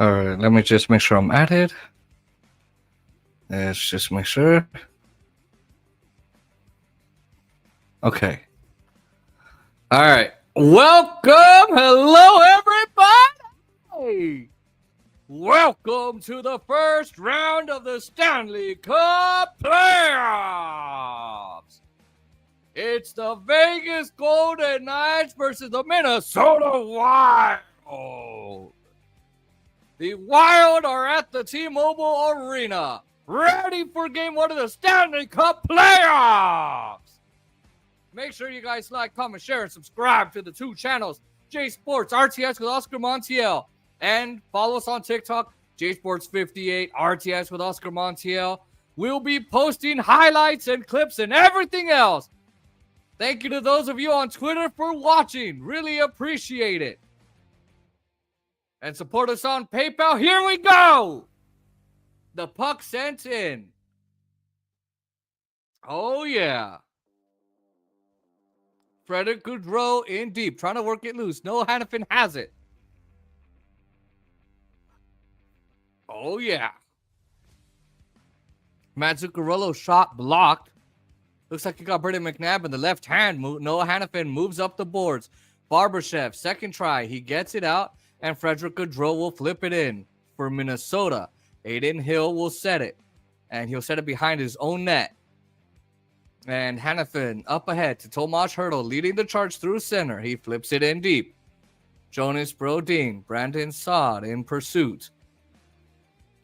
All right, let me just make sure I'm added. Let's just make sure. Okay. All right. Welcome. Hello, everybody. Welcome to the first round of the Stanley Cup Playoffs. It's the Vegas Golden Knights versus the Minnesota Wild. The Wild are at the T-Mobile Arena, ready for game one of the Stanley Cup Playoffs. Make sure you guys like, comment, share, and subscribe to the two channels, J Sports RTS with Oscar Montiel, and follow us on TikTok, J Sports 58 RTS with Oscar Montiel. We'll be posting highlights and clips and everything else. Thank you to those of you on Twitter for watching. Really appreciate it. And support us on PayPal. Here we go. The puck sent in. Oh, yeah. Frederick Goudreau in deep, trying to work it loose. Noah Hannafin has it. Oh, yeah. Matt Zuccarello shot blocked. Looks like he got Brendan McNabb in the left hand. Noah Hannafin moves up the boards. Barbashev, second try. He gets it out, and Frederick Goudreau will flip it in for Minnesota. Aiden Hill will set it, and he'll set it behind his own net. And Hannafin up ahead to Tomas Hertl, leading the charge through center. He flips it in deep. Jonas Brodin, Brandon Saad in pursuit.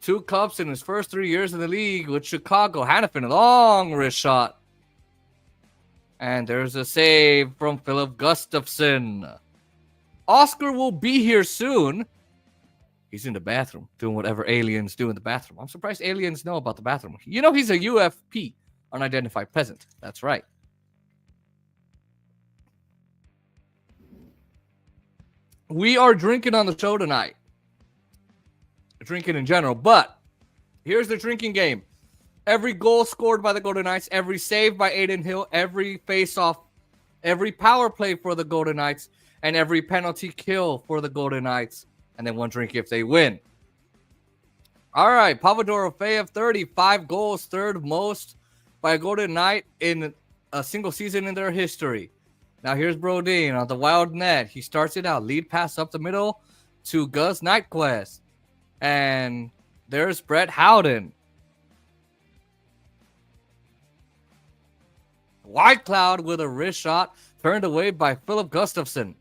2 cups in his first 3 years in the league with Chicago. Hannafin, a long wrist shot. And there's a save from Philip Gustafsson. Oscar will be here soon. He's in the bathroom doing whatever aliens do in the bathroom. I'm surprised aliens know about the bathroom. You know he's a UFP, unidentified peasant. That's right. We are drinking on the show tonight. Drinking in general, but here's the drinking game. Every goal scored by the Golden Knights, every save by Aiden Hill, every face-off, every power play for the Golden Knights, and every penalty kill for the Golden Knights, and then 1 drink if they win. All right, Pavel Dorofeyev, 35 goals, third most by a Golden Knight in a single season in their history. Now here's Brodin on the Wild net. He starts it out, lead pass up the middle to Gus Nyquist. And there's Brett Howden. White Cloud with a wrist shot turned away by Philip Gustafsson.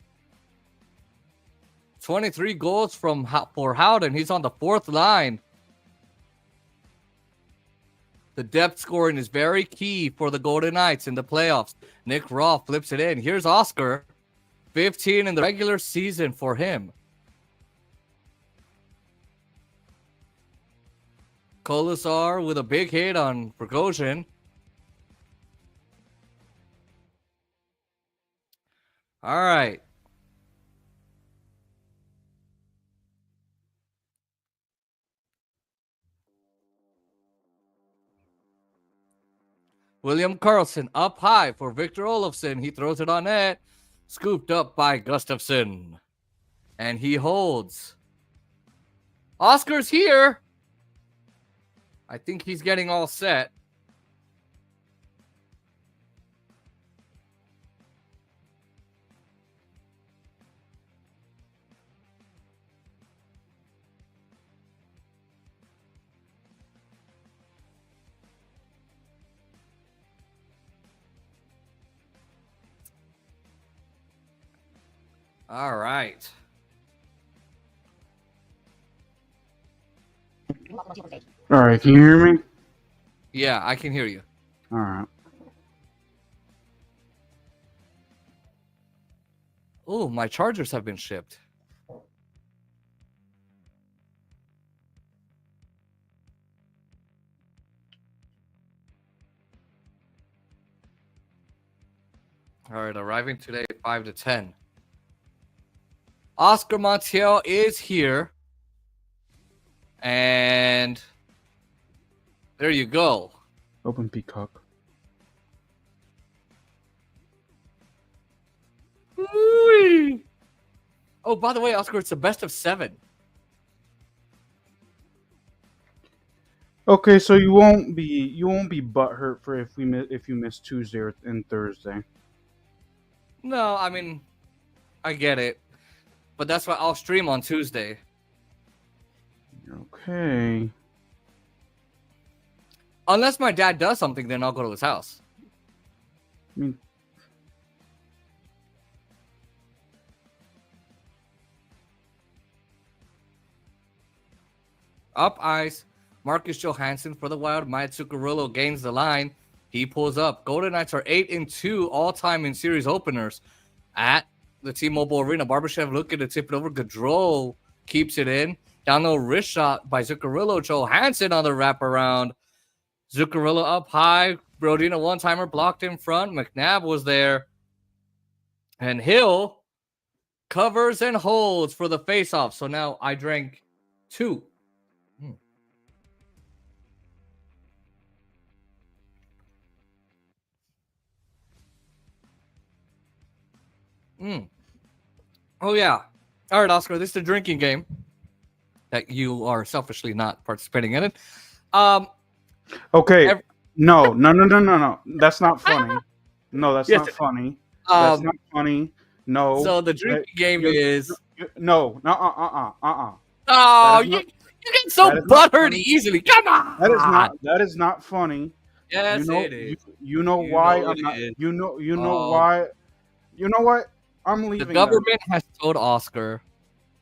23 goals for Howden. He's on the 4th line. The depth scoring is very key for the Golden Knights in the playoffs. Nick Raw flips it in. Here's Oscar. 15 in the regular season for him. Kolasar with a big hit on Prigozhin. All right. William Karlsson up high for Victor Olofsson. He throws it on net. Scooped up by Gustafsson. And he holds. Oscar's here. I think he's getting all set. All right. All right, can you hear me? Yeah, I can hear you. All right. Oh, my chargers have been shipped. All right, arriving today, 5 to 10. Oscar Montiel is here. And there you go. Open Peacock. Ooh. 3. Oh, by the way, Oscar, it's a best of 7. Okay, so you won't be butthurt for if you miss Tuesday and Thursday. No, I mean, I get it. But that's why I'll stream on Tuesday. Okay. Unless my dad does something, then I'll go to his house. I mean, Up ice. Marcus Johansson for the Wild. Mike Zuccarello gains the line. He pulls up. Golden Knights are 8-2 all-time in series openers at the T-Mobile Arena. Barbashev looking to tip it over. Gaudreau keeps it in. Down low wrist shot by Zuccarello. Johansson on the wraparound. Zuccarello up high. Brodina one-timer blocked in front. McNabb was there. And Hill covers and holds for the face-off. So now I drank 2. Oh, yeah. All right, Oscar, this is a drinking game that you are selfishly not participating in it. okay. No. That's not funny. No, that's Yes, not funny. That's not funny. No. So the drinking game is... No. Oh, you get so butthurt easily. Come on. That is not funny. Yes, it is. You know why I'm not. You know why. You know what? I'm leaving. The government has told Oscar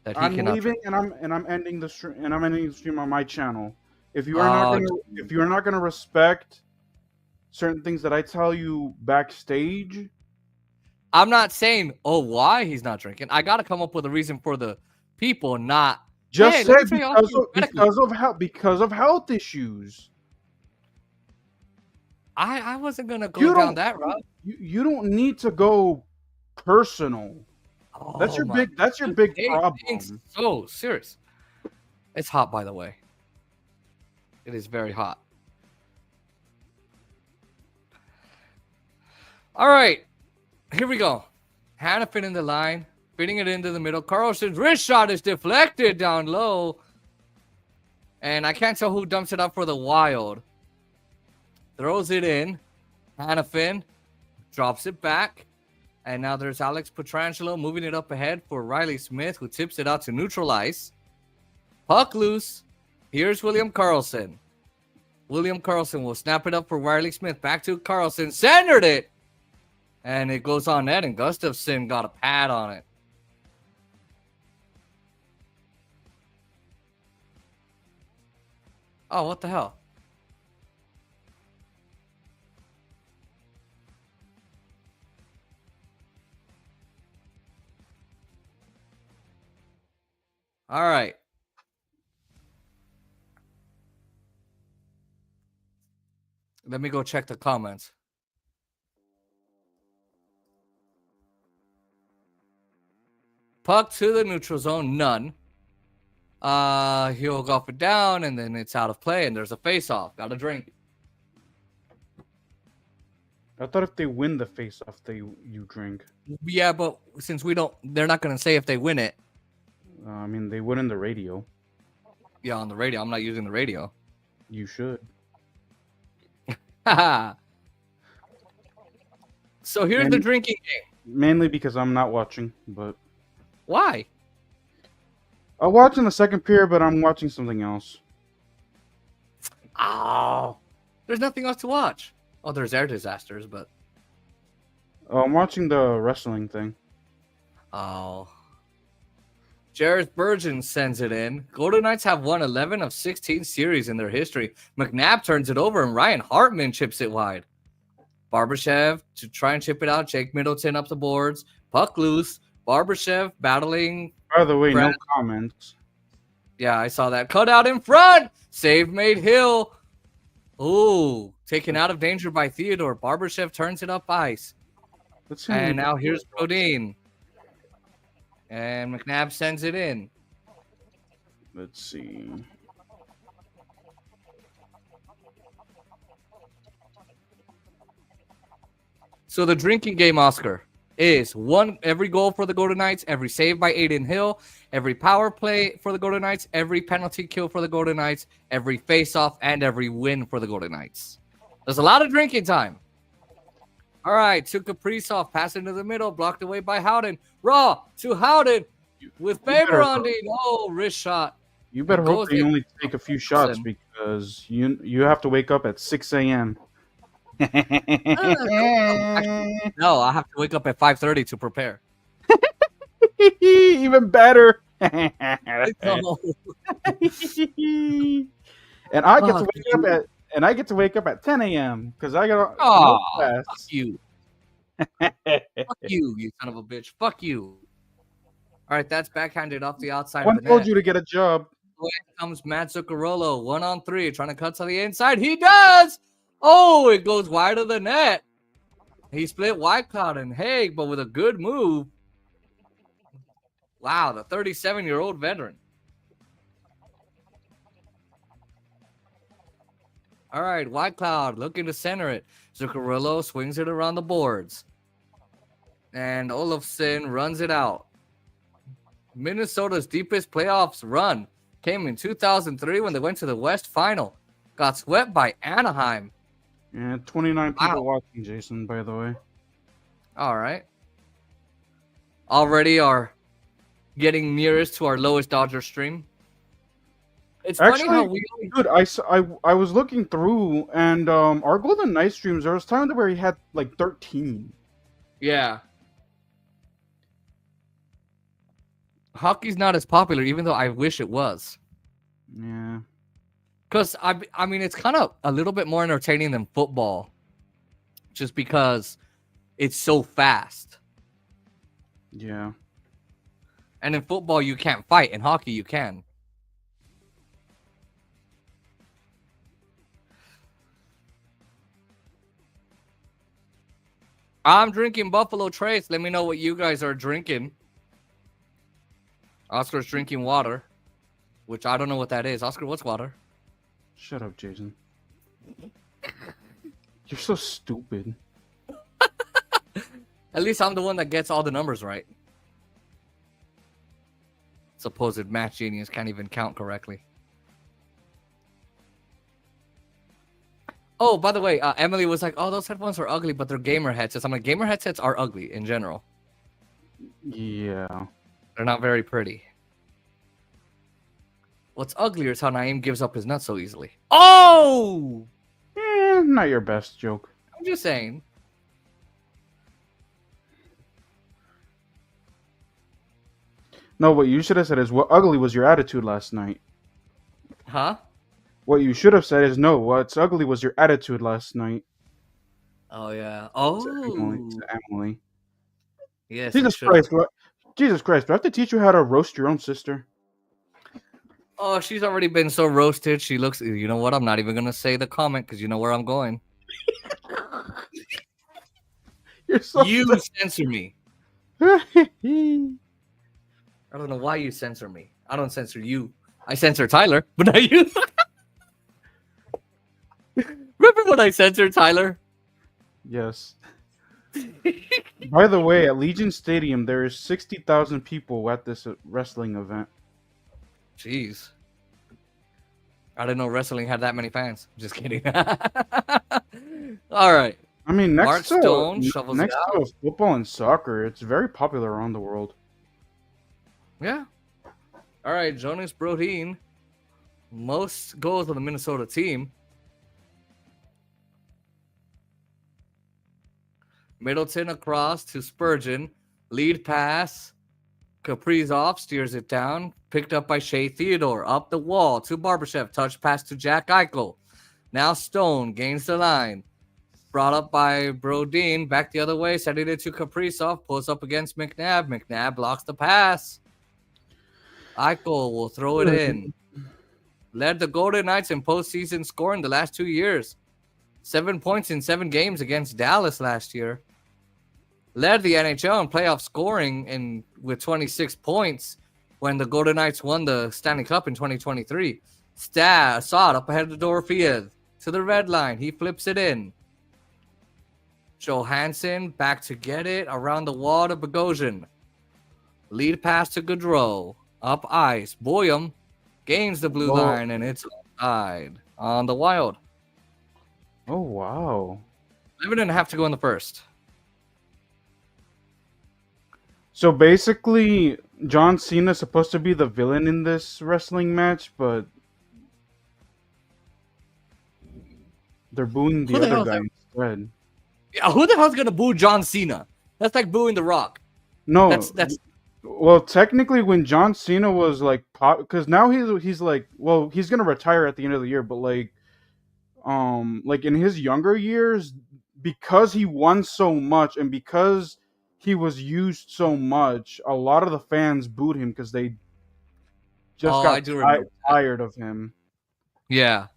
that he cannot. I'm leaving, and I'm ending the stream. And I'm ending the stream on my channel. If you are not gonna respect certain things that I tell you backstage, I'm not saying why he's not drinking. I got to come up with a reason for the people, not just say because of health issues. I wasn't gonna go down that route. You don't need to go personal. That's your big problem. So serious. It's hot, by the way. It is very hot. All right, here we go. Hannafin in the line, fitting it into the middle. Carlson's wrist shot is deflected down low, and I can't tell who dumps it up for the Wild. Throws it in. Hannafin drops it back. And now there's Alex Pietrangelo moving it up ahead for Riley Smith, who tips it out to neutral ice. Puck loose. Here's William Karlsson. William Karlsson will snap it up for Riley Smith. Back to Karlsson. Centered it. And it goes on net, and Gustafsson got a pad on it. Oh, what the hell? All right. Let me go check the comments. Puck to the neutral zone, none. He'll go up and down, and then it's out of play, and there's a face-off. Got a drink. I thought if they win the face-off, you drink. Yeah, but since they're not going to say if they win it. I mean, they win in the radio. Yeah, on the radio. I'm not using the radio. You should. So here's the drinking game. Mainly because I'm not watching, but... Why? I'm watching the second period, but I'm watching something else. Oh, there's nothing else to watch. Oh, there's air disasters, but... Oh, I'm watching the wrestling thing. Oh. Jared Spurgeon sends it in. Golden Knights have won 11 of 16 series in their history. McNabb turns it over, and Ryan Hartman chips it wide. Barbashev to try and chip it out. Jake Middleton up the boards. Puck loose. Barbashev battling. By the way, no comments. Yeah, I saw that. Cut out in front. Save made Hill. Ooh, taken out of danger by Theodore. Barbashev turns it up ice. And now here's Bodine. And McNabb sends it in. Let's see. So the drinking game, Oscar. is every goal for the Golden Knights, every save by Aiden Hill, every power play for the Golden Knights, every penalty kill for the Golden Knights, every face-off, and every win for the Golden Knights. There's a lot of drinking time. All right, to Kaprizov, pass into the middle, blocked away by Howden. Raw to Howden with favor on Dean. Oh, wrist shot. You better hope they only take a few shots because you have to wake up at 6 a.m. No, I have to wake up at 5:30 to prepare. Even better. And I get to wake up at 10 a.m. because I got fuck you. Fuck you, you son of a bitch. Fuck you. All right, that's backhanded off the outside. One told you to get a job. Here comes Matt Zuccarello, 1-on-3, trying to cut to the inside. He does. Oh, it goes wide of the net. He split Whitecloud and Haig, but with a good move. Wow, the 37-year-old veteran. All right, Whitecloud looking to center it. Zuccarello swings it around the boards. And Olofsson runs it out. Minnesota's deepest playoffs run came in 2003 when they went to the West Final. Got swept by Anaheim. Yeah, 29 people watching, Jason, by the way. All right. Already are getting nearest to our lowest Dodger stream. It's funny how we... Dude, I was looking through, and our Golden Knight streams, there was time where he had, like, 13. Yeah. Hockey's not as popular, even though I wish it was. Yeah. Because, I mean, it's kind of a little bit more entertaining than football. Just because it's so fast. Yeah. And in football, you can't fight. In hockey, you can. I'm drinking Buffalo Trace. Let me know what you guys are drinking. Oscar's drinking water, which I don't know what that is. Oscar, what's water? Shut up, Jason. You're so stupid. At least I'm the one that gets all the numbers right. Supposed match genius can't even count correctly. Oh, by the way, Emily was like, oh, those headphones are ugly, but they're gamer headsets. I'm like, gamer headsets are ugly in general. Yeah. They're not very pretty. What's uglier is how Naeem gives up his nuts so easily. Oh! Not your best joke. I'm just saying. No, what you should have said is, what ugly was your attitude last night? Huh? What you should have said is, no, what's ugly was your attitude last night. Oh, yeah. Oh. To Emily. Yes. Jesus Christ, do I have to teach you how to roast your own sister? Oh, she's already been so roasted. She looks, you know what? I'm not even going to say the comment because you know where I'm going. You're so you censor me. I don't know why you censor me. I don't censor you. I censor Tyler, but not you. Remember when I censored Tyler? Yes. By the way, at Legion Stadium, there is 60,000 people at this wrestling event. Jeez. I didn't know wrestling had that many fans. Just kidding. All right. I mean, next to football and soccer, it's very popular around the world. Yeah. All right, Jonas Brodin. Most goals on the Minnesota team. Middleton across to Spurgeon. Lead pass. Kaprizov steers it down. Picked up by Shea Theodore. Up the wall to Barbashev. Touch pass to Jack Eichel. Now Stone gains the line. Brought up by Brodin. Back the other way. Sending it to Kaprizov. Pulls up against McNabb. McNabb blocks the pass. Eichel will throw it in. Led the Golden Knights in postseason scoring the last 2 years. 7 points in 7 games against Dallas last year. Led the NHL in playoff scoring with 26 points when the Golden Knights won the Stanley Cup in 2023. Saad up ahead of the Dorfield to the red line. He flips it in. Johansson back to get it around the wall to Bogosian. Lead pass to Gaudreau. Up ice. Boyum gains the blue Well, line and it's offside on the Wild. oh wow. 11 and a half to go in the first. So basically, John Cena's supposed to be the villain in this wrestling match, but they're booing Who the the other hell is guy that? instead. Yeah, who the hell's gonna boo John Cena? That's like booing The Rock. No, That's well, technically, when John Cena was like pop, because now he's like, well, he's gonna retire at the end of the year, but like in his younger years, because he won so much and because he was used so much, a lot of the fans booed him because they just I got do remember. tired of him. Yeah.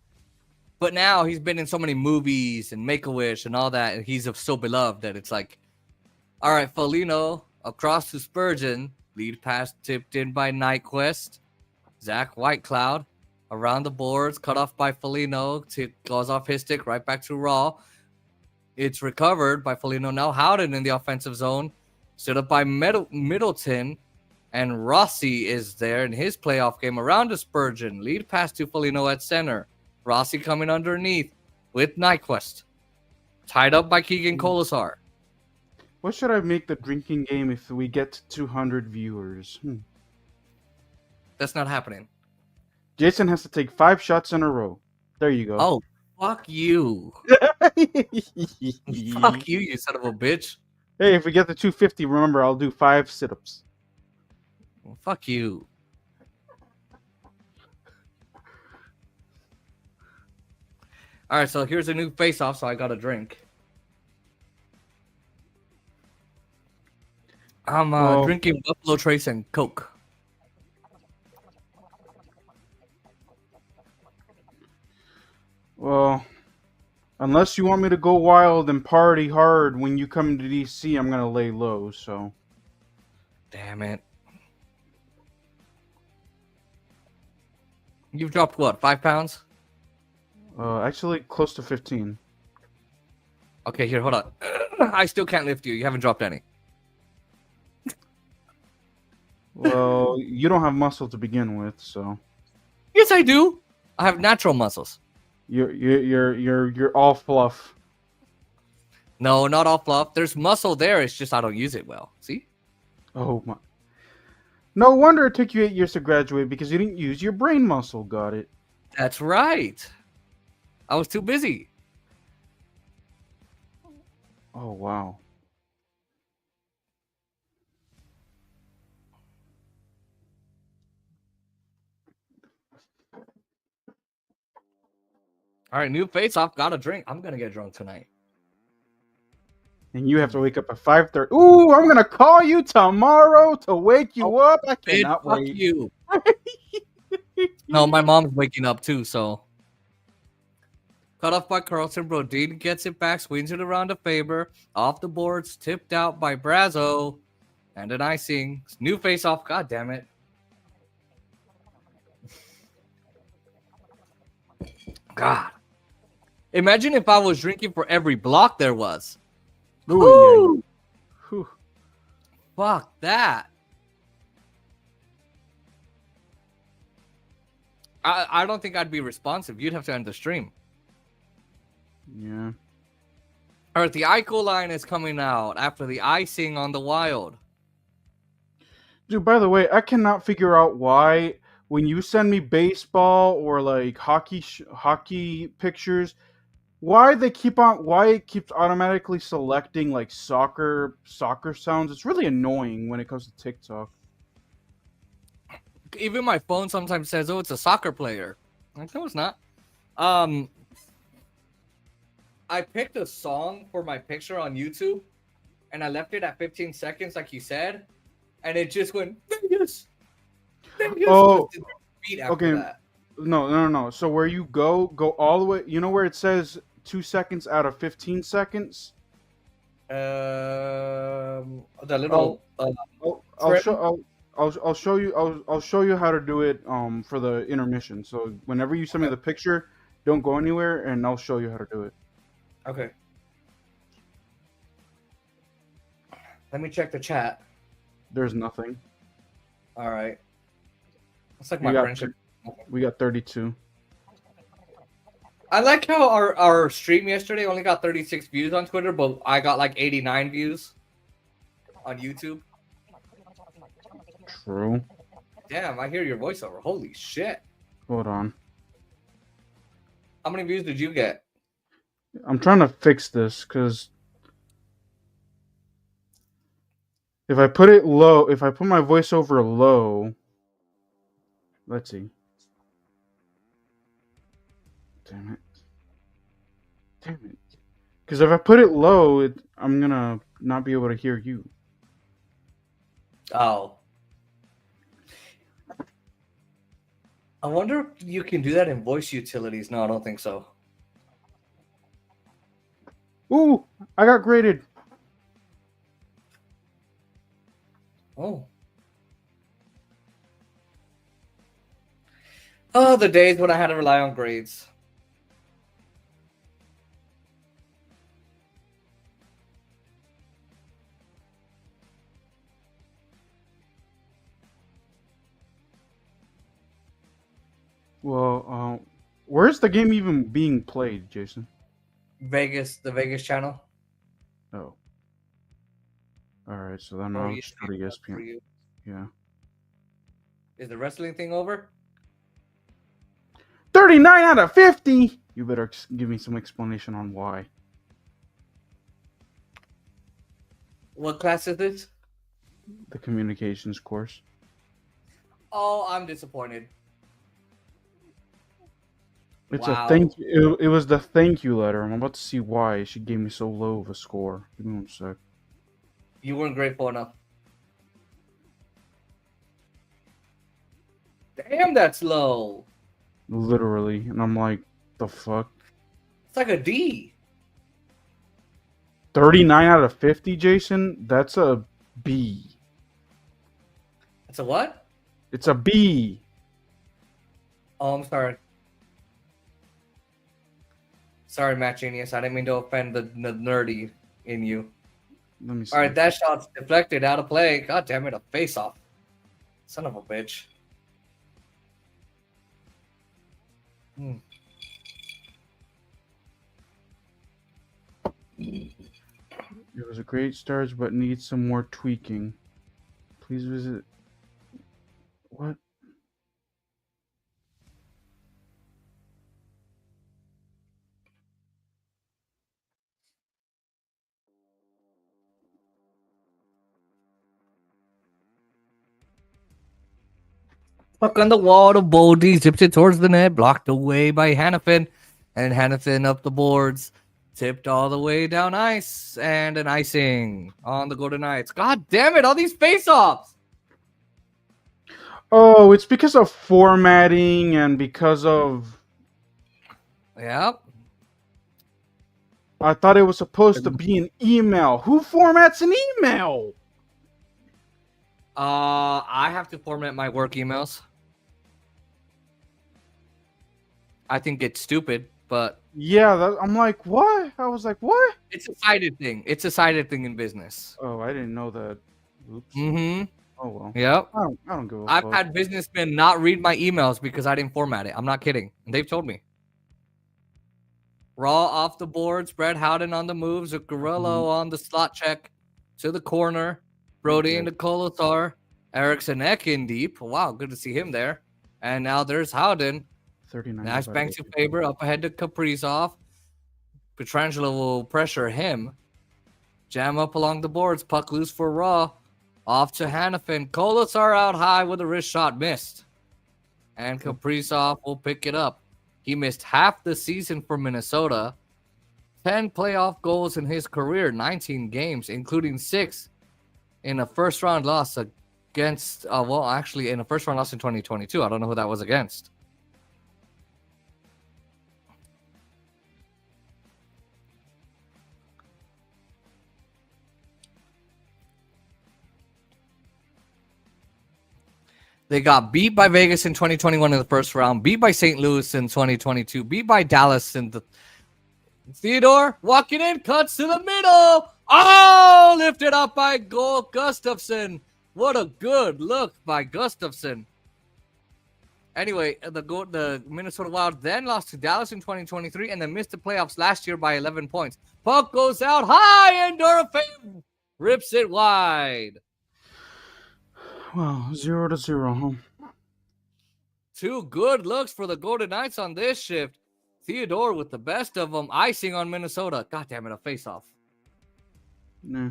But now he's been in so many movies and Make-A-Wish and all that, and he's so beloved that it's like, all right, Foligno across to Spurgeon, lead pass tipped in by Nyquist. Zach Whitecloud around the boards, cut off by Foligno, goes off his stick right back to Raw. It's recovered by Foligno. Now Howden in the offensive zone, stood up by Middleton, and Rossi is there in his playoff game around to Spurgeon. Lead pass to Foligno at center. Rossi coming underneath with Nyquist. Tied up by Keegan Colasar. What should I make the drinking game if we get to 200 viewers? That's not happening. Jason has to take 5 shots in a row. There you go. Oh, fuck you. Fuck you, you son of a bitch. Hey, if we get to 250, remember, I'll do 5 sit-ups. Well, fuck you. All right, so here's a new face-off, so I got a drink. I'm drinking Buffalo Trace and Coke. Well, unless you want me to go wild and party hard when you come to DC, I'm gonna lay low, so. Damn it. You've dropped what, 5 pounds? Actually, close to 15. Okay, here, hold on. I still can't lift you. You haven't dropped any. Well, you don't have muscle to begin with, so. Yes, I do. I have natural muscles. You're all fluff. No, not all fluff. There's muscle there. It's just I don't use it well. See? Oh my. No wonder it took you 8 years to graduate because you didn't use your brain muscle. Got it. That's right. I was too busy. Oh wow. All right, new face-off. Got a drink. I'm gonna get drunk tonight. And you have to wake up at 5:30. Ooh, I'm gonna call you tomorrow to wake you up. I cannot Fuck wait. you. No, my mom's waking up too, so. Cut off by Carlson. Brodin gets it back, swings it around to Faber. Off the boards, tipped out by Brazo. And an icing. New face-off. God damn it. God. Imagine if I was drinking for every block there was. Ooh, yeah. Whew. Fuck that. I don't think I'd be responsive. You'd have to end the stream. Yeah. All right, the Eichel line is coming out after the icing on the Wild. Dude, by the way, I cannot figure out why when you send me baseball or like hockey pictures, why it keeps automatically selecting like soccer sounds. It's really annoying when it comes to TikTok. Even my phone sometimes says, "Oh, it's a soccer player." Like, no, it's not. I picked a song for my picture on YouTube, and I left it at 15 seconds, like you said, and it just went Vegas. Oh, beat after okay. that. No. So where you go all the way. You know where it says 2 seconds out of 15 seconds? The little. I'll show you how to do it for the intermission. So whenever you send me the picture, don't go anywhere, and I'll show you how to do it. Okay. Let me check the chat. There's nothing. All right. It's like We my got friendship. we got 32. I like how our stream yesterday only got 36 views on Twitter, but I got like 89 views on YouTube. True. Damn, I hear your voiceover. Holy shit. Hold on. How many views did you get? I'm trying to fix this because if I put it low, if I put my voiceover low, let's see. Damn it. Damn it. Because if I put it low, I'm going to not be able to hear you. Oh. I wonder if you can do that in voice utilities. No, I don't think so. Ooh, I got graded. Oh. Oh, the days when I had to rely on grades. Well, where's the game even being played, Jason? The Vegas channel. Oh. All right, so then Or I'll just go to ESPN for ESPN. you. Yeah. Is the wrestling thing over? 39 out of 50. You better give me some explanation on why. What class is this? The communications course. Oh, I'm disappointed. It's Wow. a thank you. It was the thank you letter. I'm about to see why she gave me so low of a score. Give me 1 sec. You weren't grateful enough. Damn, that's low. Literally, and I'm like, the fuck. It's like a D. 39 out of 50, Jason. That's a B. It's a what? It's a B. Oh, I'm sorry. Sorry, Matt Genius. I didn't mean to offend the nerdy in you. Let me see. All right, that shot's deflected, out of play. God damn it, a face-off. Son of a bitch. It was a great start, but needs some more tweaking. Please visit. What? Puck on the wall, the Boldy zips it towards the net, blocked away by Hannafin. And Hannafin up the boards, tipped all the way down ice, and an icing on the Golden Knights. God damn it, all these face-offs! Oh, it's because of formatting and because of. Yep. I thought it was supposed to be an email. Who formats an email? I have to format my work emails. I think it's stupid, but Yeah, I'm like, what? I was like, what? it's a sided thing. It's a sided thing in business. Oh, I didn't know that. Oops. Mm-hmm. Oh well. Yep. I don't give a I've fuck. had businessmen not read my emails because I didn't format it. I'm not kidding. And they've told me. Raw off the boards. Brett Howden on the moves. Zuccarello on the slot check to the corner. Brody into Kolotar. Eriksson Ek in deep. Wow, good to see him there. And now there's Howden. 39. Nice bank to Faber. Up ahead to Kaprizov. Pietrangelo will pressure him. Jam up along the boards. Puck loose for Raw. Off to Hannafin. Kolotar out high with a wrist shot missed. And Kaprizov will pick it up. He missed half the season for Minnesota. 10 playoff goals in his career. 19 games, including 6 in a first-round loss against... in a first-round loss in 2022. I don't know who that was against. They got beat by Vegas in 2021 in the first round, beat by St. Louis in 2022, beat by Dallas in the Theodore walking in, cuts to the middle. Oh, lifted up by Gustafsson. What a good look by Gustafsson. Anyway, the Minnesota Wild then lost to Dallas in 2023 and then missed the playoffs last year by 11 points. Puck goes out high and Dorofeev rips it wide. Well, 0-0, huh? Two good looks for the Golden Knights on this shift. Theodore with the best of them, icing on Minnesota. God damn it, a face-off. Nah.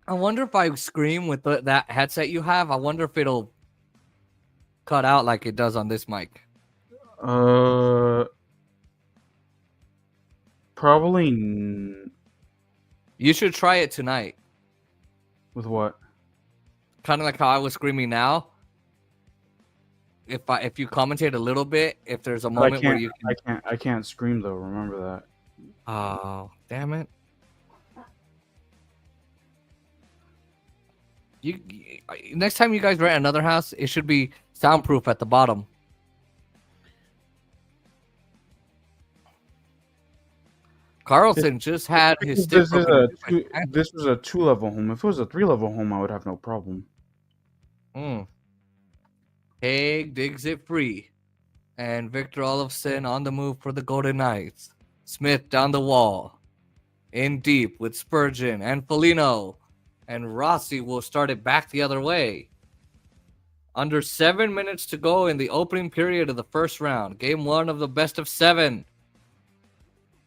I wonder if I scream with that headset you have. I wonder if it'll cut out like it does on this mic. Probably. You should try it tonight. With what? Kind of like how I was screaming now. If you commentate a little bit, if there's a moment where you can... I can't scream though. Remember that. Oh, damn it! You next time you guys rent another house, it should be soundproof at the bottom. Carlson just had his stick broken. This was a 2-level home. If it was a 3-level home, I would have no problem. Haig digs it free. And Victor Olofsson on the move for the Golden Knights. Smith down the wall. In deep with Spurgeon and Foligno. And Rossi will start it back the other way. Under 7 minutes to go in the opening period of the first round. Game 1 of the best of 7.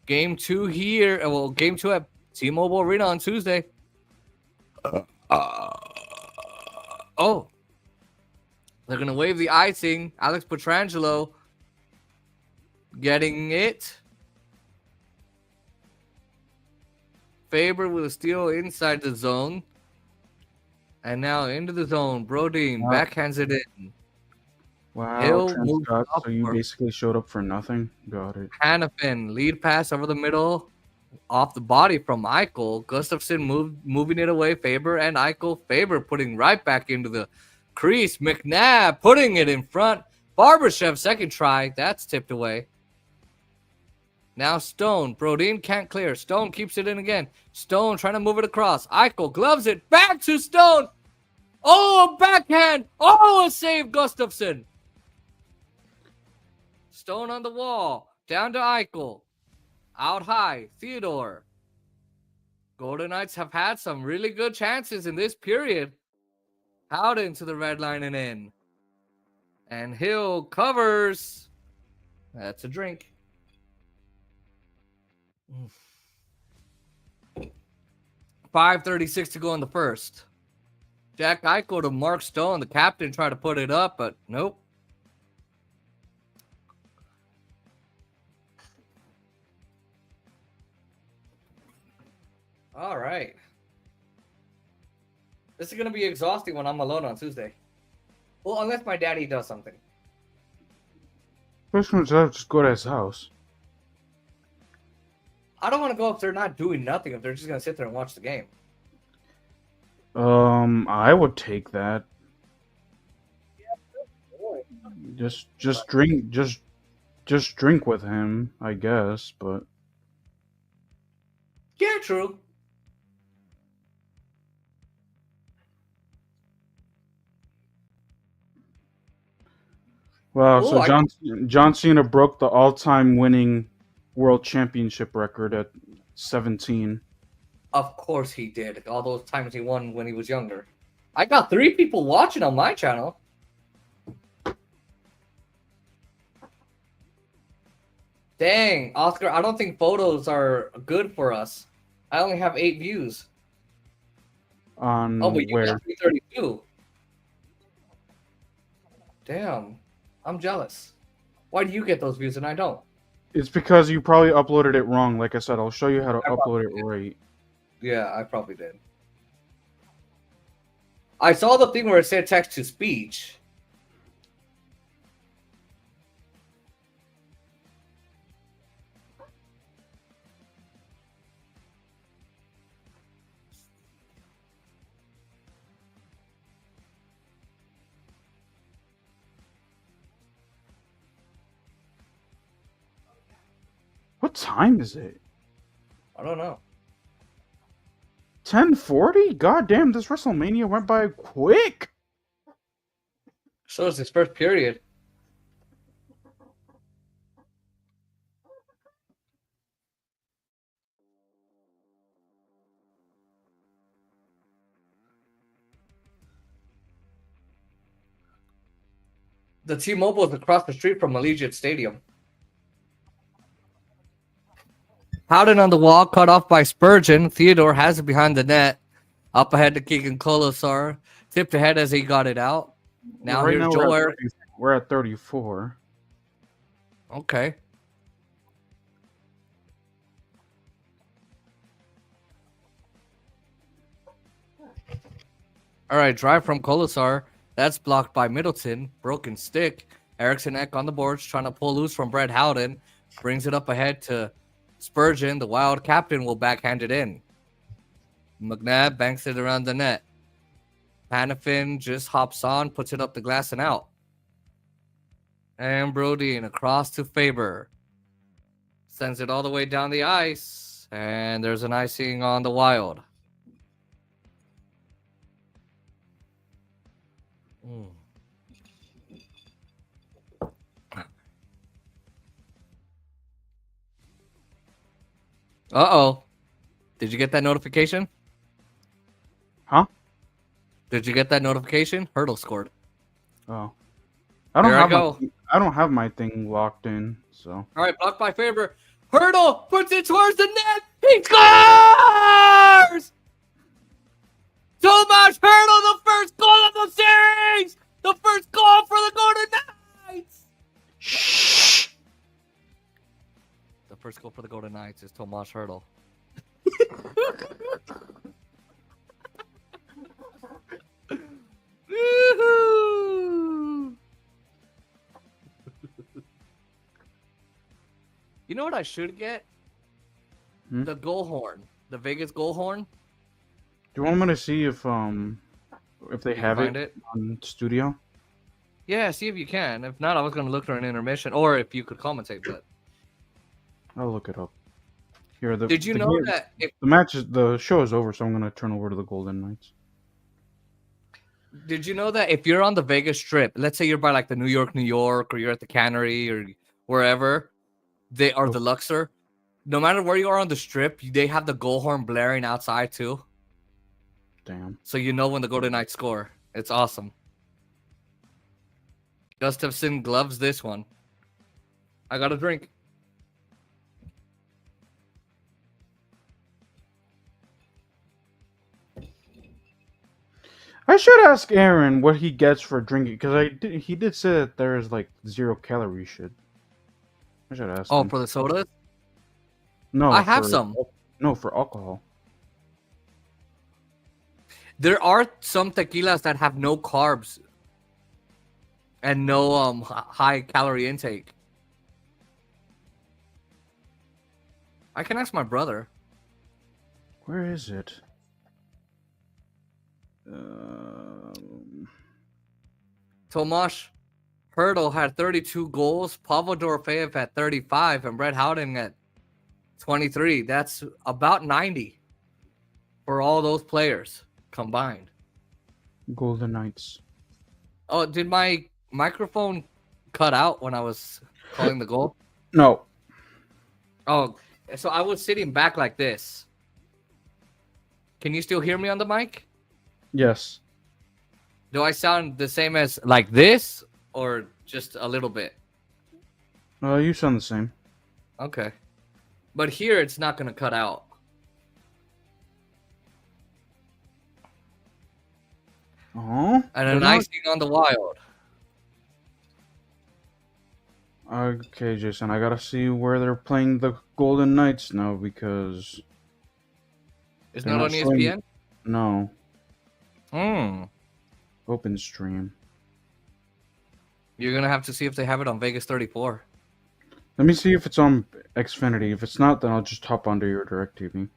Game 2 here. Well, Game 2 at T-Mobile Arena on Tuesday. They're going to wave the icing. Alex Pietrangelo getting it. Faber with a steal inside the zone. And now into the zone. Brodin backhands it in. Wow, Hill Scott, so you basically showed up for nothing? Got it. Hanifin, lead pass over the middle. Off the body from Eichel. Gustafsson moving it away. Faber and Eichel. Faber putting right back into the crease. McNabb putting it in front. Barbashev, second try. That's tipped away. Now Stone. Brodin can't clear. Stone keeps it in again. Stone trying to move it across. Eichel gloves it. Back to Stone. Oh, a backhand. Oh, a save, Gustafsson. Stone on the wall. Down to Eichel. Out high. Theodore. Golden Knights have had some really good chances in this period. Out into the red line and in. And Hill covers. That's a drink. 5:36 to go in the first. Jack Eichel to Mark Stone. The captain tried to put it up, but nope. All right. This is going to be exhausting when I'm alone on Tuesday. Well, unless my daddy does something. First one's up, just go to his house. I don't want to go if they're not doing nothing, if they're just going to sit there and watch the game. I would take that. Just drink with him, I guess, but yeah, true. Wow, so John Cena broke the all-time winning world championship record at 17. Of course he did. All those times he won when he was younger. I got 3 people watching on my channel. Dang, Oscar, I don't think photos are good for us. I only have 8 views. On but you where? got 332. Damn, I'm jealous. Why do you get those views and I don't? It's because you probably uploaded it wrong. Like I said, I'll show you how to upload it right. Yeah, I probably did. I saw the thing where it said text to speech. What time is it? I don't know. 10:40? God damn, this WrestleMania went by quick. So is this first period. The T-Mobile is across the street from Allegiant Stadium. Howden on the wall, cut off by Spurgeon. Theodore has it behind the net. Up ahead to Keegan Kolosar. Tipped ahead as he got it out. Now right here's now Joe Eric. we're at 34. Okay. All right, drive from Kolosar. That's blocked by Middleton. Broken stick. Erickson Eck on the boards, trying to pull loose from Brett Howden. Brings it up ahead to Spurgeon. The Wild captain will backhand it in. McNabb banks it around the net. Hannafin just hops on, puts it up the glass and out. And Brodeen across to Faber. Sends it all the way down the ice. And there's an icing on the Wild. Uh-oh. Did you get that notification? Huh? Did you get that notification? Hurdle scored. Oh. There I go. I don't have my thing locked in, so. All right, blocked by Faber. Hurdle puts it towards the net. He scores! Tomas Hurdle, the first goal of the series! The first goal for the Golden Knights! Shh! The first goal for the Golden Knights is Tomas Hurdle. You know what I should get? The goal horn. The Vegas goal horn. Do you want me to see if they have it on studio? Yeah, see if you can. If not, I was going to look for an intermission, or if you could commentate, but I'll look it up. Here, did you know that if the show is over, so I'm gonna turn over to the Golden Knights. Did you know that if you're on the Vegas Strip, let's say you're by like the New York, or you're at the Cannery or wherever, they are the Luxor. No matter where you are on the Strip, they have the goal horn blaring outside too. Damn. So you know when the Golden Knights score. It's awesome. Gustafson gloves this one. I got a drink. I should ask Aaron what he gets for drinking, because he did say that there is like 0 calorie shit. I should ask. Oh, for the sodas? No, I have some. No, for alcohol. There are some tequilas that have no carbs and no high calorie intake. I can ask my brother. Where is it? Tomas Hurdle had 32 goals. Pavel Dorofeyev had 35, and Brett Howden at 23. That's about 90 for all those players combined. Golden Knights. Oh, did my microphone cut out when I was calling the goal? No. Oh, so I was sitting back like this. Can you still hear me on the mic? Yes. Do I sound the same as like this or just a little bit? You sound the same. Okay. But here it's not going to cut out. Oh. And an icing on the Wild. Okay, Jason, I gotta see where they're playing the Golden Knights now, because... It's not on ESPN? No. Hmm. Open stream. You're going to have to see if they have it on Vegas 34. Let me see if it's on Xfinity. If it's not, then I'll just hop onto your DirecTV.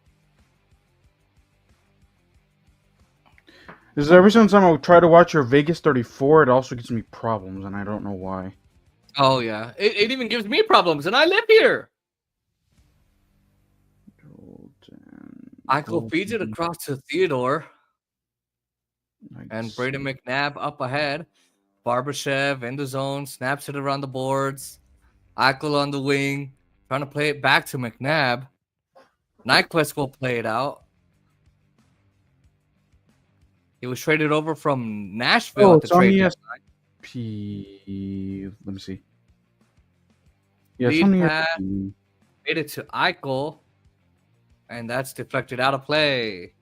This is every single time I try to watch your Vegas 34, it also gives me problems, and I don't know why. Oh, yeah. It even gives me problems, and I live here. Eichel feeds it across to Theodore. And Brady McNabb up ahead. Barbashev in the zone, snaps it around the boards. Eichel on the wing, trying to play it back to McNabb. Nyquist will play it out. He was traded over from Nashville at the trade deadline. Let me see. Yeah, Lead pass, made it to Eichel, and that's deflected out of play.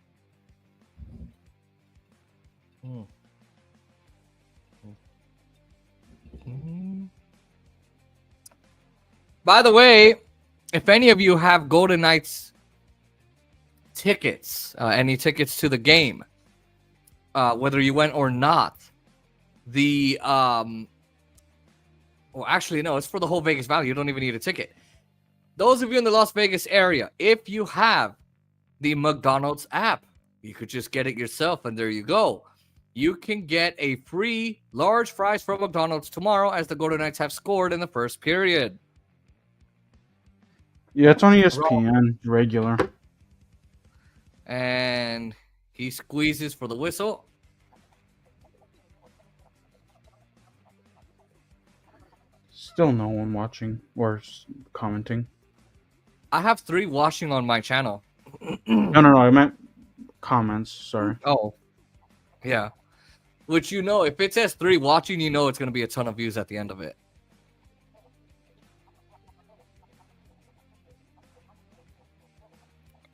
By the way, if any of you have Golden Knights tickets, any tickets to the game, whether you went or not, well, actually, no, it's for the whole Vegas Valley. You don't even need a ticket. Those of you in the Las Vegas area, if you have the McDonald's app, you could just get it yourself, and there you go. You can get a free large fries from McDonald's tomorrow as the Golden Knights have scored in the first period. Yeah, it's on ESPN, regular. And he squeezes for the whistle. Still no one watching or commenting. I have 3 watching on my channel. No, I meant comments, sorry. Oh, yeah. Which, if it says 3 watching, it's going to be a ton of views at the end of it.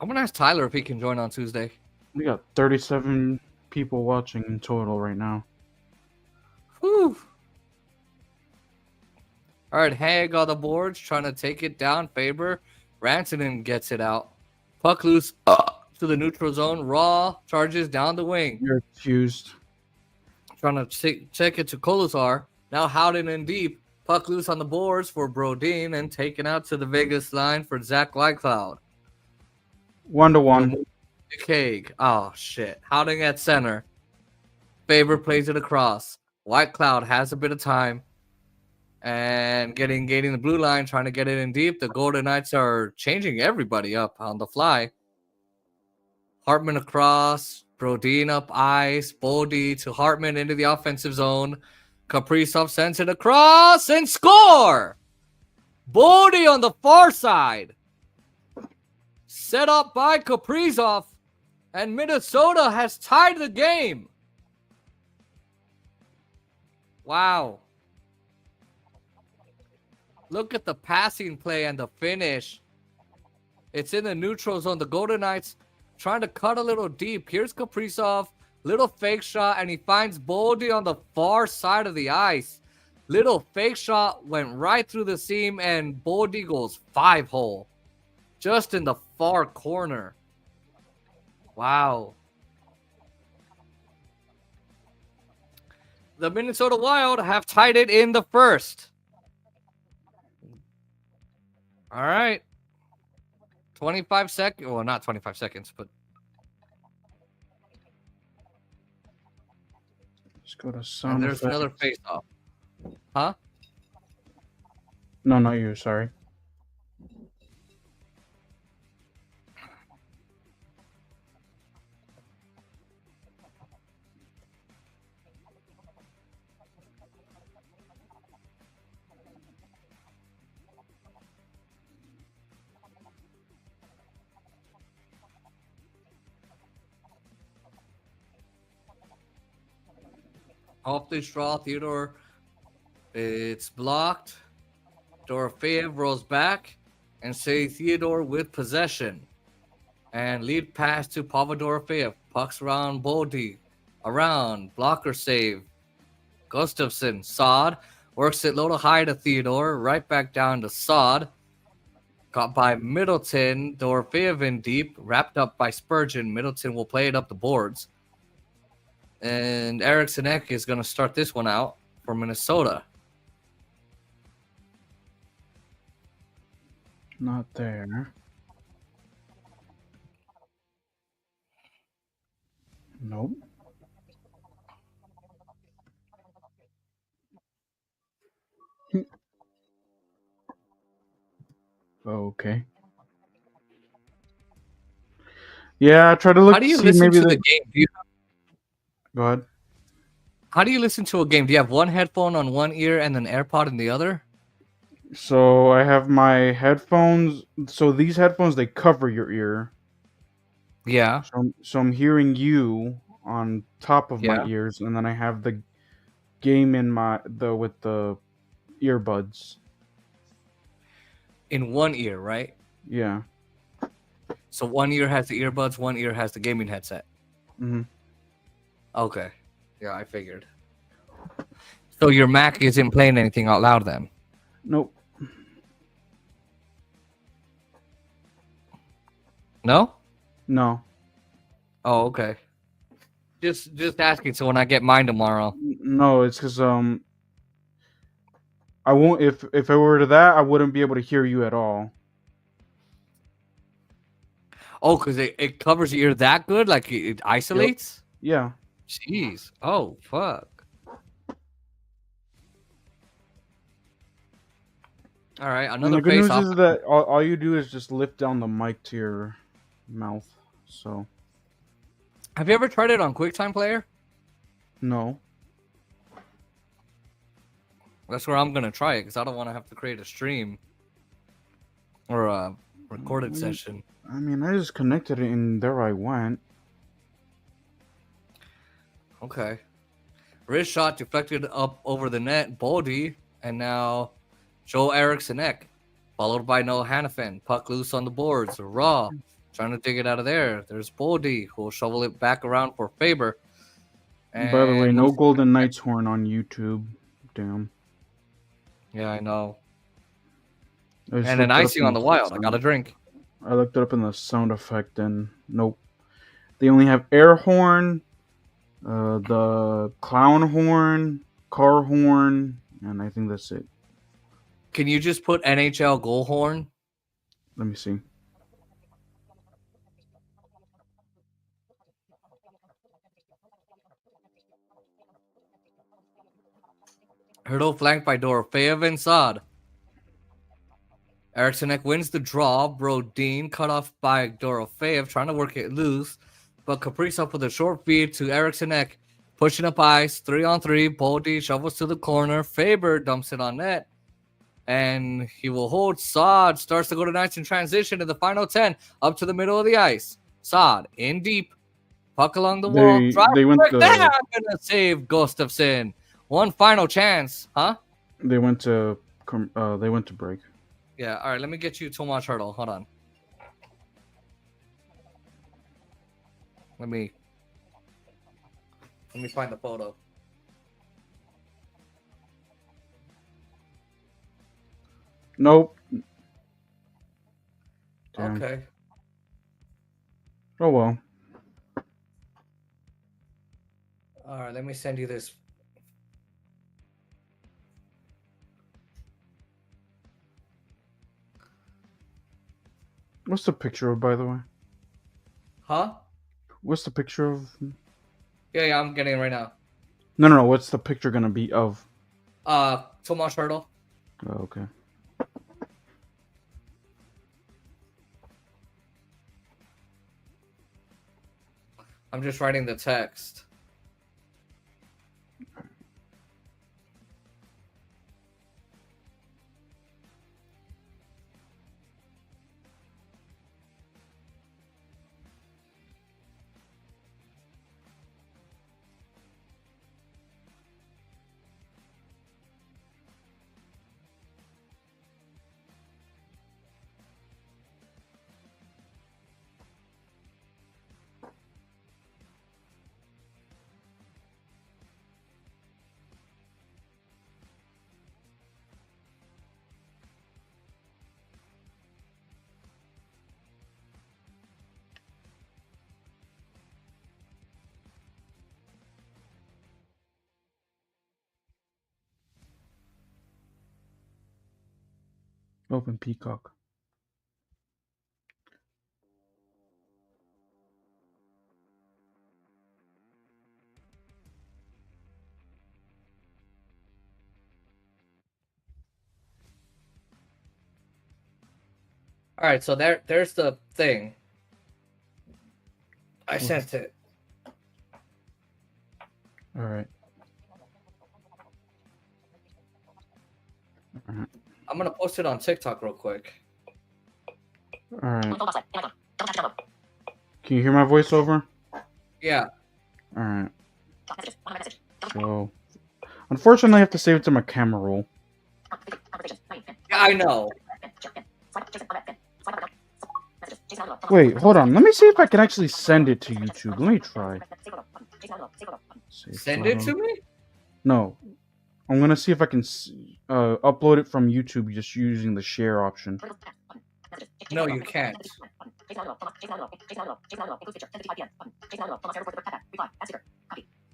I'm going to ask Tyler if he can join on Tuesday. We got 37 people watching in total right now. Whew. All right, Haig on the boards, trying to take it down. Faber. Rantanen gets it out. Puck loose to the neutral zone. Raw charges down the wing. You're accused. Trying to check it to Kolosar. Now Howden in deep. Puck loose on the boards for Brodin and taken out to the Vegas line for Zach Whitecloud. 1-1. Haig. Oh, shit. Howden at center. Faber plays it across. Whitecloud has a bit of time. And gaining the blue line, trying to get it in deep. The Golden Knights are changing everybody up on the fly. Hartman across. Brodin up ice. Boldy to Hartman into the offensive zone. Kaprizov sends it across and score! Boldy on the far side. Set up by Kaprizov. And Minnesota has tied the game. Wow. Look at the passing play and the finish. It's in the neutral zone. The Golden Knights trying to cut a little deep. Here's Kaprizov. Little fake shot, and he finds Boldy on the far side of the ice. Little fake shot went right through the seam, and Boldy goes 5-hole. Just in the far corner. Wow. The Minnesota Wild have tied it in the first. All right. 25 seconds. Well, not 25 seconds, but. Let's go to sound And there's effects. another face-off. Huh? No, not you. Sorry. Off the straw, Theodore. It's blocked. Dorofeev rolls back and saves Theodore with possession. And lead pass to Pavel Dorofeev. Pucks around Boldy. Around. Blocker save. Gustafsson. Sod. Works it low to high to Theodore. Right back down to Sod. Caught by Middleton. Dorofeev in deep. Wrapped up by Spurgeon. Middleton will play it up the boards. And Eriksson Ek is going to start this one out for Minnesota. Not there. Nope. Okay. Yeah, I try to How look do to you see listen maybe to the the. game? Go ahead. How do you listen to a game? Do you have one headphone on one ear and an AirPod in the other? So I have my headphones. So these headphones they cover your ear. Yeah, So I'm hearing you on top of my yeah. ears, and then I have the game in my the with the earbuds. In one ear, right? Yeah. So one ear has the earbuds, one ear has the gaming headset. Hmm. Okay. Yeah, I figured. So your Mac isn't playing anything out loud then? Nope. No? No. Oh, okay. Just asking so when I get mine tomorrow. No, it's because I won't if I were to that I wouldn't be able to hear you at all. Oh, because it covers your ear that good? Like it Yep. isolates? Yeah. Jeez. Oh, fuck. All right, And another the good face news off. is that all you do is just lift down the mic to your mouth. So Have you ever tried it on QuickTime Player? no. That's where I'm gonna try it because I don't want to have to create a stream or a recorded session. I mean, I just connected it and there I went. Okay. Wrist shot deflected up over the net, Bodie, and now Joe Eriksson Ek, followed by Noah Hannafin. Puck loose on the boards. Raw trying to dig it out of there. There's Bodie who will shovel it back around for Faber. By the way, And no Golden Knights horn on YouTube. Damn. yeah, I know. I just And an looked it up icing in on the the wild. I got a sound. drink. I looked it up in the sound effect and nope. They only have air horn, the clown horn, car horn, and I think that's it. Can you just put NHL goal horn? Let me see. Hurdle flanked by Dorofeev and Saad. Erikssonek wins the draw. Brodin cut off by Dorofeev, trying to work it loose. But Kaprizov with a short feed to Erikssonek, pushing up ice, 3-on-3. Boldy shovels to the corner. Faber dumps it on net. And he will hold. Saad starts to go to nice in transition in the final 10, up to the middle of the ice. Saad in deep. Puck along the wall. Drive They went quick. There, to I'm going to save Gustafsson. One final chance. Huh? they went to they went to break. Yeah, all right, let me get you Tomas Hurdle. Hold on. Let me find the photo. Nope. Damn. Okay. Oh well. All right, let me send you this. What's the picture of, by the way? Huh? What's the picture of? Yeah, I'm getting it right now. No. What's the picture gonna be of? Tomas Hurdle. Oh, okay. I'm just writing the text. Open Peacock. All right, so there's the thing. I sent it. All right. I'm gonna post it on TikTok real quick. All right. Can you hear my voiceover? Yeah. All right. So, unfortunately, I have to save it to my camera roll. Yeah, I know. Wait, hold on. Let me see if I can actually send it to YouTube. Let me try. Send it to me? No. I'm gonna see if I can upload it from YouTube just using the share option. No, you can't.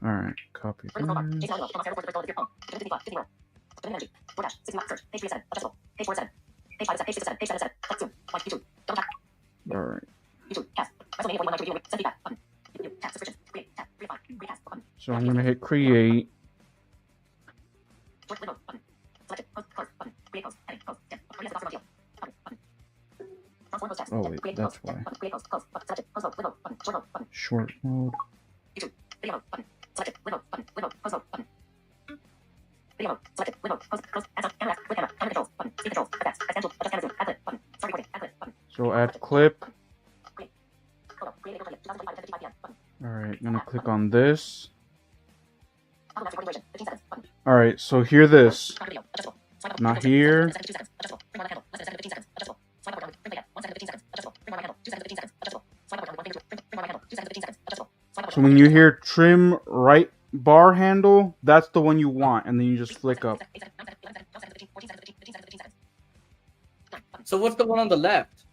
Alright, copy this. Alright. So I'm gonna hit create. Oh wait, that's why. Short mode. So add clip. Alright, I'm gonna click on this. Alright, so hear this. Not here. So when you hear trim right bar handle, that's the one you want, and then you just flick up. So what's the one on the left?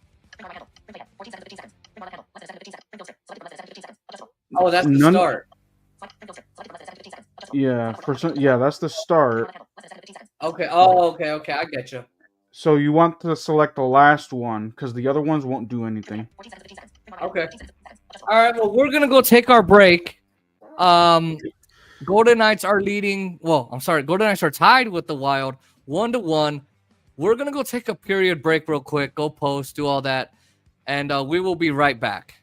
Oh, that's the start. Yeah, that's the start. Okay. Oh, okay. I get you. So you want to select the last one because the other ones won't do anything. Okay. All right. Well, we're gonna go take our break. Golden Knights are leading. Well, I'm sorry. Golden Knights are tied with the Wild, 1-1. We're gonna go take a period break real quick. Go post, do all that, and we will be right back.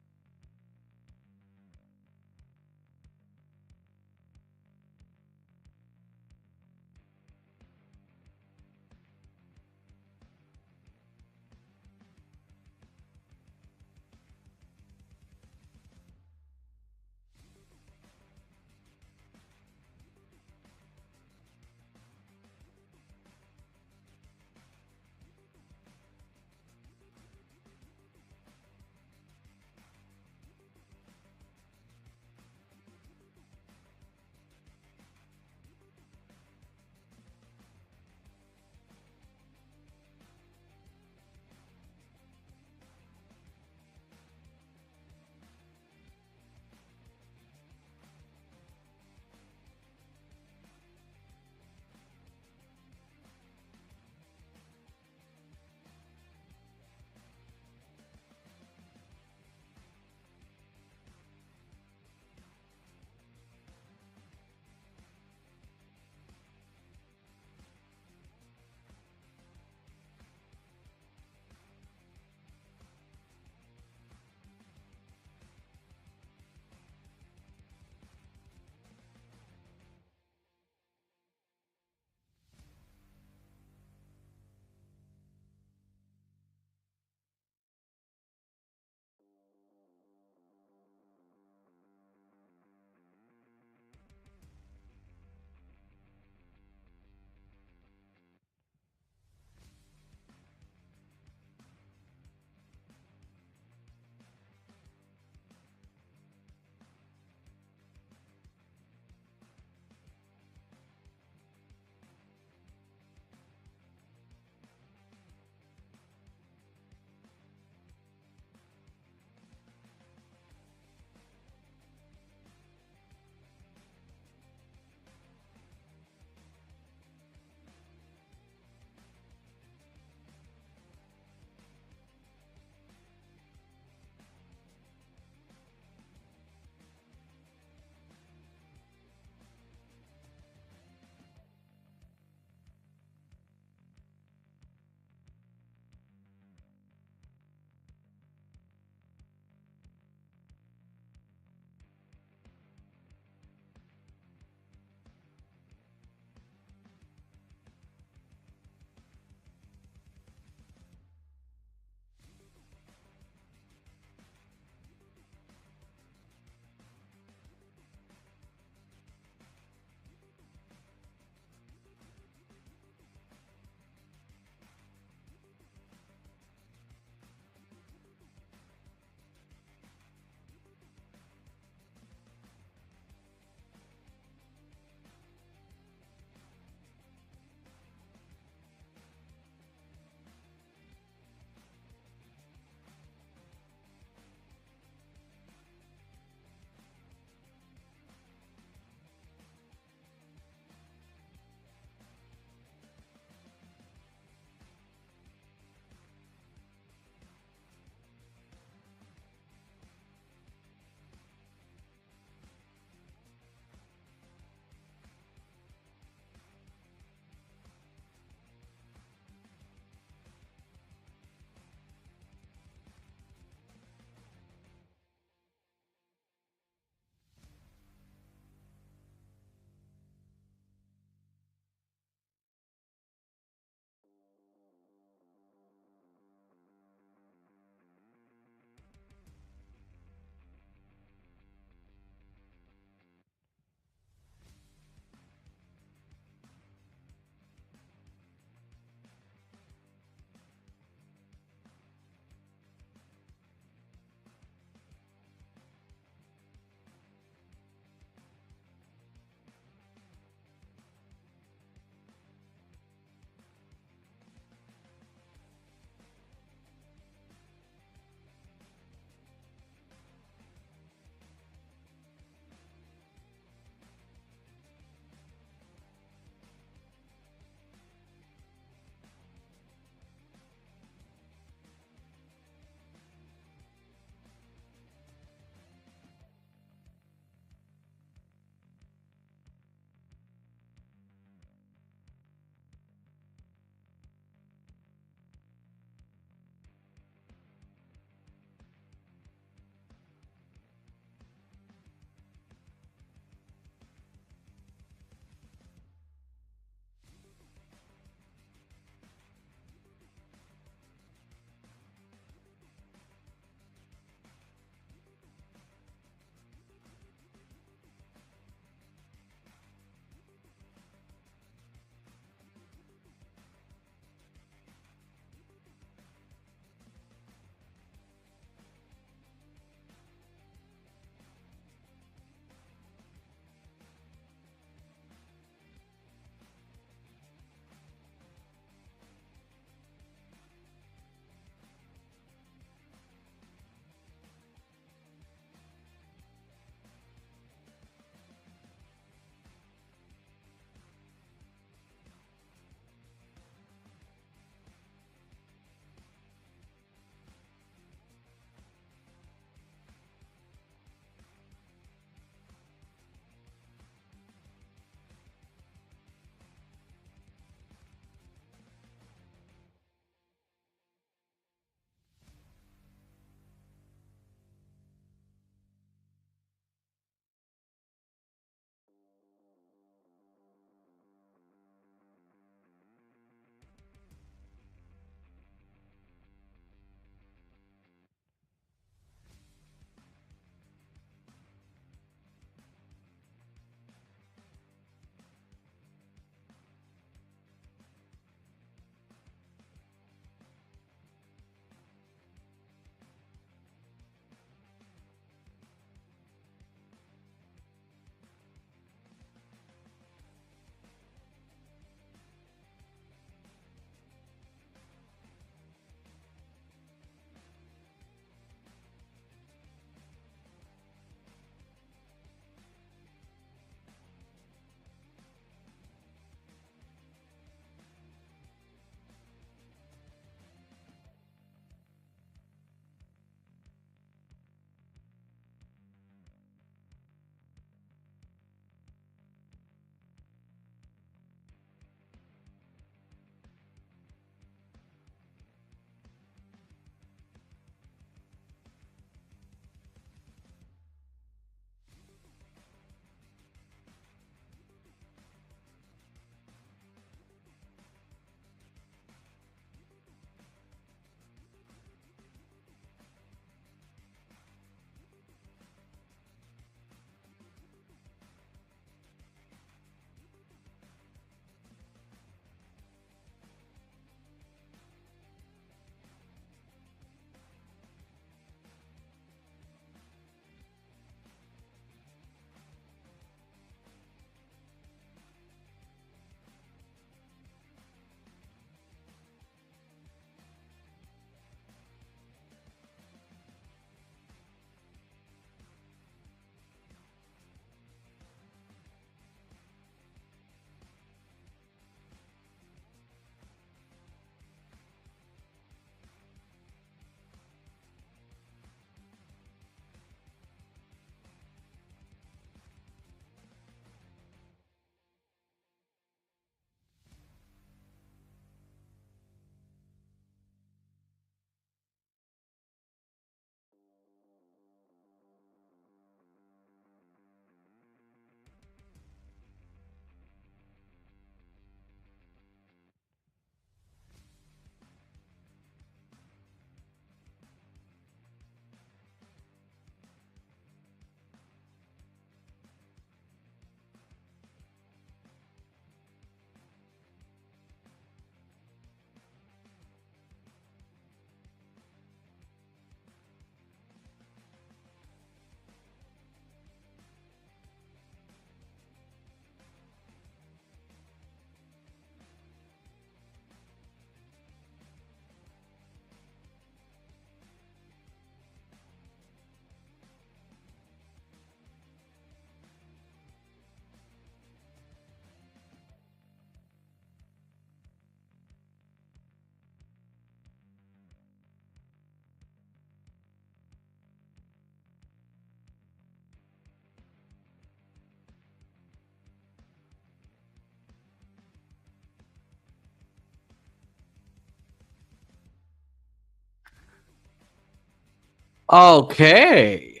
Okay.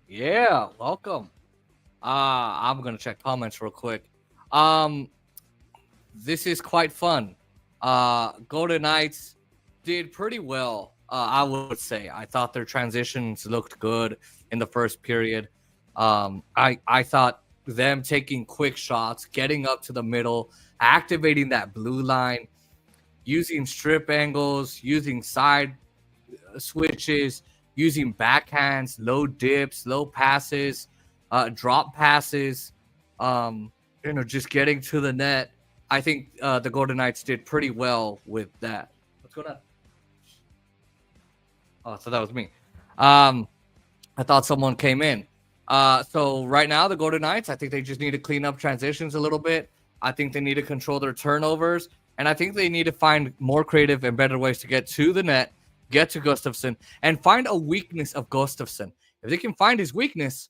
Yeah, welcome. I'm gonna check comments real quick. Um, this is quite fun. Golden Knights did pretty well. I would say. I thought their transitions looked good in the first period. I thought them taking quick shots, getting up to the middle, activating that blue line, using strip angles, using side switches, using backhands, low dips, low passes, drop passes, just getting to the net. I think the Golden Knights did pretty well with that. What's going on? Oh, so that was me. I thought someone came in. So right now, the Golden Knights, I think they just need to clean up transitions a little bit. I think they need to control their turnovers. And I think they need to find more creative and better ways to get to the net, get to Gustafsson, and find a weakness of Gustafsson. If they can find his weakness,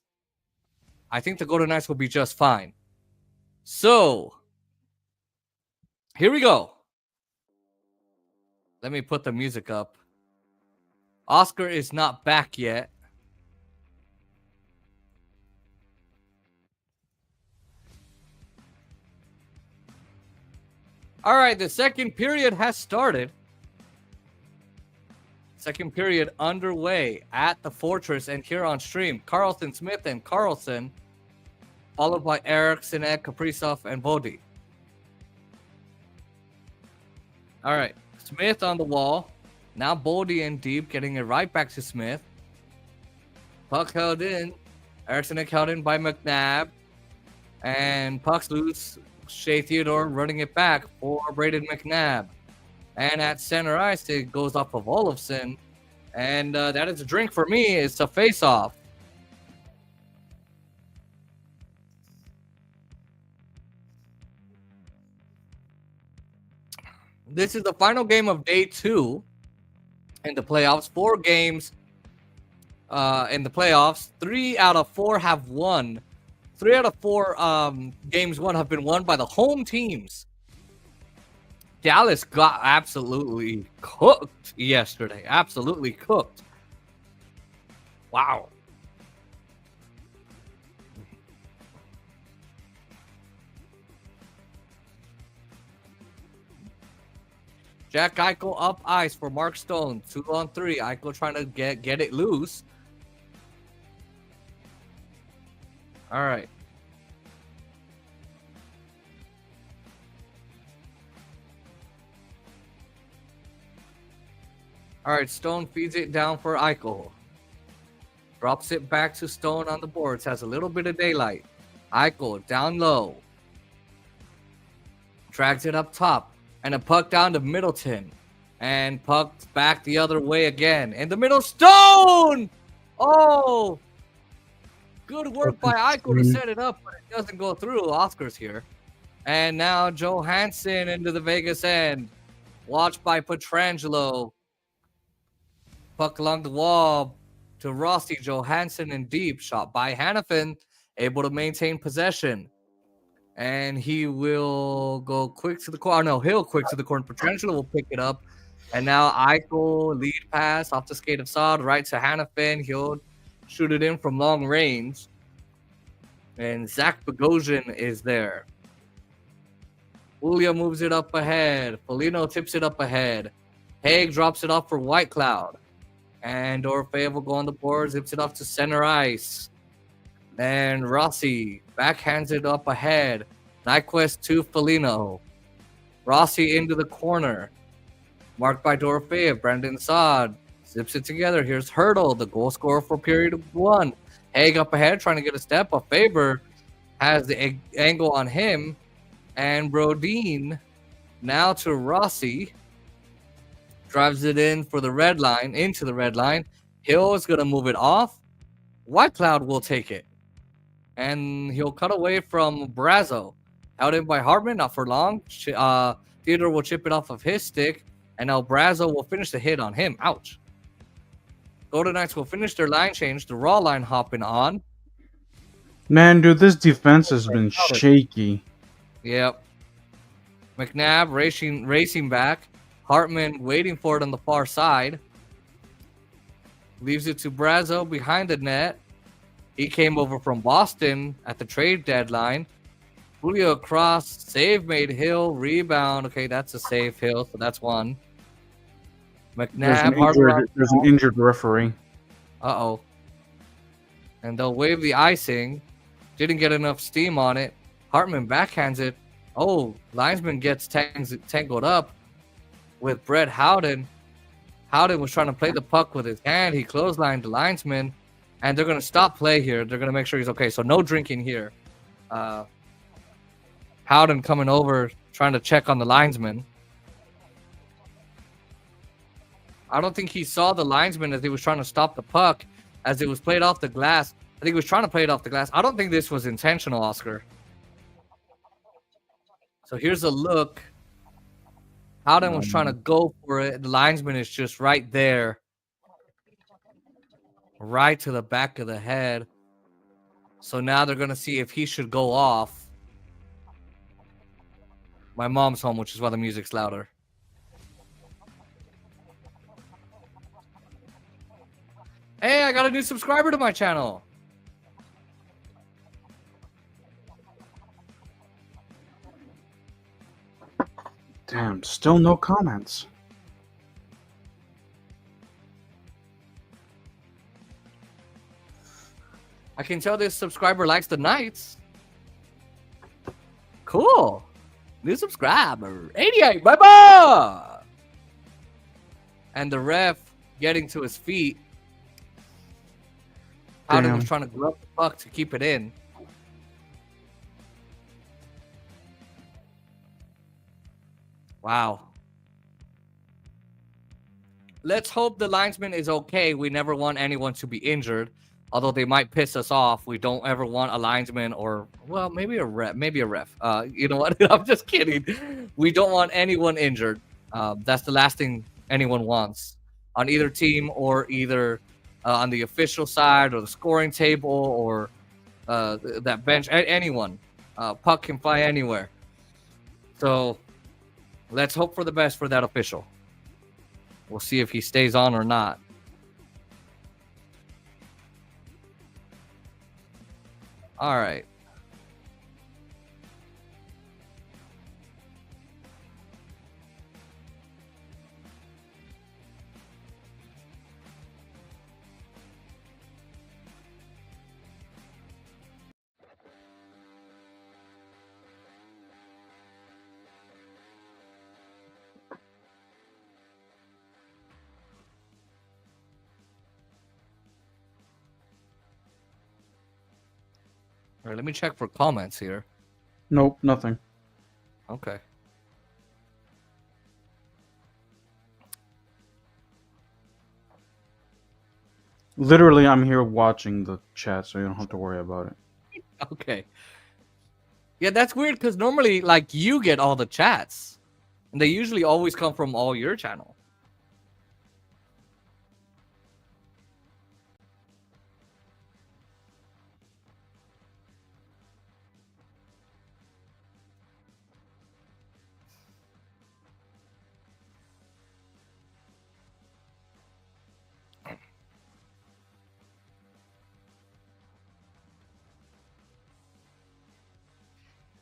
I think the Golden Knights will be just fine. So, here we go. Let me put the music up. Oscar is not back yet. All right, the second period has started. Second period underway at the Fortress and here on stream. Carlson, Smith, and Carlson, followed by Eriksson, Kaprizov, and Bodie. All right, Smith on the wall. Now Bodie in deep, getting it right back to Smith. Puck held in. Eriksson held in by McNabb. And puck's loose. Shea Theodore running it back for Braden McNabb. And at center ice, it goes off of Olofsson. And that is a drink for me. It's a face-off. This is the final game of day 2 in the playoffs. 4 games in the playoffs. 3 out of 4 have won. 3 out of 4 games won have been won by the home teams. Dallas got absolutely cooked yesterday. Absolutely cooked. Wow. Jack Eichel up ice for Mark Stone. 2-on-3. Eichel trying to get it loose. All right. All right, Stone feeds it down for Eichel. Drops it back to Stone on the boards. Has a little bit of daylight. Eichel down low. Drags it up top. And a puck down to Middleton. And puck back the other way again. In the middle, Stone! Oh! Good work by Eichel to set it up, but it doesn't go through. Oscar's here. And now Johansson into the Vegas end. Watched by Pietrangelo. Puck along the wall to Rossi. Johansson in deep. Shot by Hannafin. Able to maintain possession. And he will go quick to the corner. No, he'll quick to the corner. Pietrangelo will pick it up. And now Eichel, lead pass off the skate of Saad, right to Hannafin. He'll shoot it in from long range. And Zach Bogosian is there. Julia moves it up ahead. Foligno tips it up ahead. Haig drops it off for Whitecloud. And Orfeo will go on the board, zips it off to center ice. And Rossi backhands it up ahead. Nyquist to Foligno. Rossi into the corner. Marked by Dorofeev. Brandon Saad zips it together. Here's Hurdle, the goal scorer for period 1. Haig up ahead, trying to get a step. A Faber has the angle on him. And Brodin now to Rossi. Drives it in for the red line, into the red line. Hill is going to move it off. Whitecloud will take it. And he'll cut away from Brazo. Held in by Hartman, not for long. Theodore will chip it off of his stick. And now Brazo will finish the hit on him. Ouch. Golden Knights will finish their line change. The raw line hopping on. Man, dude, this defense has been shaky. Yep. McNabb racing back. Hartman waiting for it on the far side. Leaves it to Brazo behind the net. He came over from Boston at the trade deadline. Julio across, save made Hill, rebound. Okay, that's a save, Hill, so that's one. McNabb, There's an injured referee. Uh-oh. And they'll wave the icing. Didn't get enough steam on it. Hartman backhands it. Oh, linesman gets tangled up with Brett Howden. Howden was trying to play the puck with his hand. He clotheslined the linesman, and they're going to stop play here. They're going to make sure he's okay. So no drinking here. Howden coming over, trying to check on the linesman. I don't think he saw the linesman as he was trying to stop the puck as it was played off the glass. I think he was trying to play it off the glass. I don't think this was intentional, Oscar. So here's a look. Howden was trying to go for it. The linesman is just right there. Right to the back of the head. So now they're going to see if he should go off. My mom's home, which is why the music's louder. Hey, I got a new subscriber to my channel. Damn, still no comments. I can tell this subscriber likes the Knights. Cool. New subscriber. 88. Bye-bye. And the ref getting to his feet. Howden was trying to grab the puck to keep it in. Wow. Let's hope the linesman is okay. We never want anyone to be injured. Although they might piss us off. We don't ever want a linesman or, well, maybe a ref. You know what? I'm just kidding. We don't want anyone injured. That's the last thing anyone wants on either team or either on the official side or the scoring table or that bench. Anyone. Puck can fly anywhere. So let's hope for the best for that official. We'll see if he stays on or not. All right. All right, let me check for comments here. Nope, nothing. Okay. Literally, I'm here watching the chat, so you don't have to worry about it. Okay. Yeah, that's weird because normally, like, you get all the chats. And they usually always come from all your channel.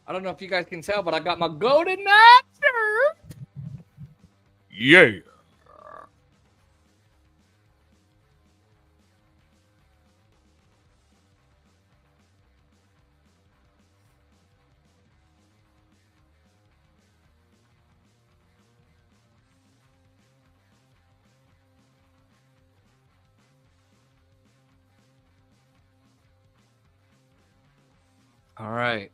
I don't know if you guys can tell, but I got my golden knight shirt. Yeah. All right.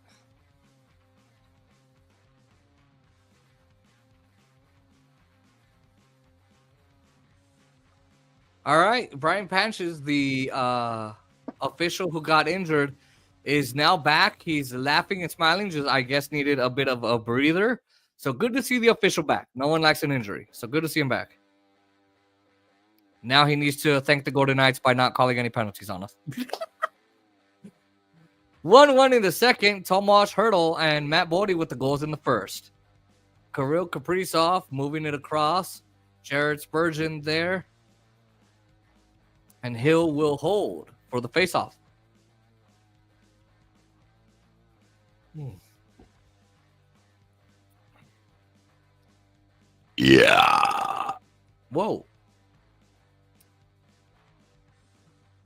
All right, Brian Panches, the official who got injured, is now back. He's laughing and smiling. Just, I guess, needed a bit of a breather. So good to see the official back. No one likes an injury. So good to see him back. Now he needs to thank the Golden Knights by not calling any penalties on us. 1-1 in the second. Tomas Hertl and Matt Bodie with the goals in the first. Kirill Kaprizov moving it across. Jared Spurgeon there. And Hill will hold for the faceoff. Yeah. Whoa.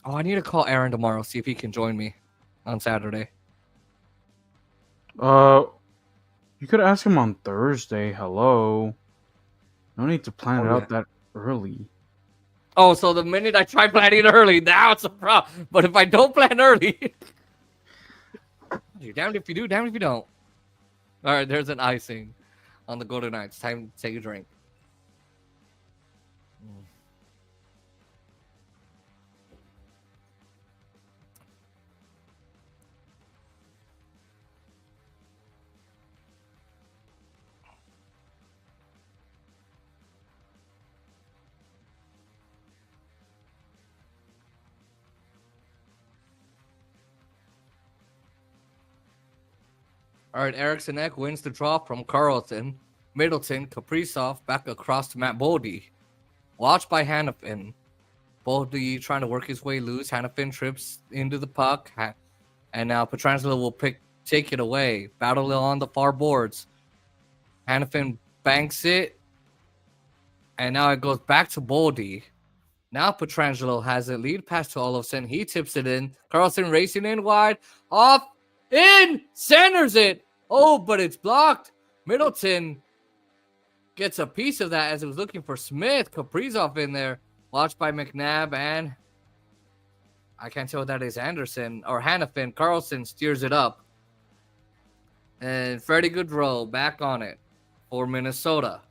Oh, I need to call Aaron tomorrow, see if he can join me on Saturday. You could ask him on Thursday. Hello. No need to plan it out that early. Oh, so the minute I try planning early, now it's a problem. But if I don't plan early, you're damned if you do, damned if you don't. All right, there's an icing on the Golden Knights. Time to take a drink. All right, Eriksson Ek wins the draw from Carlton. Middleton, Kaprizov back across to Matt Boldy. Watched by Hanifin. Boldy trying to work his way loose. Hanifin trips into the puck. And now Pietrangelo will take it away. Battle on the far boards. Hanifin banks it. And now it goes back to Boldy. Now Pietrangelo has it. Lead pass to Olofsson. He tips it in. Carlson racing in wide. Off. In. Centers it. Oh, but it's blocked. Middleton gets a piece of that as it was looking for Smith. Kaprizov in there. Watched by McNabb and I can't tell what that is. Anderson or Hanifin. Carlson steers it up. And Freddie Gaudreau back on it for Minnesota.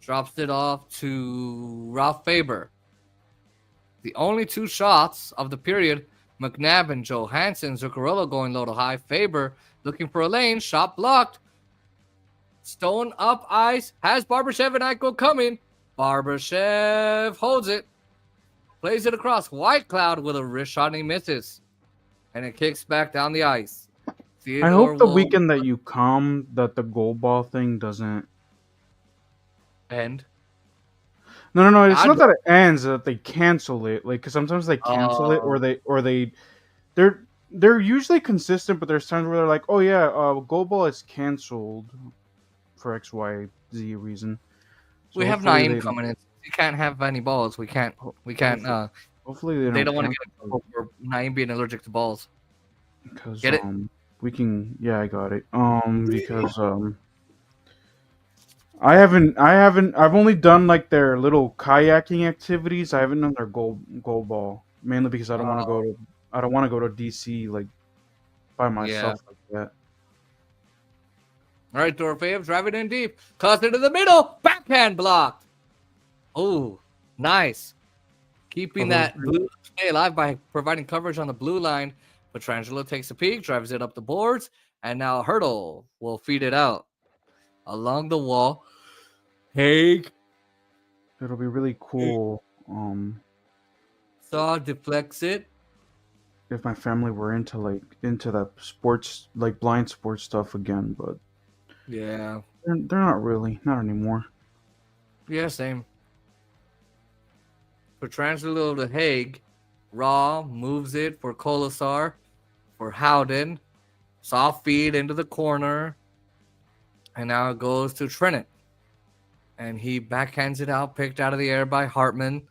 Drops it off to Ralph Faber. The only two shots of the period, McNabb and Johansson. Zuccarello going low to high. Faber looking for a lane. Shot blocked. Stone up ice. Has Barbashev and Eichel coming. Barbashev holds it. Plays it across. White Cloud with a wrist shot and he misses. And it kicks back down the ice. I hope the weekend that you come, that the goal ball thing doesn't end. No. It's not that it ends; that they cancel it. Like, because sometimes they cancel it, they're usually consistent, but there's times where they're like, "Oh yeah, goal ball is canceled for X, Y, Z reason." So we have Naeem coming in. We can't have any balls. We can't. Hopefully they don't want to get in trouble for Naeem being allergic to balls. Because get it? We can. Yeah, I got it. Because I've only done like their little kayaking activities. I haven't done their goal ball, mainly because I don't want to go to DC like by myself like that. All right, Dorofeyev driving in deep, cuts into the middle, backhand blocked. Oh, nice, keeping that blue stay alive by providing coverage on the blue line. Pietrangelo takes a peek, drives it up the boards, and now Hurdle will feed it out along the wall. Haig. It'll be really cool. Saw deflects it. If my family were into that sports, like blind sports stuff again, but yeah, they're not really, not anymore. Yeah, same. Pietrangelo to Haig. Raw moves it for Kolesar, for Howden. Soft feed into the corner. And now it goes to Trennan. And he backhands it out, picked out of the air by Hartman.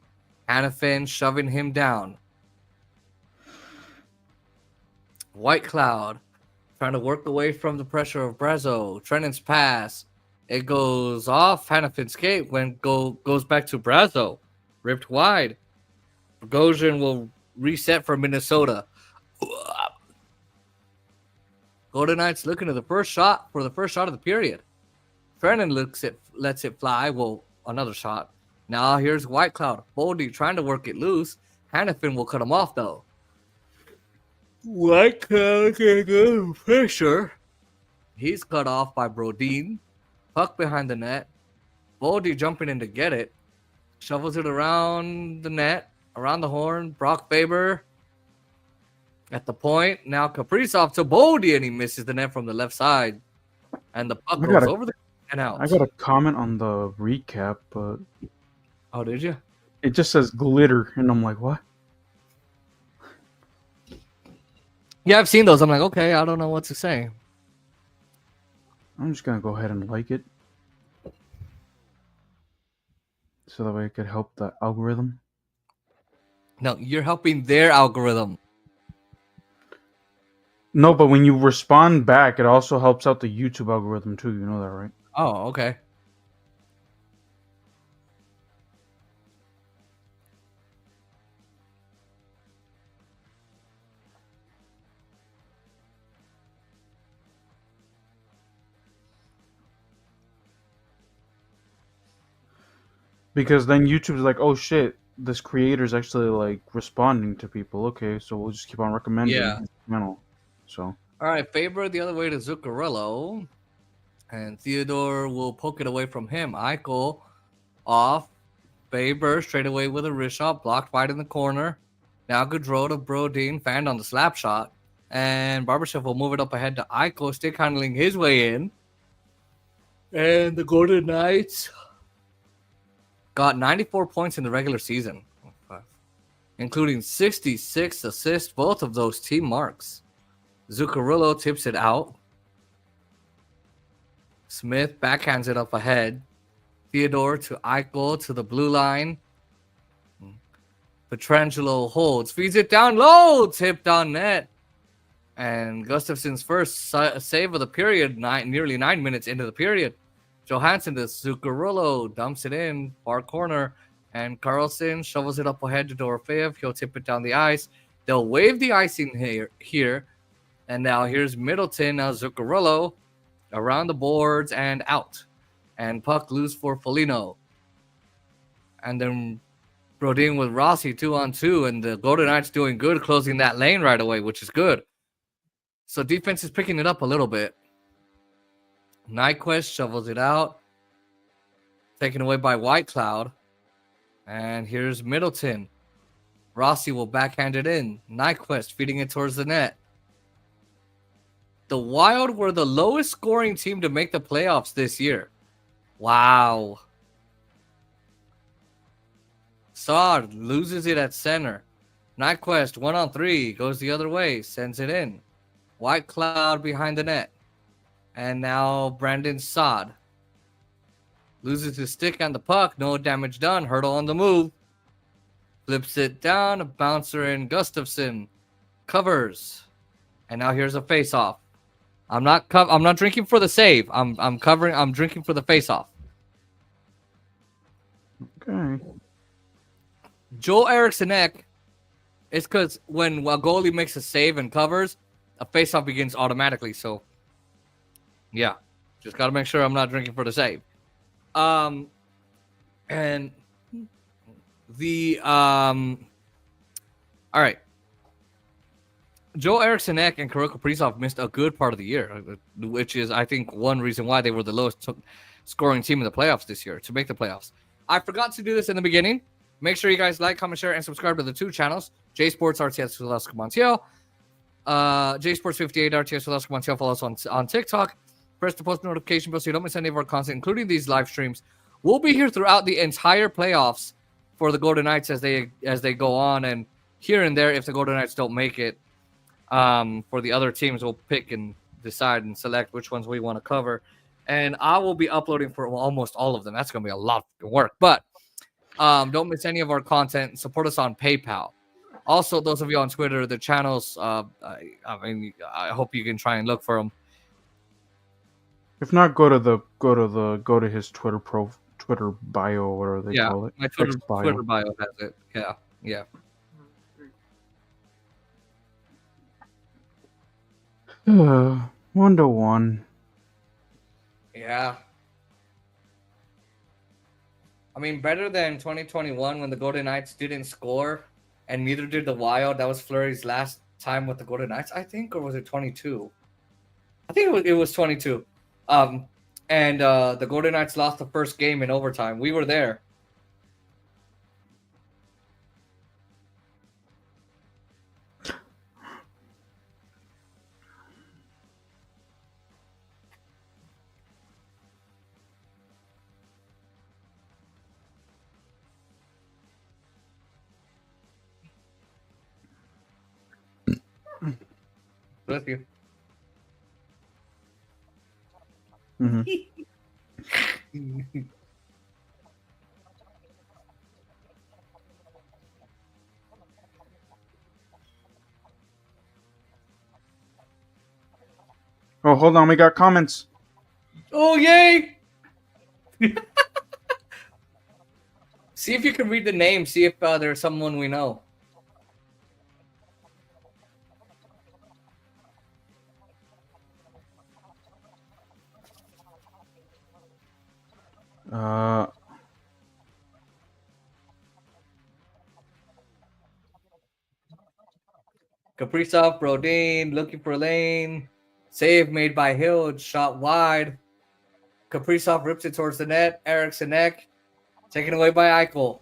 Hanifin shoving him down. White Cloud trying to work away from the pressure of Brazo. Trennan's pass. It goes off Hanifin's skate when goes back to Brazo. Ripped wide. Bogosian will reset for Minnesota. Golden Knights looking to the first shot of the period. Trennan lets it fly. Well, another shot. Now here's White Cloud. Boldy trying to work it loose. Hanifin will cut him off though. White Cloud can go pressure. He's cut off by Brodin. Puck behind the net. Boldy jumping in to get it. Shovels it around the net. Around the horn. Brock Faber at the point. Now Kaprizov to Boldy and he misses the net from the left side. And the puck goes over the and out. I got a comment on the recap, but... Oh, did you? it just says glitter, and I'm like, what? Yeah, I've seen those. I'm like, okay, I don't know what to say. I'm just gonna go ahead and like it, so that way it could help the algorithm. No, you're helping their algorithm. No, but when you respond back, it also helps out the YouTube algorithm too. You know that, right? Oh, okay. Because then YouTube's like, oh shit, this creator's actually like responding to people. Okay, so we'll just keep on recommending Yeah. his channel. So All right, Faber the other way to Zuccarello. And Theodore will poke it away from him. Eichel off. Faber straight away with a wrist shot, blocked wide in the corner. Now Gaudreau to Brodin, fanned on the slap shot. And Barbashev will move it up ahead to Eichel, stick handling his way in. And the Golden Knights got 94 points in the regular season, including 66 assists, both of those team marks. Zuccarello tips it out. Smith backhands it up ahead. Theodore to Eichel to the blue line. Petrangelo holds, feeds it down low, tipped on net. And Gustafson's first save of the period, nearly 9 minutes into the period. Johansson to Zuccarello, dumps it in, far corner. And Carlson shovels it up ahead to Dorofeev. He'll tip it down the ice. They'll wave the icing here. And now here's Middleton. Now Zuccarello around the boards and out. And puck loose for Foligno. And then Brodin with Rossi 2-on-2. And the Golden Knights doing good, closing that lane right away, which is good. So defense is picking it up a little bit. Nyquist shovels it out. Taken away by Whitecloud. And here's Middleton. Rossi will backhand it in. Nyquist feeding it towards the net. The Wild were the lowest scoring team to make the playoffs this year. Wow. Saad loses it at center. Nyquist 1-on-3 goes the other way, sends it in. Whitecloud behind the net. And now Brandon Saad loses his stick on the puck. No damage done. Hurdle on the move. Flips it down. A bouncer in. Gustafson covers. And now here's a face-off. I'm not drinking for the save. I'm drinking for the face-off. okay. Joel Eriksson-Ek, it's because when a goalie makes a save and covers, a face-off begins automatically. So, yeah, just got to make sure I'm not drinking for the save. And the all right. Joel Eriksson-Ek and Kirill Kaprizov missed a good part of the year, which is, I think, one reason why they were the lowest scoring team in the playoffs this year to make the playoffs. I forgot to do this in the beginning. Make sure you guys like, comment, share, and subscribe to the two channels. J Sports RTS Velasco Montiel. J Sports 58 RTS Velasco Montiel. Follow us on TikTok. Press the post notification bell so you don't miss any of our content, including these live streams. We'll be here throughout the entire playoffs for the Golden Knights as they go on, and here and there if the Golden Knights don't make it. For the other teams, we'll pick and decide and select which ones we want to cover. And I will be uploading for almost all of them. That's going to be a lot of work. But don't miss any of our content. Support us on PayPal. Also, those of you on Twitter, the channels, I hope you can try and look for them. If not, go to his Twitter bio, or whatever they call it. My Twitter bio has it. Yeah. 1-1. Yeah. I mean, better than 2021 when the Golden Knights didn't score, and neither did the Wild. That was Fleury's last time with the Golden Knights, I think, or was it 22? I think it was 22. And the Golden Knights lost the first game in overtime. We were there. Bless you. Mhm. Oh, hold on. We got comments. Oh, yay! See if you can read the name. See if there's someone we know. Uh, Kaprizov, Brodin, looking for lane. Save made by Hill. Shot wide. Kaprizov rips it towards the net. Eriksson taken away by Eichel.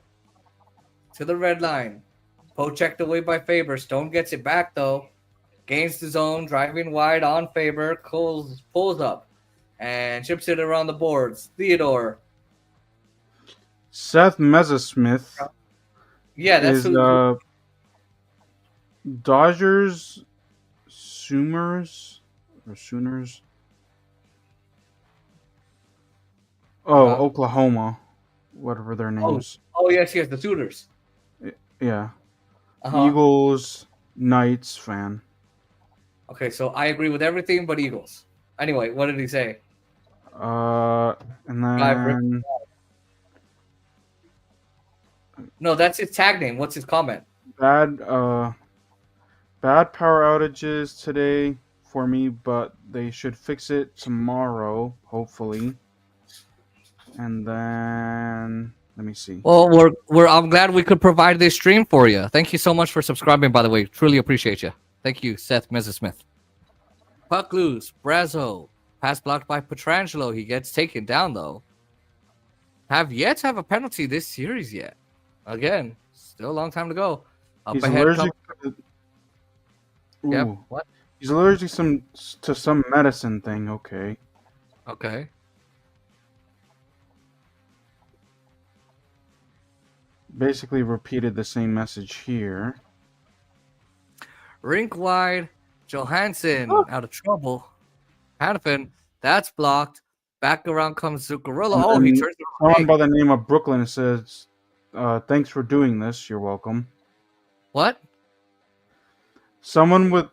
To the red line. Poe checked away by Faber. Stone gets it back though. Gains the zone, driving wide on Faber. Pulls up and chips it around the boards. Theodore. Seth Messersmith Yeah, that's is who. Dodgers, Sooners. Oh, Uh-huh. Oklahoma, whatever their names. Oh yes, the Sooners. Yeah, Uh-huh. Eagles, Knights fan. Okay, so I agree with everything but Eagles. Anyway, what did he say? And then No, that's his tag name. What's his comment? bad power outages today for me, but they should fix it tomorrow, hopefully. And then let me see. Well, I'm glad we could provide this stream for you. Thank you so much for subscribing, by the way. Truly appreciate you. Thank you, Seth Messersmith. Puck loose. Brazo. Pass blocked by Petrangelo. He gets taken down, though. Have yet to have a penalty this series yet. Again, still a long time to go. Up He's ahead allergic. Yep. What? He's allergic to some medicine thing. Okay. Okay. Basically repeated the same message here. Rink wide. Johansson out of trouble. Hannafin, that's blocked. Back around comes Zuccarello. Oh, he turns someone by the name of Brooklyn says, thanks for doing this. You're welcome. What? Someone with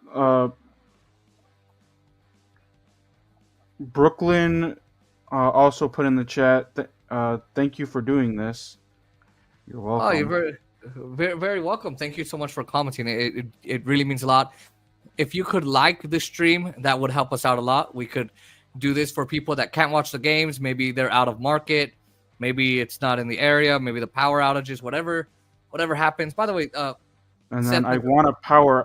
Brooklyn also put in the chat, thank you for doing this. You're welcome. Oh, you're very, very welcome. Thank you so much for commenting. It really means a lot. If you could like the stream, that would help us out a lot. We could do this for people that can't watch the games. Maybe they're out of market. Maybe it's not in the area. Maybe the power outages, whatever happens. By the way, and then I want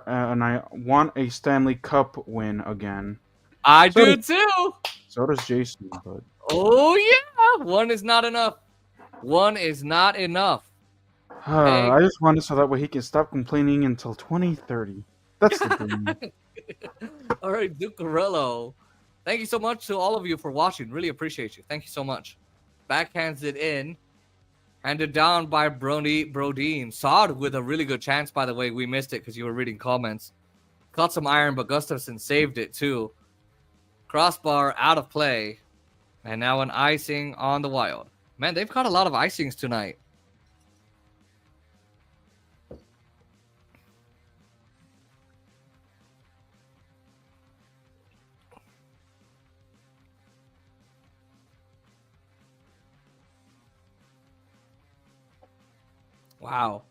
and I want a Stanley Cup win again. I do too. So does Jason. But oh yeah, one is not enough. One is not enough. I just want it so that way he can stop complaining until 2030. That's the dream. All right, Zuccarello. Thank you so much to all of you for watching. Really appreciate you. Thank you so much. Backhands it in. Handed down by Brodin. Saad with a really good chance, by the way. We missed it because you were reading comments. Caught some iron, but Gustafsson saved it too. Crossbar out of play. And now an icing on the Wild. Man, they've caught a lot of icings tonight. Wow.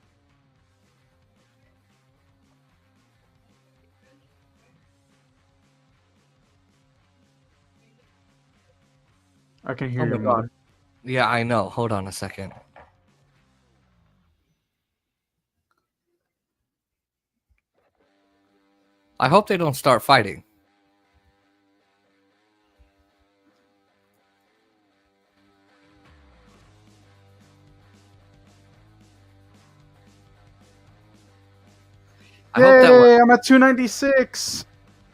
I can hear you. God. Yeah, I know. Hold on a second. I hope they don't start fighting. Yay, I'm at 296.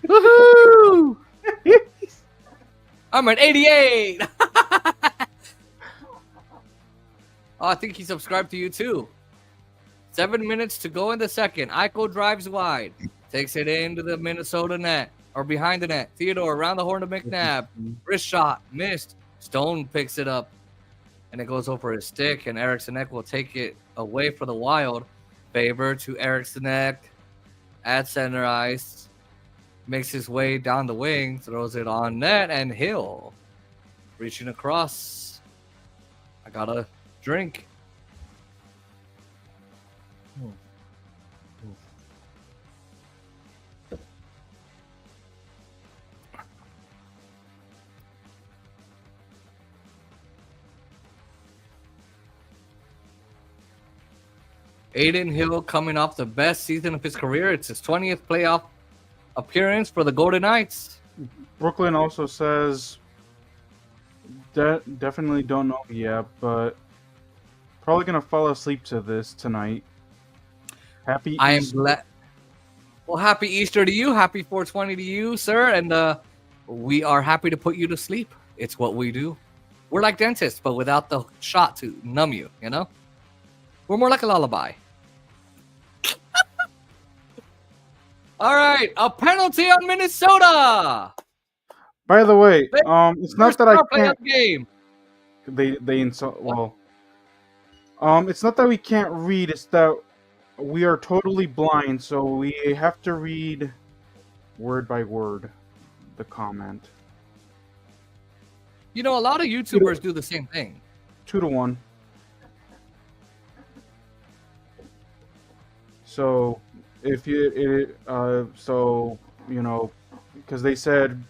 Woohoo! I'm at 88. I think he subscribed to you too. 7 minutes to go in the second. Eichel drives wide. Takes it into the Minnesota net. or behind the net. Theodore around the horn of McNabb. Wrist shot, missed. Stone picks it up, and it goes over his stick, and Eriksson Ek will take it away for the Wild. Faber to Eriksson Ek at center ice. Makes his way down the wing, throws it on net, and Hill reaching across. I got a drink. Aiden Hill coming off the best season of his career. It's his 20th playoff appearance for the Golden Knights. Brooklyn also says definitely don't know yet, but probably gonna fall asleep to this tonight. Happy I am Easter. glad. Well, happy Easter to you. Happy 420 to you, sir. And we are happy to put you to sleep. It's what we do. We're like dentists, but without the shot to numb you, you know? We're more like a lullaby. All right, a penalty on Minnesota. By the way, it's not that I can't. Game. They insult. Well, it's not that we can't read. It's that we are totally blind, so we have to read word by word the comment. You know, a lot of YouTubers do the same thing. 2-1. So if you because they said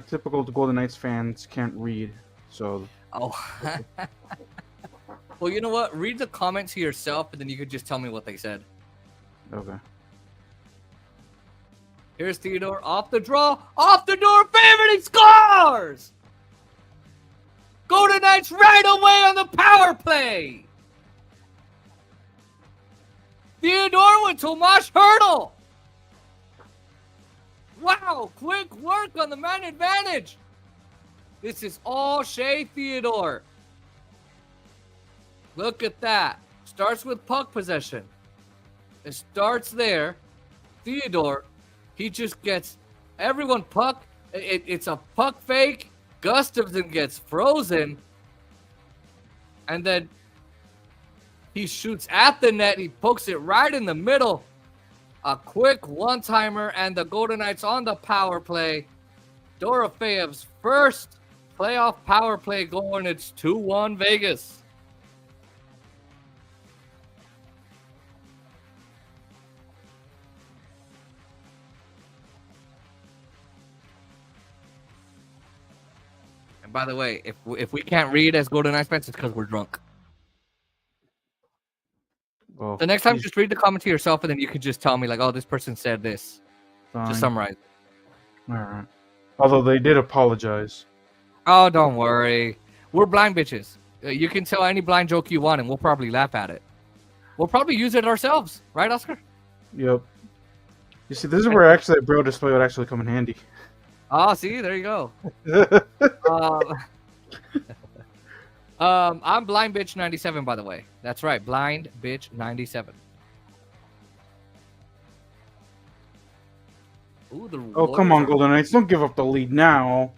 typical Golden Knights fans can't read, so. Oh. Well, you know what? Read the comment to yourself, and then you could just tell me what they said. Okay. Here's Theodore off the draw, off the door, favorite, he scores! Golden Knights right away on the power play. Theodore with Tomas Hertl. Wow, quick work on the man advantage. This is all Shea Theodore. Look at that. Starts with puck possession. It starts there. Theodore, he just gets everyone puck. It's a puck fake. Gustafsson gets frozen. And then he shoots at the net. He pokes it right in the middle. A quick one-timer, and the Golden Knights on the power play. Dorofeyev's first playoff power play goal, and it's 2-1 Vegas. And by the way, if we can't read as Golden Knights fans, it's because we're drunk. Well, The next time, just read the comment to yourself, and then you can just tell me, like, oh, this person said this. fine. Just summarize. All right. Although they did apologize. Oh, don't worry. We're blind bitches. You can tell any blind joke you want, and we'll probably laugh at it. We'll probably use it ourselves. Right, Oscar? Yep. You see, this is where actually a Braille display would actually come in handy. Oh, see? There you go. I'm Blind Bitch 97, by the way. That's right. Blind Bitch 97. Ooh, Oh, come on, Golden Knights. Don't give up the lead now.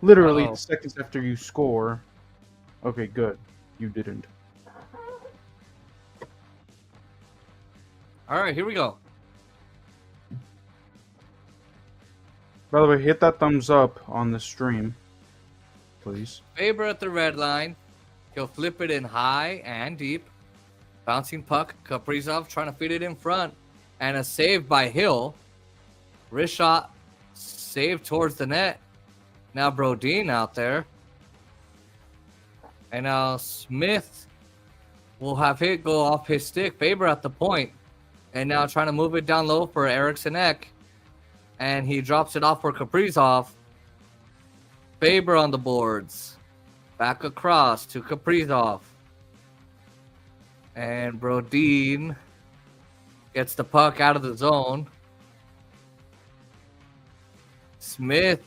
Literally seconds after you score. Okay, good. You didn't. All right, here we go. By the way, hit that thumbs up on the stream, please. Faber at the red line. He'll flip it in high and deep. Bouncing puck. Kaprizov trying to feed it in front. And a save by Hill. Wrist shot. Save towards the net. Now Brodin out there. And now Smith will have hit go off his stick. Faber at the point. And now trying to move it down low for Eriksson Ek. And he drops it off for Kaprizov. Faber on the boards. Back across to Kaprizov. And Brodin gets the puck out of the zone. Smith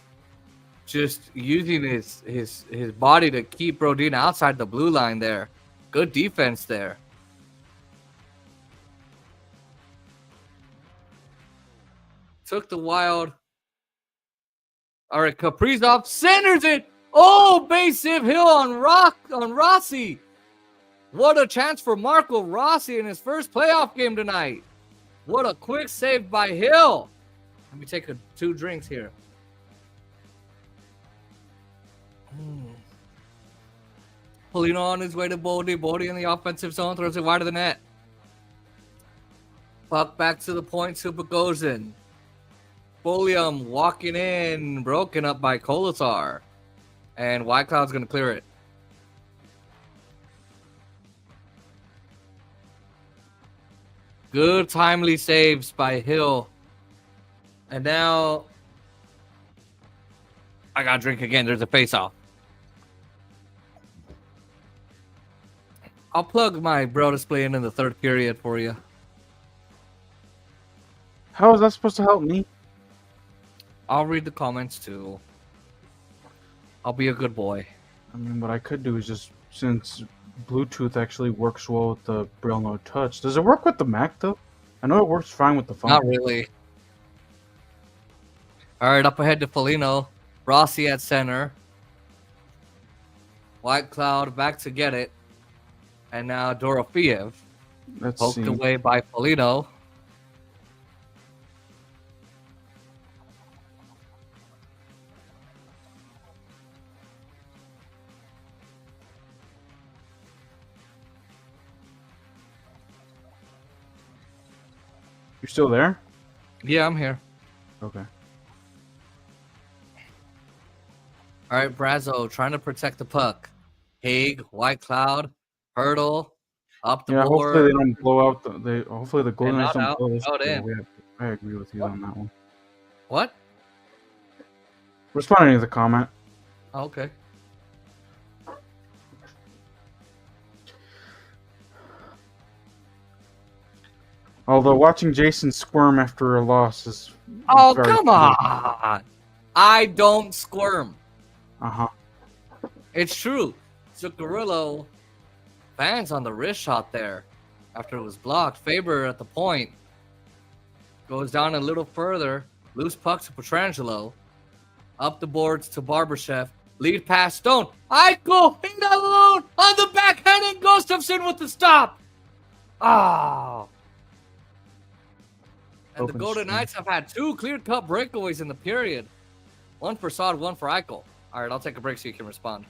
just using his body to keep Brodin outside the blue line there. Good defense there. Took the Wild All right, Kaprizov centers it. Oh, base hit Hill on Rossi. What a chance for Marco Rossi in his first playoff game tonight. What a quick save by Hill. Let me take 2 drinks here. Polino on his way to Bodie. Bodie in the offensive zone, throws it wide of the net. Puck back to the point. Super goes in. Folium walking in, broken up by Kolasar. And White Cloud's going to clear it. Good timely saves by Hill. And now I got to drink again. There's a face-off. I'll plug my Braille display in the 3rd period for you. How is that supposed to help me? I'll read the comments too. I'll be a good boy. I mean, what I could do is just, since Bluetooth actually works well with the Braille No Touch. Does it work with the Mac though? I know it works fine with the phone. Not really. All right, up ahead to Foligno. Rossi at center. White Cloud back to get it. And now Dorofeev. Let's Poked see. away by Foligno. You're still there? Yeah, I'm here. Okay. All right, Brazo trying to protect the puck. Haig, White Cloud, Hurdle, up the Yeah, board. hopefully they don't blow out hopefully the Golden And Knights don't out, blow this. out Yeah, in. I agree with you on that one. What? Responding to the comment. Oh, okay. Although watching Jason squirm after a loss is Oh, very come on. I don't squirm. Uh-huh. It's true. Zuccarello fans on the wrist shot there after it was blocked. Faber at the point goes down a little further. Loose puck to Petrangelo. Up the boards to Barbashev. Lead pass Stone. Eichel in alone on the backhand and Gustafsson with the stop. Oh. And the Open Golden stream. Knights have had 2 clear-cut breakaways in the period. One for Saad, one for Eichel. All right, I'll take a break so you can respond.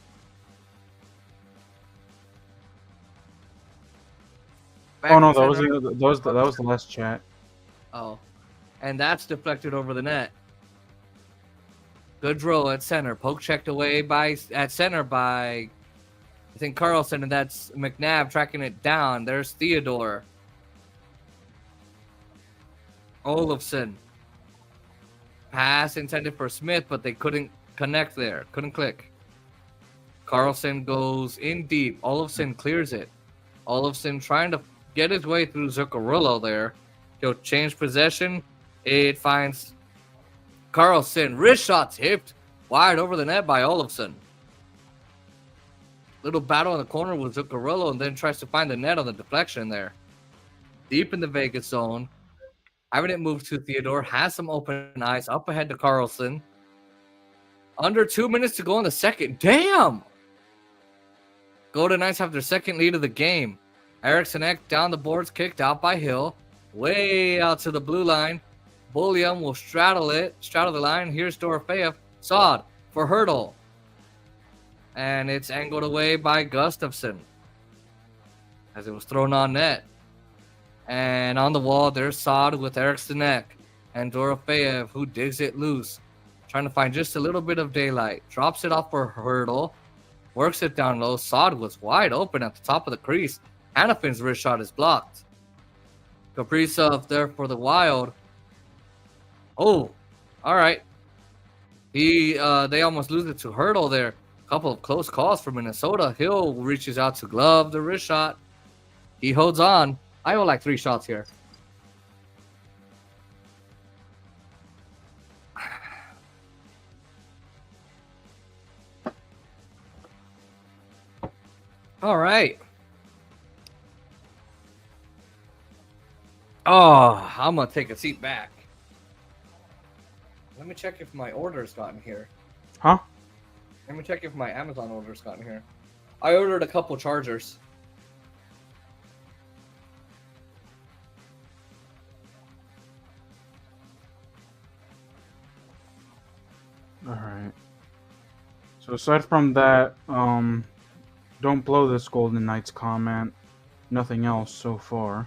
Back Oh no, in that was center. the last chat. Oh, and that's deflected over the net. Good roll at center. Poke checked away at center by, I think, Carlson, and that's McNabb tracking it down. There's Theodore. Olofsson. Pass intended for Smith, but they couldn't connect there. Couldn't click. Carlson goes in deep. Olofsson clears it. Olofsson trying to get his way through Zuccarello there. He'll change possession. It finds Carlson. Wrist shot tipped wide over the net by Olofsson. Little battle in the corner with Zuccarello, and then tries to find the net on the deflection there. Deep in the Vegas zone. Having it move to Theodore. Has some open eyes. Up ahead to Carlson. Under 2 minutes to go in the second. Damn! Golden Knights have their second lead of the game. Eriksson Ek down the boards, kicked out by Hill. Way out to the blue line. Bullion will straddle the line. Here's Dorofeev. Saad for Hurdle. And it's angled away by Gustafsson as it was thrown on net. And on the wall, there's Saad with Eriksson Ek and Dorofeev, who digs it loose. Trying to find just a little bit of daylight. Drops it off for Hurdle. Works it down low. Saad was wide open at the top of the crease. Hannafin's wrist shot is blocked. Kaprizov there for the Wild. Oh, all right. They almost lose it to Hurdle there. Couple of close calls for Minnesota. Hill reaches out to glove the wrist shot. He holds on. I owe like 3 shots here. All right. Oh, I'm going to take a seat back. Let me check if my order's gotten here. Huh? Let me check if my Amazon order's gotten here. I ordered a couple chargers. All right. So aside from that, don't blow this Golden Knights comment. Nothing else so far.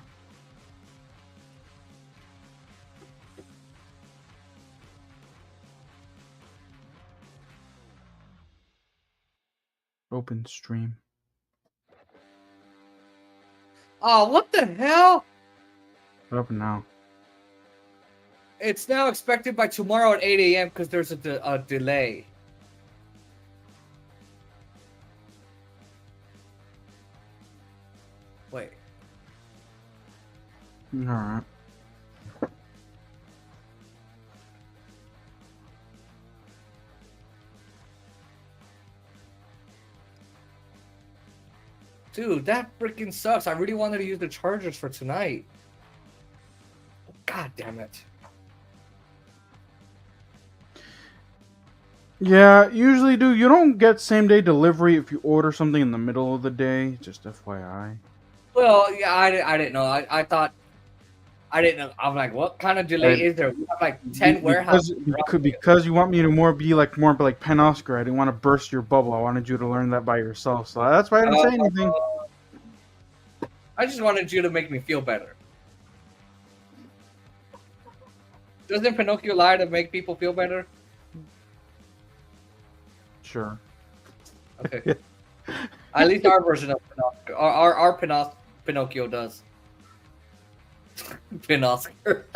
Open stream. Oh, what the hell? What up now? It's now expected by tomorrow at 8 a.m. because there's a delay. Wait. All right. Dude, that freaking sucks. I really wanted to use the chargers for tonight. God damn it. Yeah, usually do. You don't get same day delivery if you order something in the middle of the day. Just FYI. Well, yeah, I didn't know. I thought I didn't know. I'm like, what kind of delay is there? We have like 10 warehouses. Because you want me to be more like Pen Oscar. I didn't want to burst your bubble. I wanted you to learn that by yourself. So that's why I didn't say anything. I just wanted you to make me feel better. Doesn't Pinocchio lie to make people feel better? Sure. Okay. At least our version of Pinocchio, our Pinocchio does. Pin Oscar.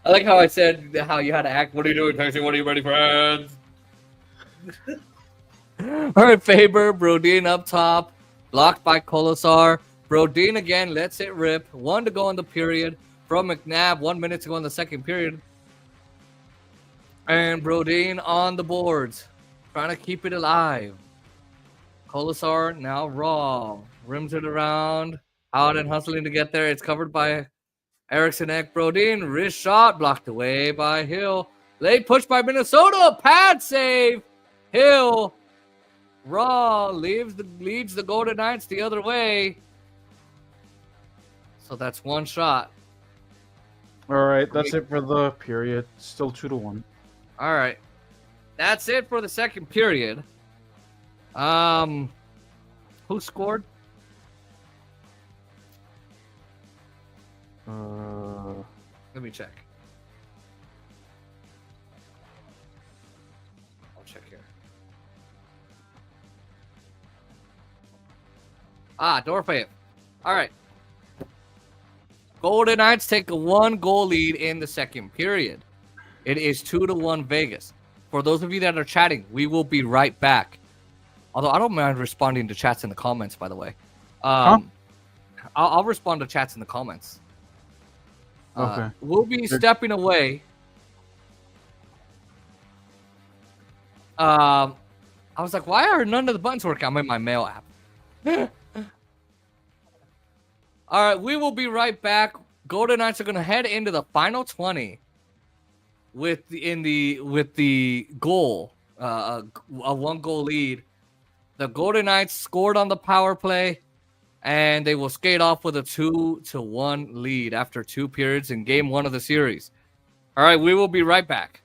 I like how I said how you had to act. What are you doing, Taxi? What are you ready for ads? All right, Faber, Brodin up top, blocked by Kolosar. Brodin again lets it rip. 1 to go in the period from McNabb. 1 minute to go in the second period. And Brodin on the boards, trying to keep it alive. Kolosar now raw. Rims it around. Out and hustling to get there. It's covered by Eriksson Ek. Brodin. Wrist shot. Blocked away by Hill. Late push by Minnesota. Pad save. Hill. Raw leads the Golden Knights the other way. So that's 1 shot. All right, that's it for the period. Still 2-1. All right. That's it for the second period. Who scored? Let me check. I'll check here. Dorfeyev. All right. Golden Knights take a 1-goal lead in the second period. It is 2-1 Vegas. For those of you that are chatting, we will be right back. Although I don't mind responding to chats in the comments, by the way. I'll respond to chats in the comments. Okay. We'll be stepping away. I was like, why are none of the buttons working? I'm in my mail app. All right, we will be right back. Golden Knights are going to head into the final 20 with the goal, a 1-goal lead. The Golden Knights scored on the power play, and they will skate off with a 2-1 lead after 2 periods in Game 1 of the series. All right, we will be right back.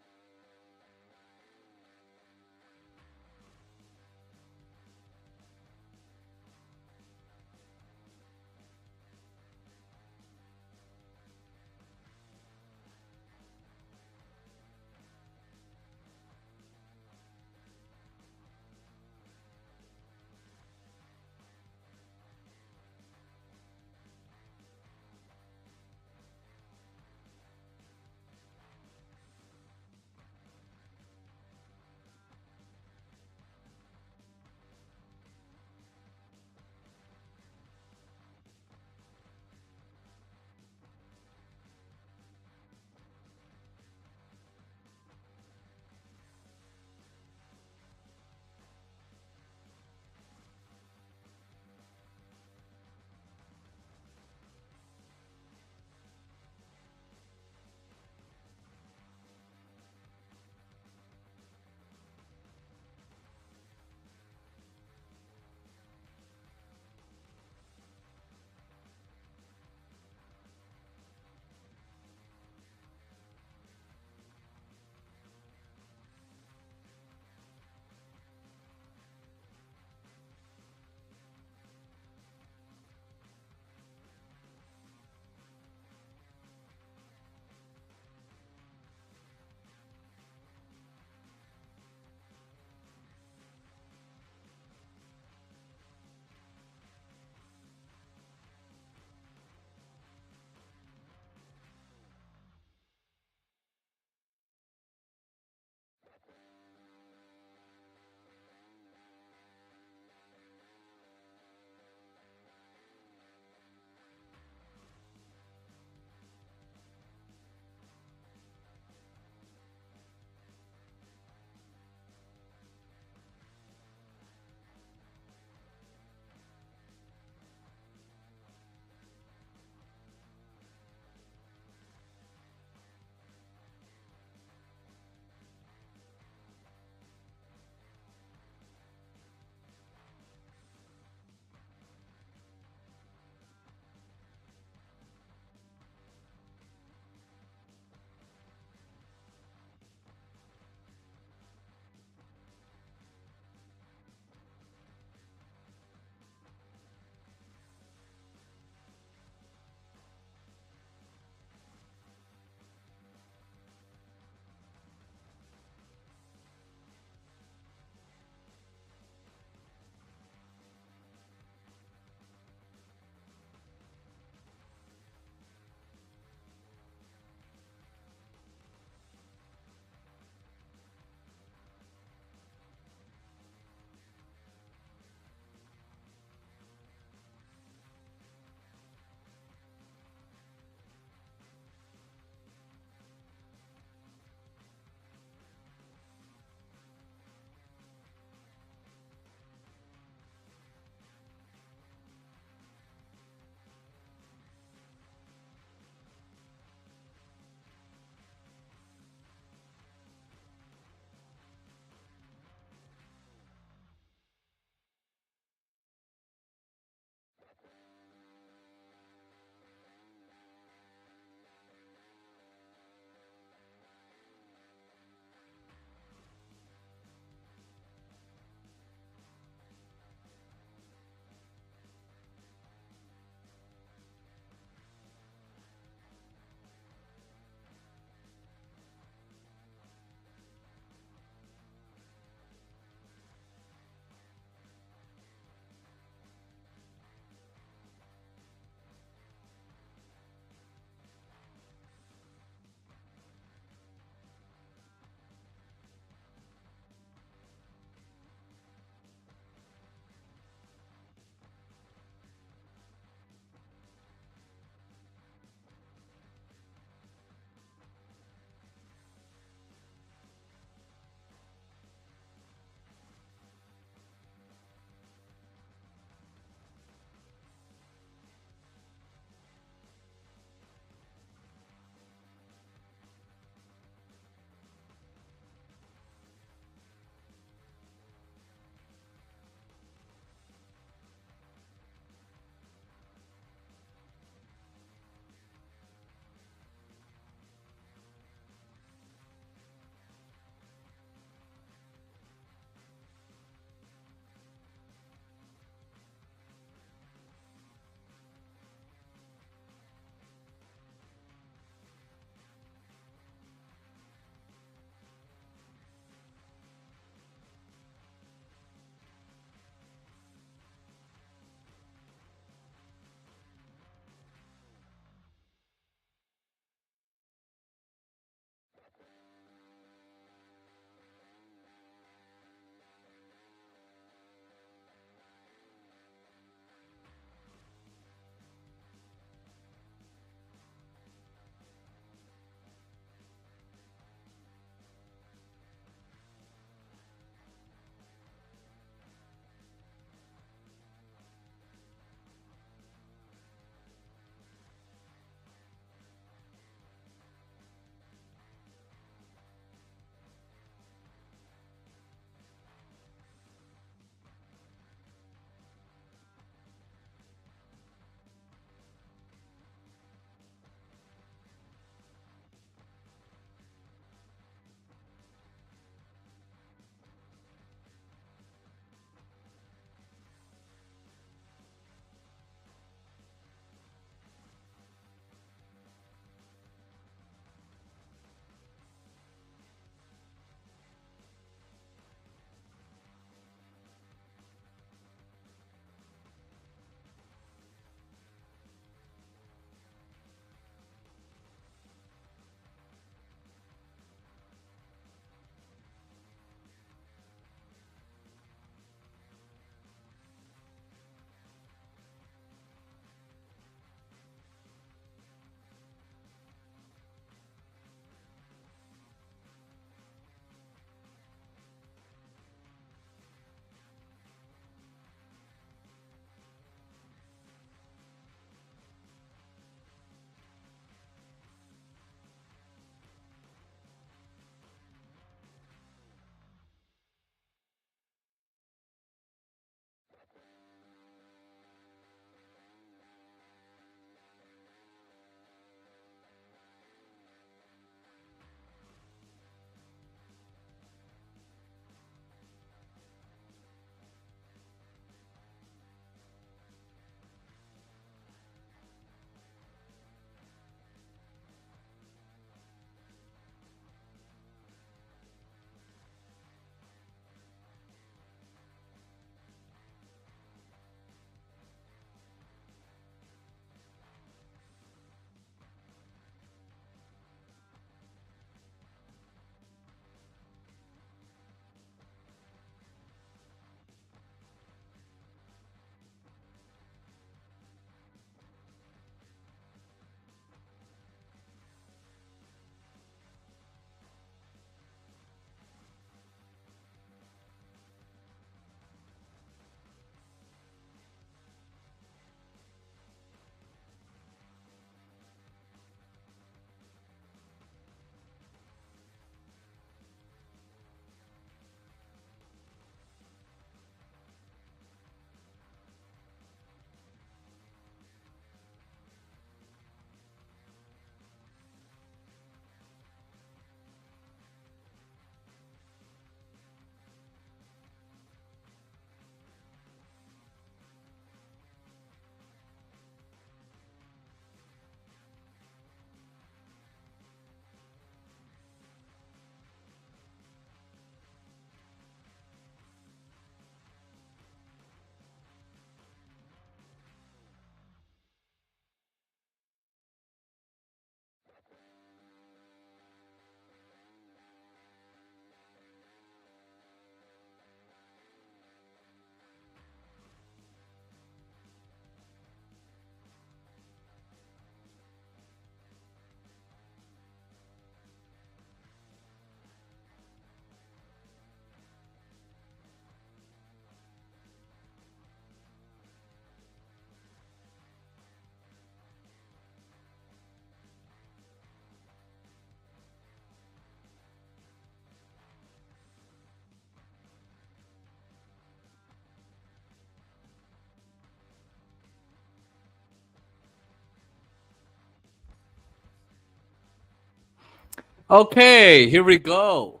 Okay, here we go.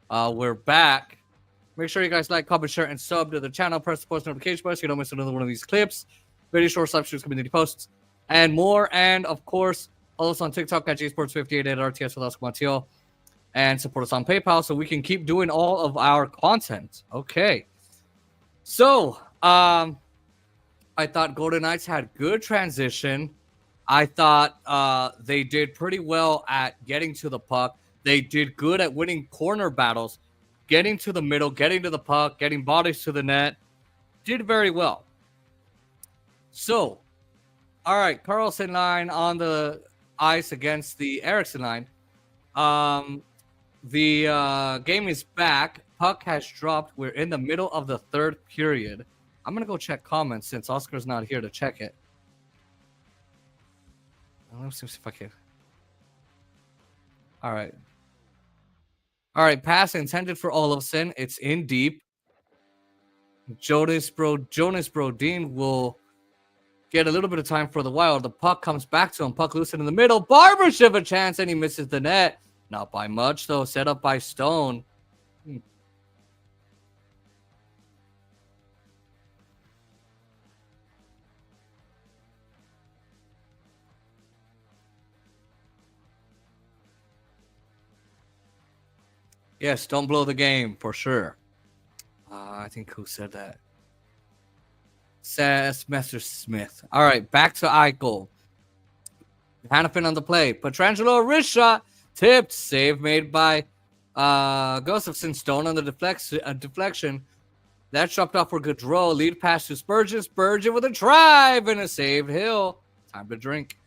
We're back. Make sure you guys like, comment, share, and sub to the channel. Press the post notification bell so you don't miss another one of these clips. Video short live streams, community posts, and more. And of course, follow us on TikTok at jsports58 at RTS with Oscar Montiel, and support us on PayPal so we can keep doing all of our content. Okay. So, I thought Golden Knights had good transition. I thought they did pretty well at getting to the puck. They did good at winning corner battles, getting to the middle, getting to the puck, getting bodies to the net. Did very well. So, all right, Carlson line on the ice against the Eriksson line. The game is back. Puck has dropped. We're in the middle of the third period. I'm going to go check comments since Oscar's not here to check it. Let me see if I can. All right. All right. Pass intended for Olofsson. It's in deep. Jonas Brodin will get a little bit of time for the Wild. The puck comes back to him. Puck loosened in the middle. Barbashev a chance, and he misses the net. Not by much, though. Set up by Stone. Yes, don't blow the game for sure. I think who said that? Says Messersmith. All right, back to Eichel. Hannafin on the play. Pietrangelo, wrist shot. Tipped. Save made by Gustafsson. Stone on the deflection. That chopped off for Gaudreau. Lead pass to Spurgeon. Spurgeon with a drive and a save. Hill. Time to drink.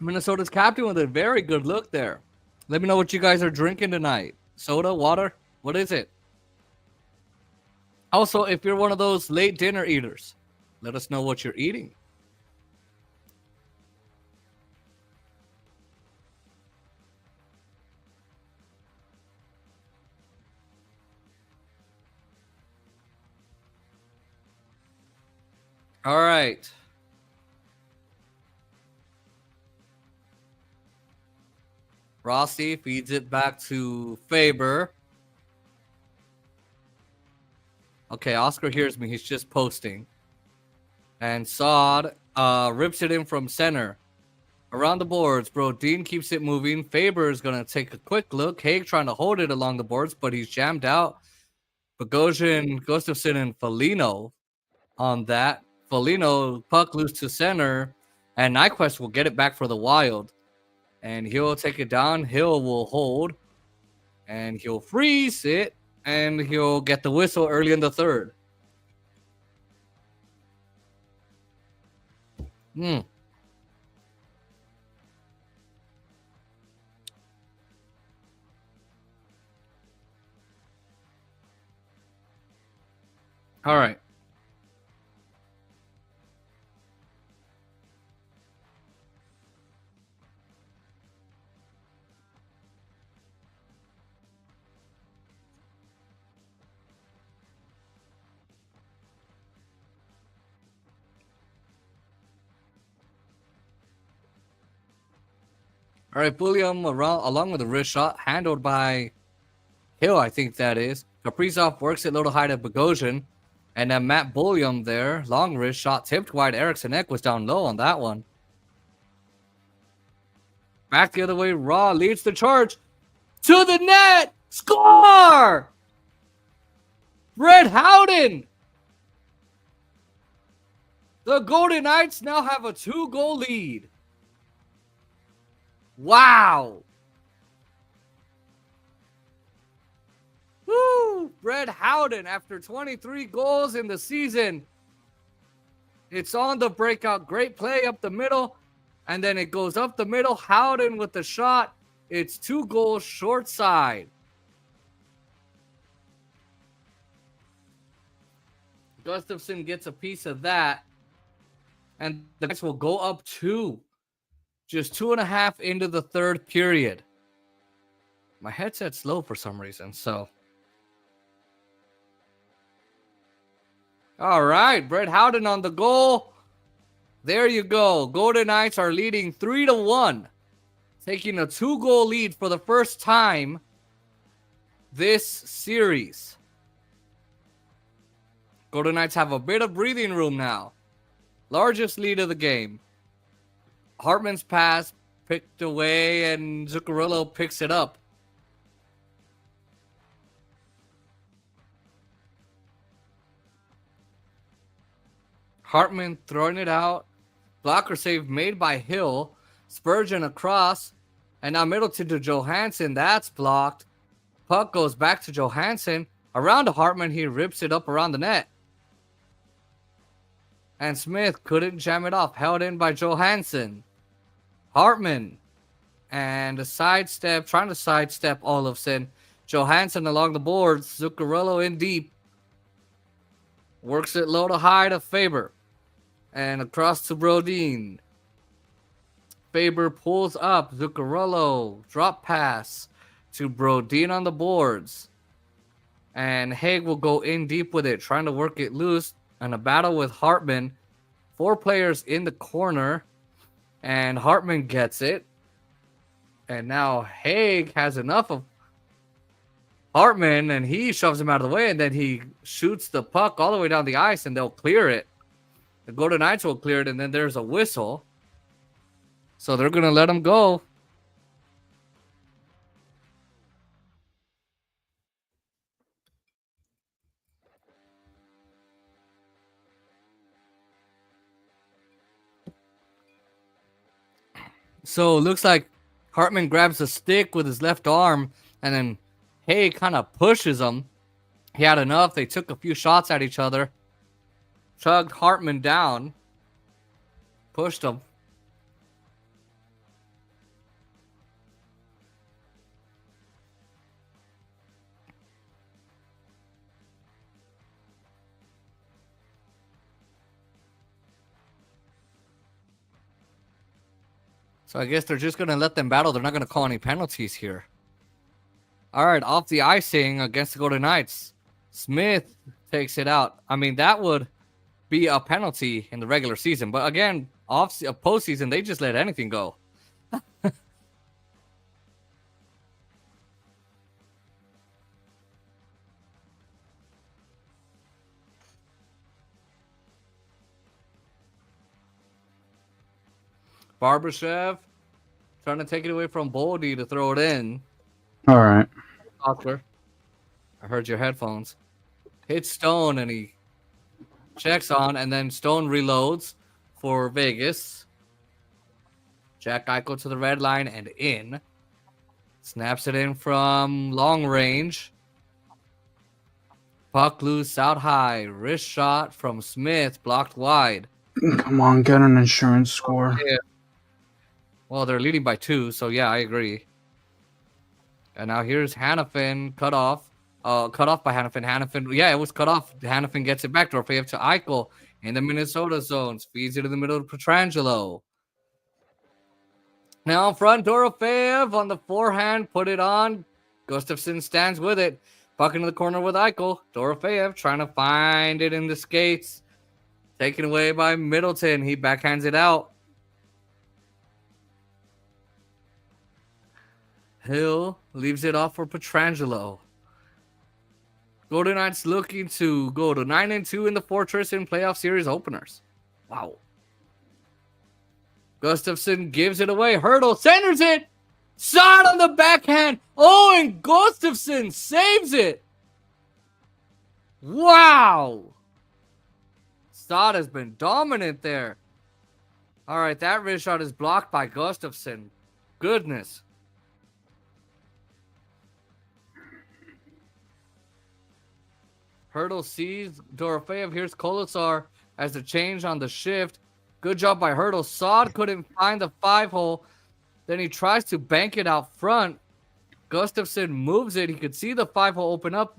Minnesota's captain with a very good look there. Let me know what you guys are drinking tonight. Soda, water? What is it? Also, if you're one of those late dinner eaters, let us know what you're eating. All right. Rossi feeds it back to Faber. Okay, Oscar hears me. He's just posting. And Saad rips it in from center. Around the boards, Brodin keeps it moving. Faber is going to take a quick look. Haig trying to hold it along the boards, but he's jammed out. Bogosian, Gustafsson, and Foligno on that. Foligno, puck loose to center. And Nyquist will get it back for the Wild. And he'll take it down. Hill will hold. And he'll freeze it. And he'll get the whistle early in the third. All right. All right, Bulliam along with the wrist shot, handled by Hill, I think that is. Kaprizov works it a little high to Bogosian. And then Matt Bulliam there, long wrist shot, tipped wide. Eriksson Ek was down low on that one. Back the other way, Raw leads the charge to the net. Score! Brett Howden. The Golden Knights now have a 2-goal lead. Wow. Woo! Brett Howden, after 23 goals in the season. It's on the breakout. Great play up the middle. And then it goes up the middle. Howden with the shot. It's 2 goals short side. Gustafsson gets a piece of that. And the Knights will go up 2. Just 2.5 into the third period. My headset's low for some reason, so. All right, Brett Howden on the goal. There you go. Golden Knights are leading 3-1, taking a 2-goal lead for the first time this series. Golden Knights have a bit of breathing room now. Largest lead of the game. Hartman's pass picked away, and Zuccarello picks it up. Hartman throwing it out. Blocker save made by Hill. Spurgeon across. And now Middleton to Johansson. That's blocked. Puck goes back to Johansson. Around to Hartman. He rips it up around the net. And Smith couldn't jam it off. Held in by Johansson. Hartman. And a sidestep. Trying to sidestep Olofsson. Johansson along the boards. Zuccarello in deep. Works it low to high to Faber. And across to Brodin. Faber pulls up. Zuccarello. Drop pass to Brodin on the boards. And Haig will go in deep with it. Trying to work it loose. And a battle with Hartman. 4 players in the corner. And Hartman gets it. And now Haig has enough of Hartman. And he shoves him out of the way. And then he shoots the puck all the way down the ice. And they'll clear it. The Golden Knights will clear it, and then there's a whistle. So they're going to let him go. So it looks like Hartman grabs a stick with his left arm, and then Hay kind of pushes him. He had enough. They took a few shots at each other. Chugged Hartman down. Pushed him. So I guess they're just going to let them battle. They're not going to call any penalties here. All right, off the icing against the Golden Knights. Smith takes it out. I mean, that would be a penalty in the regular season. But again, postseason, they just let anything go. Barbashev trying to take it away from Boldy to throw it in. All right. Oscar, I heard your headphones. Hits Stone and he checks on, and then Stone reloads for Vegas. Jack Eichel to the red line and in. Snaps it in from long range. Puck loose out high. Wrist shot from Smith, blocked wide. Come on, get an insurance score. Yeah. Well, they're leading by 2, so yeah, I agree. And now here's Hannafin cut off. Cut off by Hannafin. Hannafin, yeah, it was cut off. Hannafin gets it back. Dorofeyev to Eichel in the Minnesota zones. Feeds it in the middle of Pietrangelo. Now in front, Dorofeyev on the forehand. Put it on. Gustafsson stands with it. Puck into the corner with Eichel. Dorofeyev trying to find it in the skates. Taken away by Middleton. He backhands it out. Hill leaves it off for Pietrangelo. Golden Knights looking to go to 9-2 in the Fortress in playoff series openers. Wow. Gustafsson gives it away. Hurdle centers it. Shot on the backhand. Oh, and Gustafsson saves it. Wow. Stott has been dominant there. All right, that wrist shot is blocked by Gustafsson. Goodness. Hurdle sees Dorofeyev. Here's Kolasar as the change on the shift. Good job by Hurdle. Sod couldn't find the 5-hole. Then he tries to bank it out front. Gustafsson moves it. He could see the 5-hole open up.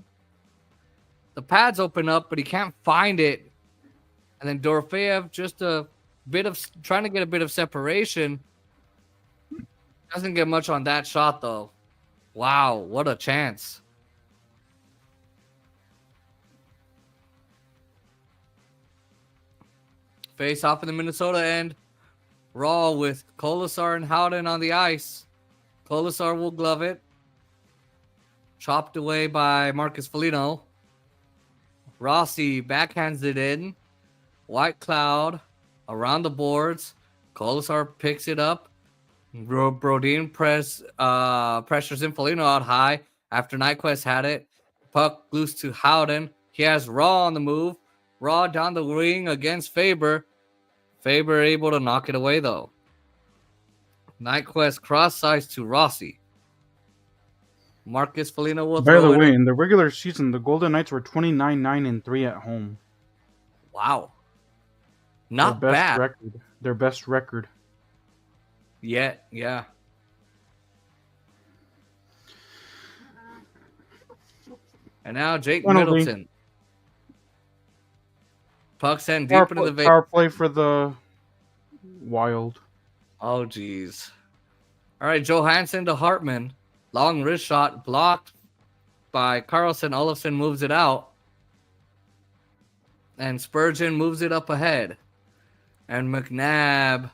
The pads open up, but he can't find it. And then Dorofeyev just a bit of trying to get a bit of separation. Doesn't get much on that shot though. Wow, what a chance. Face off in the Minnesota end. Raw with Kolasar and Howden on the ice. Kolasar will glove it. Chopped away by Marcus Foligno. Rossi backhands it in. White Cloud around the boards. Kolasar picks it up. Brodin pressures in Foligno out high after Nyquist had it. Puck loose to Howden. He has Raw on the move. Raw down the wing against Faber. Faber able to knock it away though. Nyquist cross size to Rossi. Marcus Foligno will By throw the it way, in. in the regular season, the Golden Knights were 29-9-3 at home. Wow. Not their best bad. record. Their best record. Yeah. And now Jake Penalty. Middleton. Puck sent deep into the Power play for the Wild. Oh, geez. All right, Johansson to Hartman. Long wrist shot blocked by Carlson. Olofsson moves it out. And Spurgeon moves it up ahead. And McNabb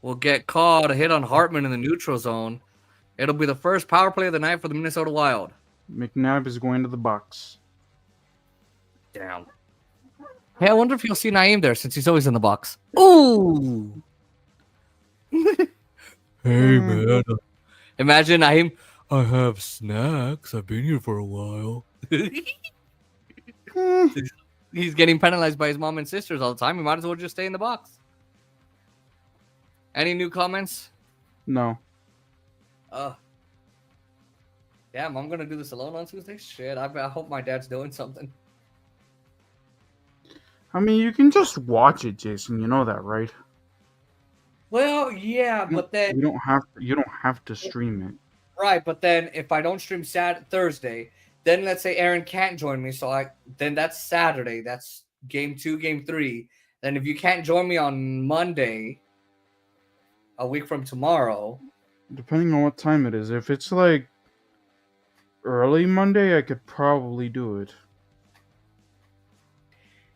will get called a hit on Hartman in the neutral zone. It'll be the first power play of the night for the Minnesota Wild. McNabb is going to the box. Damn. Hey, I wonder if you'll see Naeem there since he's always in the box. Ooh. Hey, man. Imagine Naeem. I have snacks. I've been here for a while. He's getting penalized by his mom and sisters all the time. He might as well just stay in the box. Any new comments? No. Damn, I'm gonna do this alone on Tuesday. Shit, I hope my dad's doing something. I mean, you can just watch it, Jason. You know that, right? Well, yeah, but then you don't have to stream it. right. But then if I don't stream Thursday, then let's say Aaron can't join me, then that's Saturday. That's game 2, game 3. Then if you can't join me on Monday, a week from tomorrow, depending on what time it is, if it's like early Monday, I could probably do it.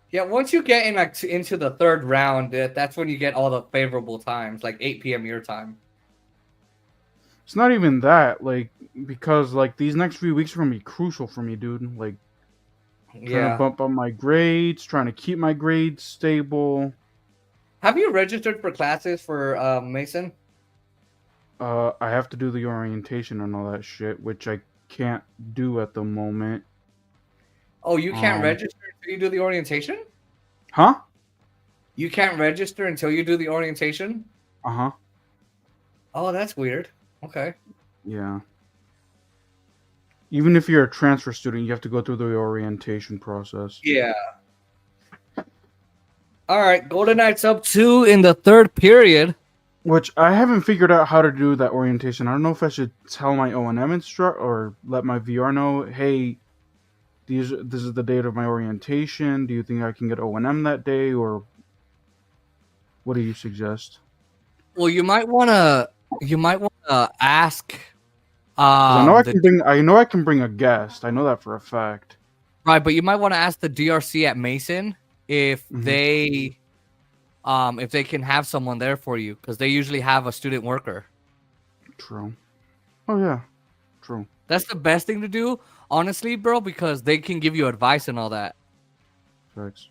Yeah, once you get in into the third round, that's when you get all the favorable times, like 8 p.m. your time. It's not even that, like, because like these next few weeks are gonna be crucial for me, dude. Like, trying to bump up my grades, trying to keep my grades stable. Have you registered for classes for Mason? I have to do the orientation and all that shit, which I can't do at the moment. Oh, you can't register until you do the orientation? Huh? You can't register until you do the orientation? Uh-huh. Oh, that's weird. Okay. Yeah. Even if you're a transfer student, you have to go through the orientation process. Yeah. All right, Golden Knights up 2 in the third period. Which I haven't figured out how to do that orientation. I don't know if I should tell my O&M instructor or let my VR know, hey, this is the date of my orientation. Do you think I can get O&M that day, or what do you suggest? Well, you might wanna ask. I know I can bring a guest. I know that for a fact. Right, but you might want to ask the DRC at Mason if they can have someone there for you, because they usually have a student worker. True. Oh yeah, true. That's the best thing to do, honestly, bro, because they can give you advice and all that. Thanks.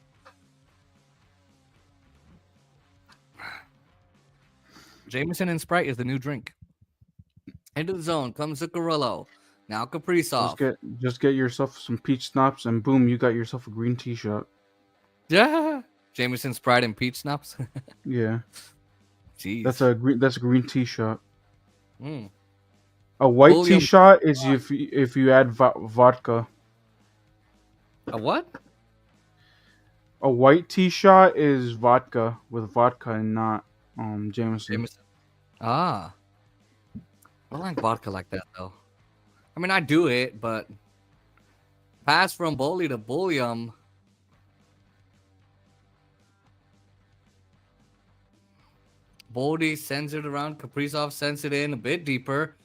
Jameson and Sprite is the new drink. Into the zone comes Zuccarello. Now Kaprizov. Just get yourself some peach schnapps, and boom, you got yourself a green tea shot. Yeah. Jameson, Sprite, and peach schnapps. Yeah. Jeez. That's a green tea shot. Mm. A white tea shot is if you add vodka. A what? A white tea shot is vodka with vodka and not Jameson. Ah. I don't like vodka like that, though. I mean, I do it, but pass from Boley to Bulliam. Boldy sends it around. Kaprizov sends it in a bit deeper.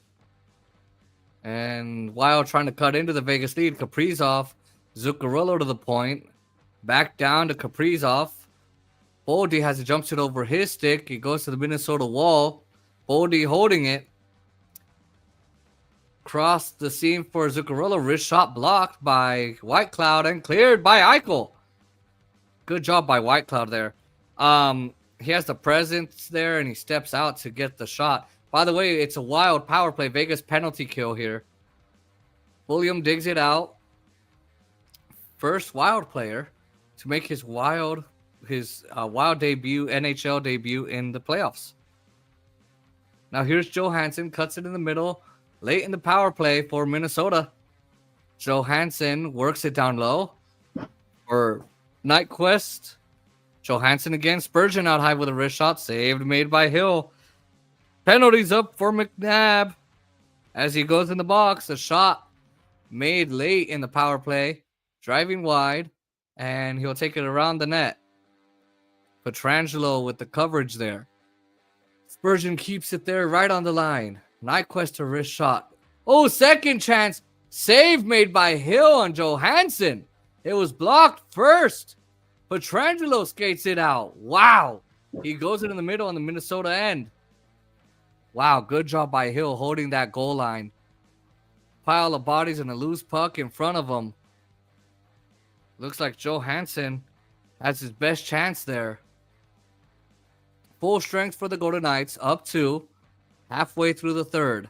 And Wild trying to cut into the Vegas lead. Kaprizov, Zuccarello to the point. Back down to Kaprizov. Boldy has a jump shot over his stick. He goes to the Minnesota wall. Boldy holding it. Cross the seam for Zuccarello. Wrist shot blocked by White Cloud and cleared by Eichel. Good job by White Cloud there. He has the presence there and he steps out to get the shot. By the way, it's a Wild power play. Vegas penalty kill here. William digs it out. First Wild player to make his Wild debut, NHL debut in the playoffs. Now here's Johansson, cuts it in the middle, late in the power play for Minnesota. Johansson works it down low for Nyquist. Johansson again, Spurgeon out high with a wrist shot, saved, made by Hill. Penalties up for McNabb as he goes in the box. A shot made late in the power play, driving wide, and he'll take it around the net. Pietrangelo with the coverage there. Spurgeon keeps it there right on the line. Nyquist a wrist shot. Oh, second chance. Save made by Hill on Johansson. It was blocked first. Pietrangelo skates it out. Wow. He goes in the middle on the Minnesota end. Wow, good job by Hill holding that goal line. Pile of bodies and a loose puck in front of him. Looks like Johansson has his best chance there. Full strength for the Golden Knights, up 2, halfway through the third.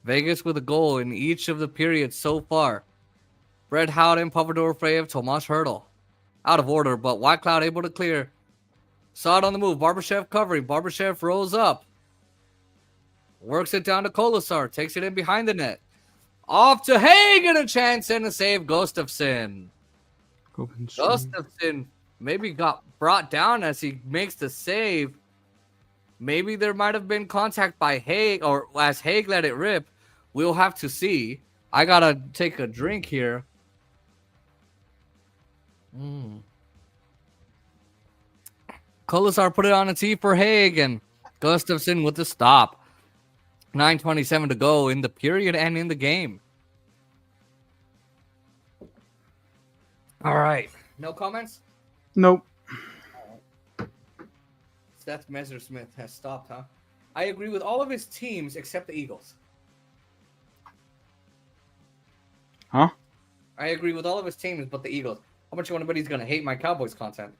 Vegas with a goal in each of the periods so far. Brett Howden, Pavel Freyev, Tomas Hertl. Out of order, but White Cloud able to clear. Saw it on the move. Barbashev covering. Barbashev rolls up. Works it down to Kolasar. Takes it in behind the net. Off to Hagen, a chance and a save. Gustafsson. Gustafsson maybe got brought down as he makes the save. Maybe there might have been contact by Haig, or as Haig let it rip. We'll have to see. I gotta take a drink here. Kolasar put it on a tee for Haig, and Gustafsson with the stop. 9:27 to go in the period and in the game. All right. No comments? Nope. Seth Messersmith has stopped, huh? I agree with all of his teams except the Eagles. Huh? I agree with all of his teams but the Eagles. How much anybody's going to hate my Cowboys content?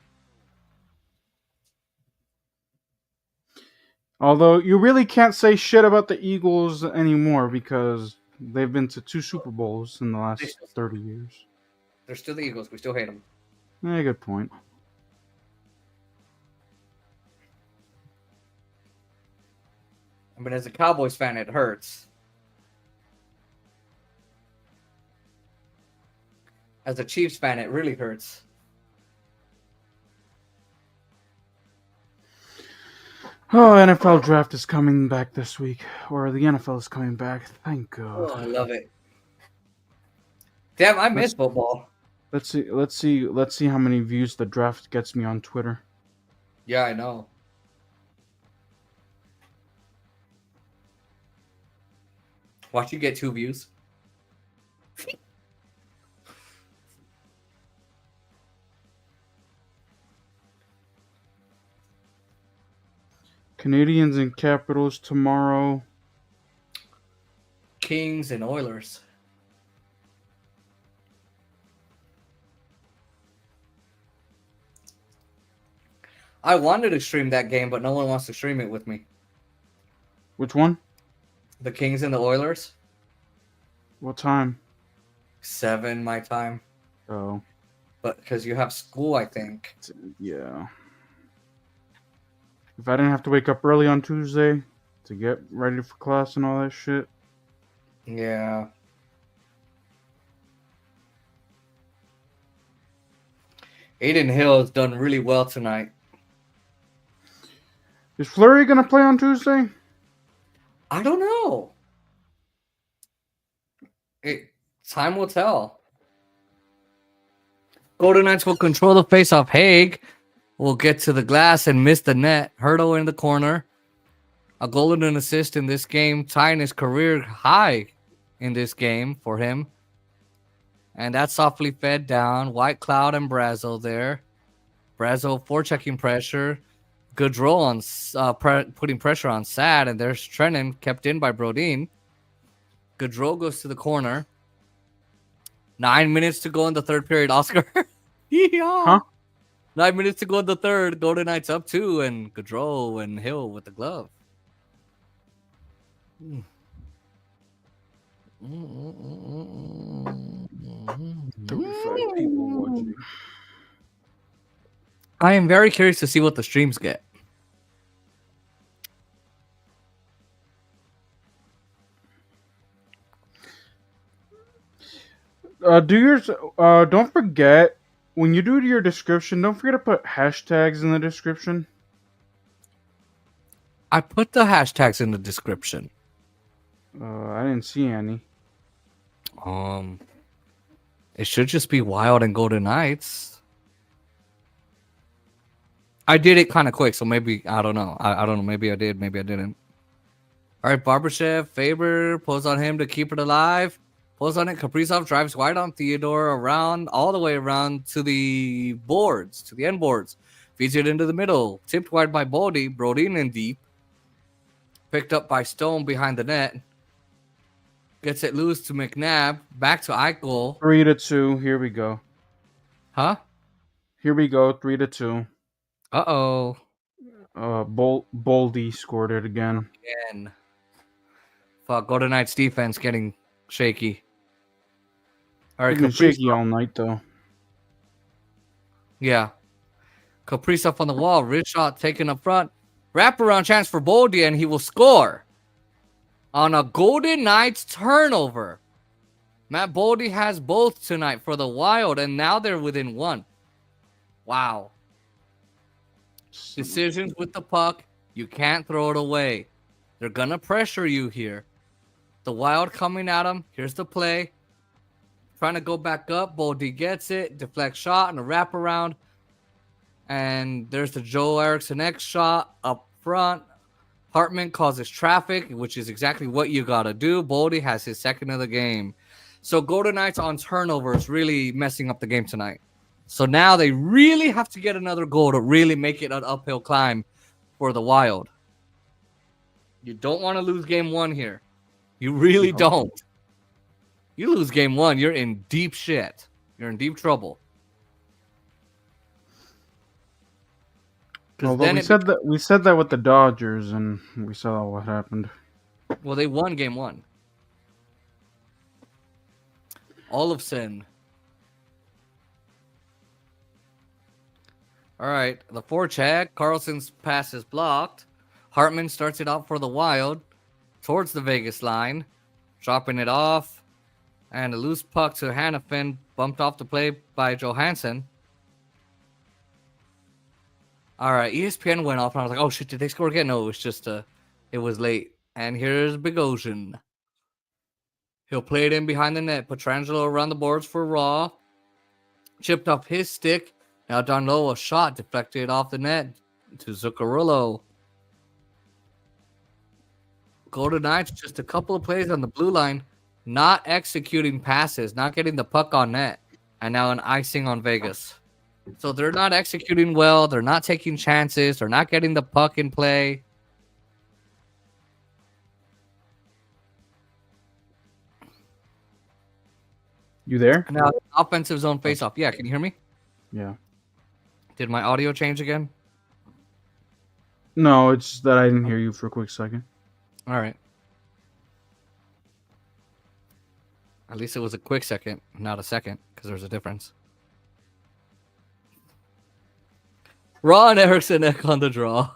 Although you really can't say shit about the Eagles anymore because they've been to 2 Super Bowls in the last 30 years. They're still the Eagles. We still hate them. Yeah, good point. I mean, as a Cowboys fan, it hurts. As a Chiefs fan, it really hurts. Oh, NFL draft is coming back this week, or the NFL is coming back. Thank God. Oh, I love it. Damn, I miss football. Let's see how many views the draft gets me on Twitter. Yeah, I know. Watch you get 2 views. Canadians and Capitals tomorrow. Kings and Oilers. I wanted to stream that game, but no one wants to stream it with me. Which one? The Kings and the Oilers. What time? 7 my time. Oh. But because you have school, I think. Yeah. If I didn't have to wake up early on Tuesday to get ready for class and all that shit. Yeah. Aiden Hill has done really well tonight. Is Fleury going to play on Tuesday? I don't know. Time will tell. Golden Knights will control the face-off. Haig will get to the glass and miss the net. Hertl in the corner. A goal and an assist in this game, tying his career high in this game for him. And that softly fed down. White Cloud and Brazel there. Brazo forechecking pressure. Gaudreau on putting pressure on Sad, and there's Trennan kept in by Brodin. Gaudreau goes to the corner. 9 minutes to go in the third period, Oscar. Yeah. Huh? 9 minutes to go in the third. Golden Knights up 2, and Gaudreau and Hill with the glove. 35 people watching. I am very curious to see what the streams get. Don't forget when you do your description, don't forget to put hashtags in the description. I put the hashtags in the description. I didn't see any. It should just be Wild and Golden Knights. I did it kind of quick, so maybe I don't know. I don't know. Maybe I did. Maybe I didn't. All right, Barbashev, Faber pulls on him to keep it alive. Pulls on it. Kaprizov drives wide on Theodore around all the way around to the boards, to the end boards. Feeds it into the middle. Tipped wide by Bodie. Brodin in deep. Picked up by Stone behind the net. Gets it loose to McNabb. Back to Eichel. 3-2. Here we go. Huh? Here we go. 3-2. Uh-oh. Boldy scored it again. Again. Fuck, Golden Knights defense getting shaky. All right, It's been shaky all night, though. Yeah. Kaprizov on the wall. Rich shot taken up front. Wraparound chance for Boldy, and he will score on a Golden Knights turnover. Matt Boldy has both tonight for the Wild, and now they're within 1. Wow. Decisions with the puck. You can't throw it away. They're going to pressure you here. The Wild coming at him. Here's the play. Trying to go back up. Boldy gets it. Deflect shot and a wraparound. And there's the Joe Eriksson X shot up front. Hartman causes traffic, which is exactly what you got to do. Boldy has his second of the game. So Golden Knights on turnovers really messing up the game tonight. So now they really have to get another goal to really make it an uphill climb for the Wild. You don't want to lose game 1 here. You really don't. You lose game 1, you're in deep shit. You're in deep trouble. Although we said that with the Dodgers, and we saw what happened. Well, they won game 1. Olofsson. All right, the forecheck. Carlson's pass is blocked. Hartman starts it out for the Wild towards the Vegas line, dropping it off. And a loose puck to Hannafin, bumped off the play by Johansson. All right, ESPN went off, and I was like, oh, shit, did they score again? No, it was just it was late. And here's Bogosian. He'll play it in behind the net. Pietrangelo around the boards for Raw. Chipped up his stick. Now down low, a shot deflected off the net to Zuccarello. Golden Knights, just a couple of plays on the blue line. Not executing passes, not getting the puck on net. And now an icing on Vegas. So they're not executing well. They're not taking chances. They're not getting the puck in play. You there? Now, offensive zone faceoff. Yeah, can you hear me? Yeah. Did my audio change again? No, it's that I didn't hear you for a quick second. All right. At least it was a quick second, not a second, because there's a difference. Ron Eriksson on the draw.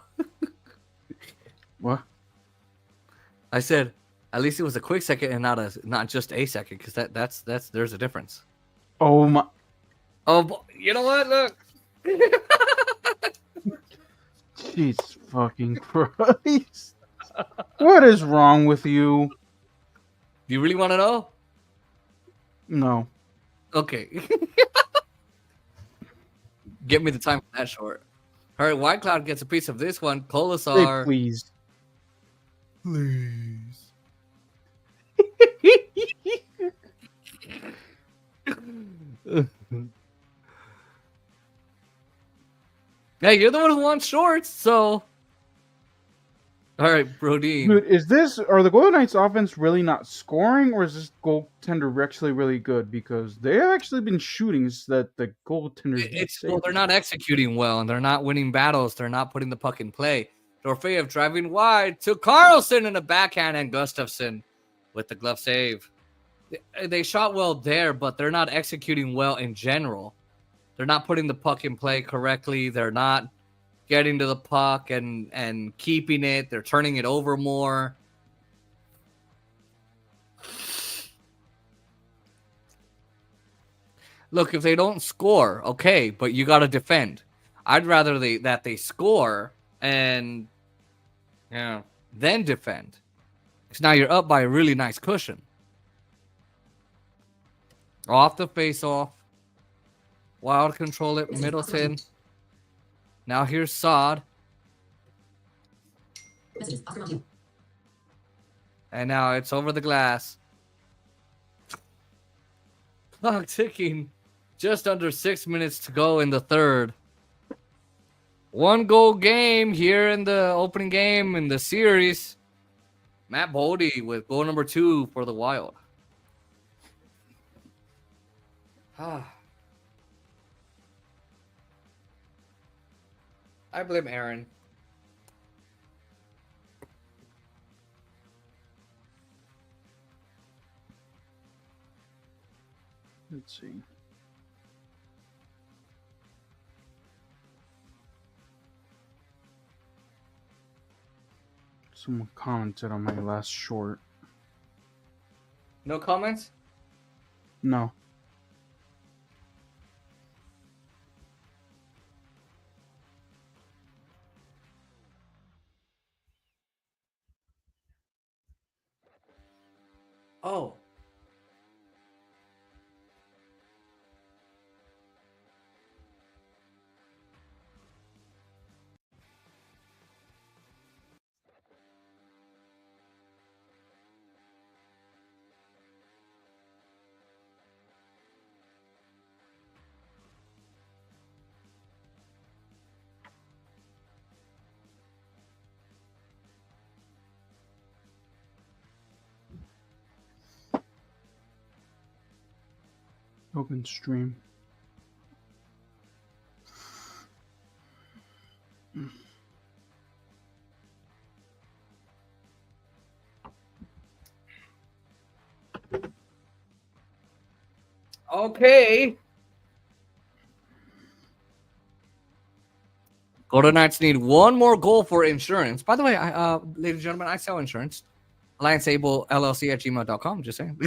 What? I said, at least it was a quick second and not just a second, because that's there's a difference. Oh my! Oh, you know what? Look. Jesus fucking Christ! What is wrong with you? Do you really want to know? No. Okay. Get me the time for that short. All right, White Cloud gets a piece of this one. Kolasar. Hey, please. Please. Yeah, you're the one who wants shorts, so. All right, Brodeen. Dude, are the Golden Knights offense really not scoring, or is this goaltender actually really good? Because they have actually been shooting that the goaltender's been saving. They're not executing well, and they're not winning battles. They're not putting the puck in play. Dorofeyev driving wide to Carlson in a backhand, and Gustafsson with the glove save. They shot well there, but they're not executing well in general. They're not putting the puck in play correctly. They're not getting to the puck and keeping it. They're turning it over more. Look, if they don't score, okay, but you got to defend. I'd rather that they score and then defend. Because now you're up by a really nice cushion. Off the face-off. Wild control it, Middleton. Now here's Saad. And now it's over the glass. Clock ticking. Just under 6 minutes to go in the third. 1-goal game here in the opening game in the series. Matt Bodie with goal number 2 for the Wild. I blame Aaron. Let's see. Someone commented on my last short. No comments? No. Oh. Open stream. Okay. Golden Knights need one more goal for insurance. By the way, ladies and gentlemen, I sell insurance. AllianceAbleLLC@gmail.com. Just saying.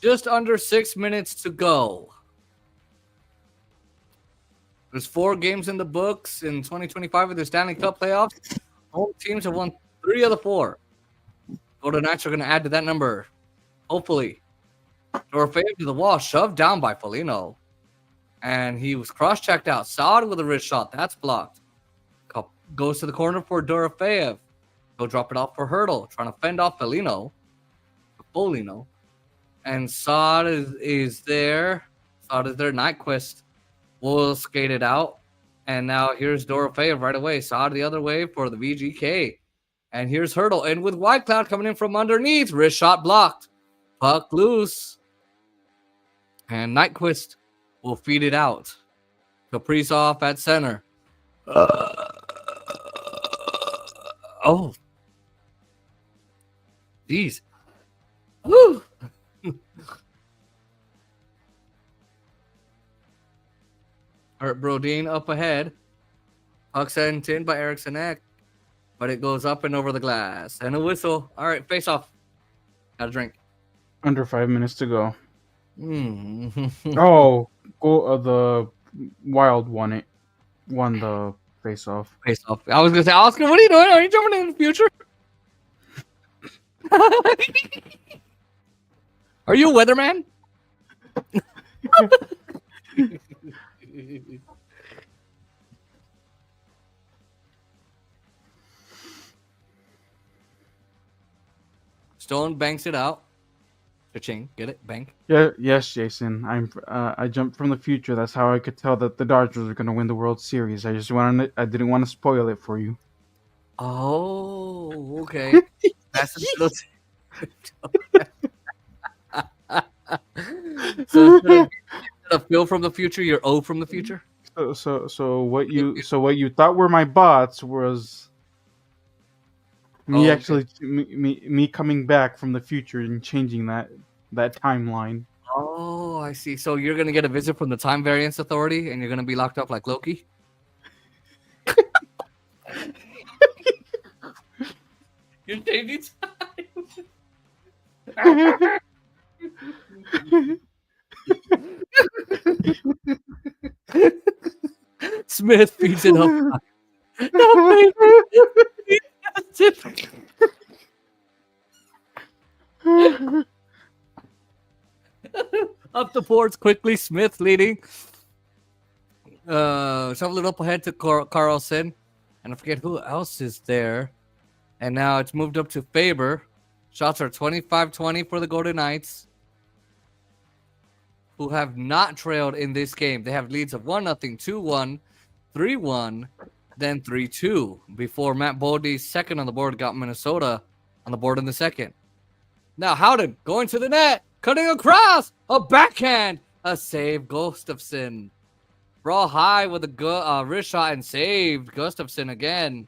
Just under 6 minutes to go. There's 4 games in the books in 2025 of the Stanley Cup Playoffs. Home teams have won 3 of the 4. Golden Knights are going to add to that number. Hopefully. Dorofeyev to the wall, shoved down by Foligno. And he was cross-checked out. Saad with a wrist shot. That's blocked. Goes to the corner for Dorofeyev. Go drop it off for Hurdle. Trying to fend off Foligno. And Saad is there. Saad is there. Nyquist will skate it out. And now here's Dorofeyev right away. Saad the other way for the VGK. And here's Hurdle. And with Whitecloud coming in from underneath. Wrist shot blocked. Puck loose. And Nyquist will feed it out. Kaprizov at center. Oh. Jeez. Woo. All right, Brodeen up ahead. Puck sent in by Eriksson Ek. But it goes up and over the glass. And a whistle. All right, face off. Got a drink. Under 5 minutes to go. Oh, The Wild won it. Won the face-off. face off. I was going to say, Oscar, what are you doing? Are you jumping in the future? Are you a weatherman? Stone banks it out. Cha-ching. Get it? Bank. Yeah, yes, Jason. I jumped from the future. That's how I could tell that the Dodgers were going to win the World Series. I didn't want to spoil it for you. Oh, okay. That's a little. So instead of Phil from the future, you're O from the future. So what you thought were my bots was me Oh, okay. actually me coming back from the future and changing that timeline. Oh, I see. So you're gonna get a visit from the Time Variance Authority, and you're gonna be locked up like Loki. You're changing time. Smith feeds it up. No, baby. Up the boards quickly. Smith leading. Shovel it up ahead to Carlson. And I forget who else is there. And now it's moved up to Faber. Shots are 25-20 for the Golden Knights, who have not trailed in this game. They have leads of 1-0, 2-1, 3-1, then 3-2 before Matt Boldy's second on the board got Minnesota on the board in the second. Now Howden going to the net, cutting across, a backhand, a save, Gustafsson. Brawl high with a wrist shot and saved Gustafsson again.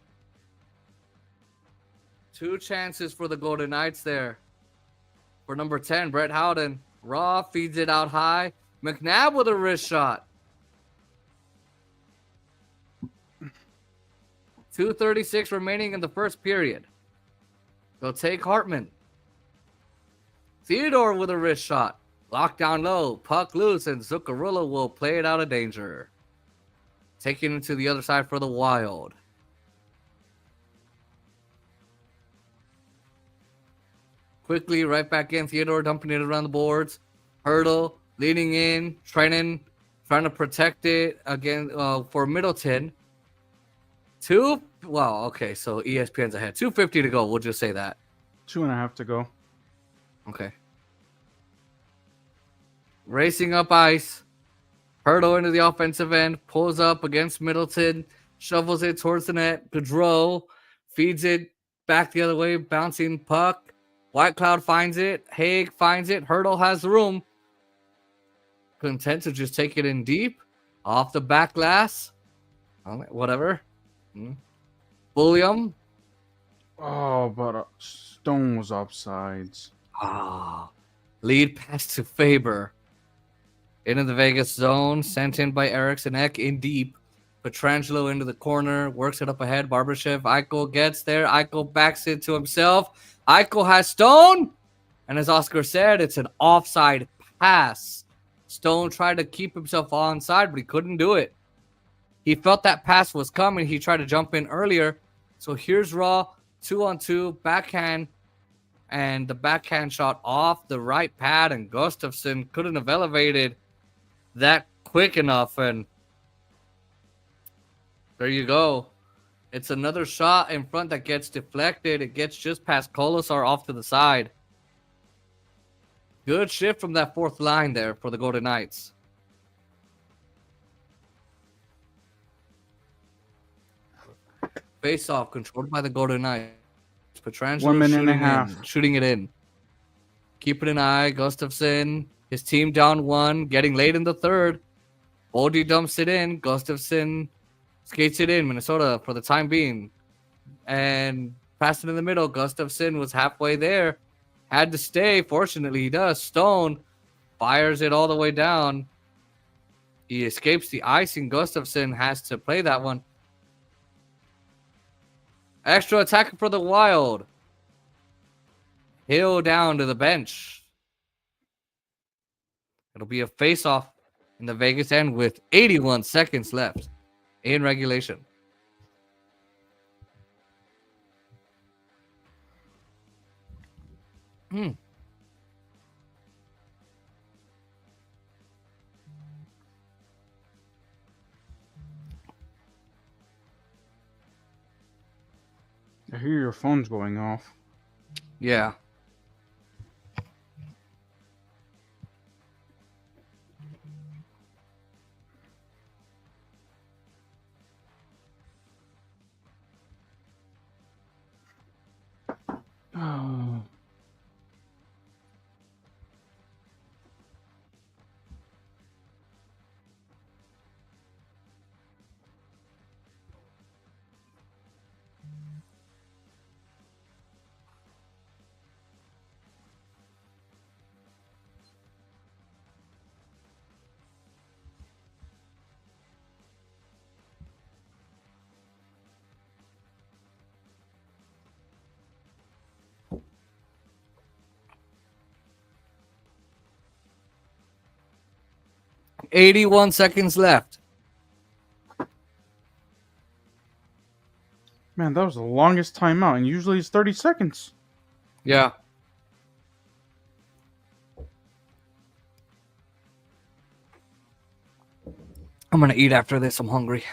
2 chances for the Golden Knights there. For number 10, Brett Howden. Raw feeds it out high. McNabb with a wrist shot. 2:36 remaining in the first period. They'll take Hartman. Theodore with a wrist shot. Locked down low. Puck loose, and Zuccarello will play it out of danger. Taking it to the other side for the Wild. Quickly, right back in. Theodore dumping it around the boards. Hurdle, leaning in. Trennan trying to protect it again for Middleton. So ESPN's ahead. 2:50 to go. We'll just say that. 2.5 to go. Okay. Racing up ice. Hurdle into the offensive end. Pulls up against Middleton. Shovels it towards the net. Gaudreau feeds it back the other way. Bouncing puck. White Cloud finds it. Haig finds it. Hurdle has the room. Content to just take it in deep. Off the back glass. Whatever. William. Oh, but Stone was offsides. Lead pass to Faber. Into the Vegas zone. Sent in by Eriksson Ek in deep. Petrangelo into the corner. Works it up ahead. Barbashev. Eichel gets there. Eichel backs it to himself. Eichel has Stone. And as Oscar said, it's an offside pass. Stone tried to keep himself onside, but he couldn't do it. He felt that pass was coming. He tried to jump in earlier. So here's Raw. 2-on-2. Backhand. And the backhand shot off the right pad. And Gustafsson couldn't have elevated that quick enough. And there you go. It's another shot in front that gets deflected. It gets just past Kolosar off to the side. Good shift from that fourth line there for the Golden Knights. Face off controlled by the Golden Knights. Petrangelo 1 minute and a half. Shooting it in. Keeping an eye. Gustafsson. His team down 1. Getting late in the third. Boldy dumps it in. Gustafsson skates it in. Minnesota for the time being. And passed it in the middle. Gustafsson was halfway there. Had to stay. Fortunately, he does. Stone fires it all the way down. He escapes the icing. Gustafsson has to play that one. Extra attack for the Wild. Hill down to the bench. It'll be a face-off in the Vegas end with 81 seconds left in regulation. your phone's going off. Yeah. Oh. $81 seconds left. Man, that was the longest timeout, and usually it's 30 seconds. Yeah. I'm going to eat after this. I'm hungry.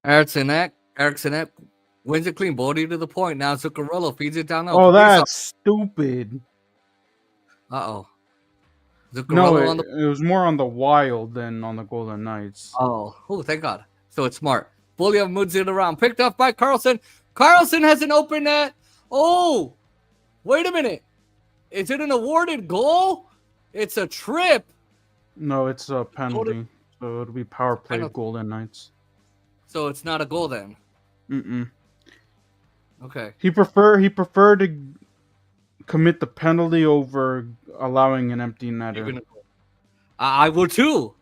Erickson wins a clean body to the point. Now Zuccarello feeds it down. Oh, that's stupid. Uh-oh. No, Zuccarello on the... it was more on the Wild than on the Golden Knights. Oh, thank God. So it's smart. Bulyev moves it around. Picked up by Carlson. Carlson has an open net. Oh, wait a minute. Is it an awarded goal? It's a trip. No, it's a penalty. So it'll be power play Golden Knights. So it's not a goal then? Mm-mm. Okay. He preferred to commit the penalty over allowing an empty netter. I would too.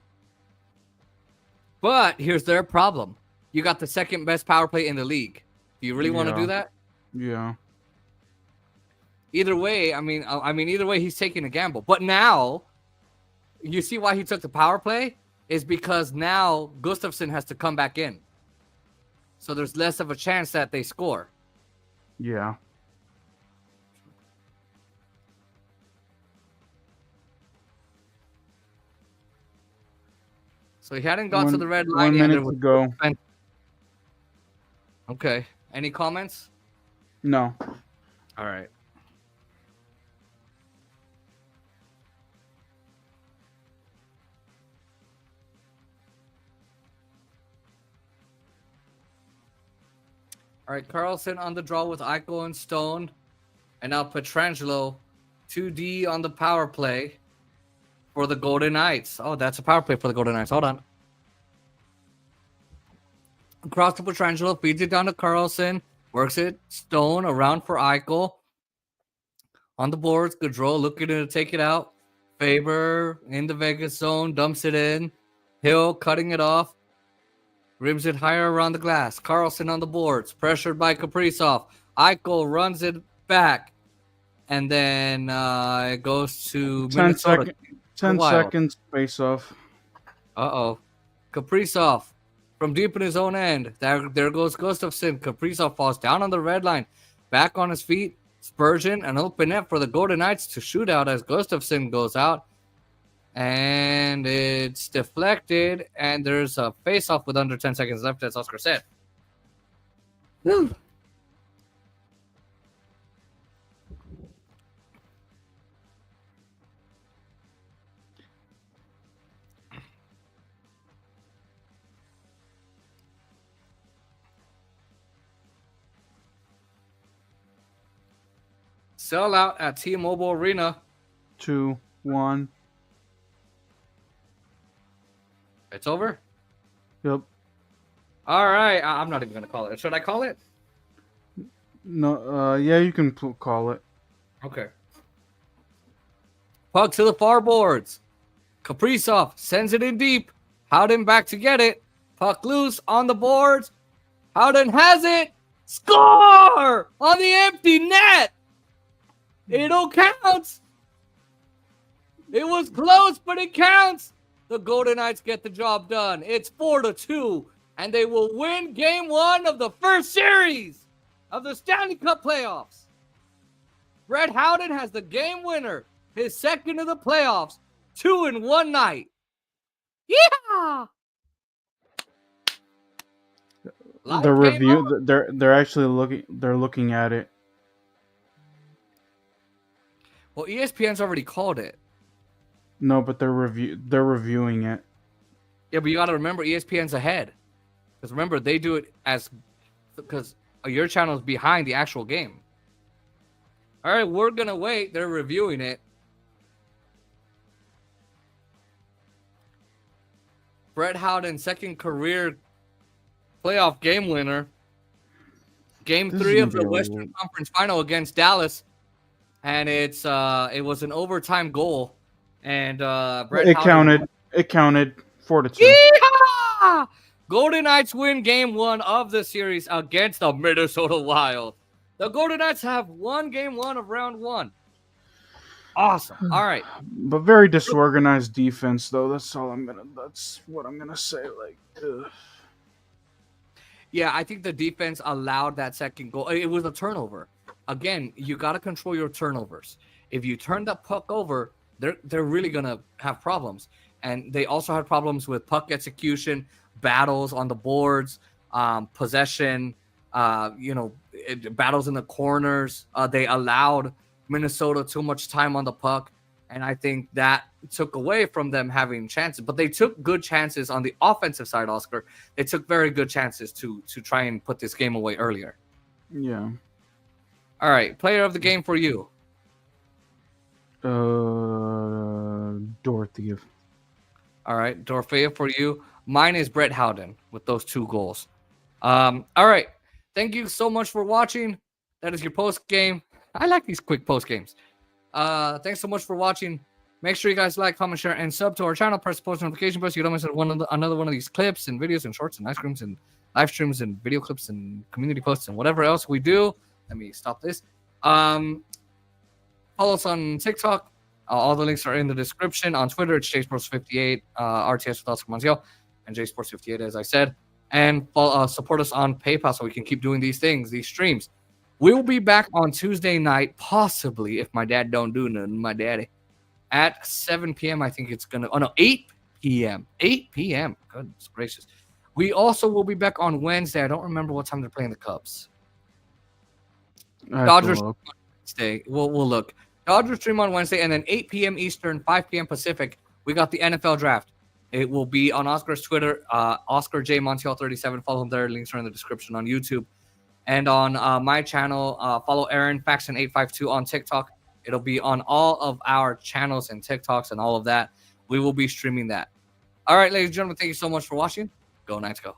But here's their problem. You got the second best power play in the league. Do you really want to do that? Yeah. Either way, I mean, either way, he's taking a gamble. But now, you see why he took the power play is because now Gustafsson has to come back in. So there's less of a chance that they score. Yeah. So he hadn't got to the red line 1 yet. minute to go. Okay. Any comments? No. All right. All right, Carlson on the draw with Eichel and Stone. And now Pietrangelo, 2D on the power play for the Golden Knights. Oh, that's a power play for the Golden Knights. Hold on. Across to Pietrangelo, feeds it down to Carlson. Works it. Stone around for Eichel. On the boards, Gaudreau looking to take it out. Faber in the Vegas zone, dumps it in. Hill cutting it off. Rims it higher around the glass. Carlson on the boards. Pressured by Kaprizov. Eichel runs it back. And then it goes to 10 Minnesota. 10 seconds face off. Uh-oh. Kaprizov from deep in his own end. There goes Gustafsson. Kaprizov falls down on the red line. Back on his feet. Spurgeon, an open net for the Golden Knights to shoot out as Gustafsson goes out. And it's deflected, and there's a face-off with under 10 seconds left, as Oscar said. Woo. Sellout at T-Mobile Arena. 2-1. It's over? Yep. All right. I'm not even going to call it. Should I call it? No. Yeah, you can call it. Okay. Puck to the far boards. Kaprizov sends it in deep. Howden back to get it. Puck loose on the boards. Howden has it. Score! On the empty net. It all counts. It was close, but it counts. The Golden Knights get the job done. It's 4-2 and they will win Game 1 of the first series of the Stanley Cup Playoffs. Brett Howden has the game winner, his second of the playoffs, 2 in one night. Yeah! The review, they're actually looking at it. Well, ESPN's already called it. No, but they're reviewing it. Yeah, but you got to remember ESPN's ahead. Because remember, they do it because your channel is behind the actual game. All right, we're going to wait. They're reviewing it. Brett Howden, second career playoff game winner. Game 3 of the Western Conference Final against Dallas. And it was an overtime goal. And Brett Howden... It counted 4-2. Yeehaw! Golden Knights win Game 1 of the series against the Minnesota Wild. The Golden Knights have won Game 1 of Round 1. Awesome. All right. But very disorganized defense, though. That's what I'm gonna say. Like, ugh. Yeah, I think the defense allowed that second goal. It was a turnover. Again, you got to control your turnovers. If you turn the puck over, they're really gonna have problems. And they also had problems with puck execution, battles on the boards, possession. Battles in the corners. They allowed Minnesota too much time on the puck, and I think that took away from them having chances. But they took good chances on the offensive side, Oscar. They took very good chances to try and put this game away earlier. Yeah. All right, player of the game for you. Dorothea. All right, Dorothea for you. Mine is Brett Howden with those 2 goals. All right. Thank you so much for watching. That is your post game. I like these quick post games. Thanks so much for watching. Make sure you guys like, comment, share, and sub to our channel. Press the post notification bell so you don't miss another one of these clips and videos and shorts and ice creams and live streams and video clips and community posts and whatever else we do. Let me stop this. Follow us on TikTok. All the links are in the description. On Twitter, it's JSports58, RTS with Oscar Montiel, and JSports58, as I said. And support us on PayPal so we can keep doing these things, these streams. We will be back on Tuesday night, possibly, if my dad don't do nothing, my daddy, at 7 p.m. I think it's going to... Oh, no, 8 p.m. 8 p.m. Goodness gracious. We also will be back on Wednesday. I don't remember what time they're playing the Cubs. Dodgers on Wednesday. We'll look. Dodgers stream on Wednesday, and then 8 p.m. Eastern, 5 p.m. Pacific, we got the NFL Draft. It will be on Oscar's Twitter, Oscar J Montiel 37. Follow him there. Links are in the description on YouTube. And on my channel, follow Aaron Faxon 852 on TikTok. It'll be on all of our channels and TikToks and all of that. We will be streaming that. All right, ladies and gentlemen, thank you so much for watching. Go Knights, go.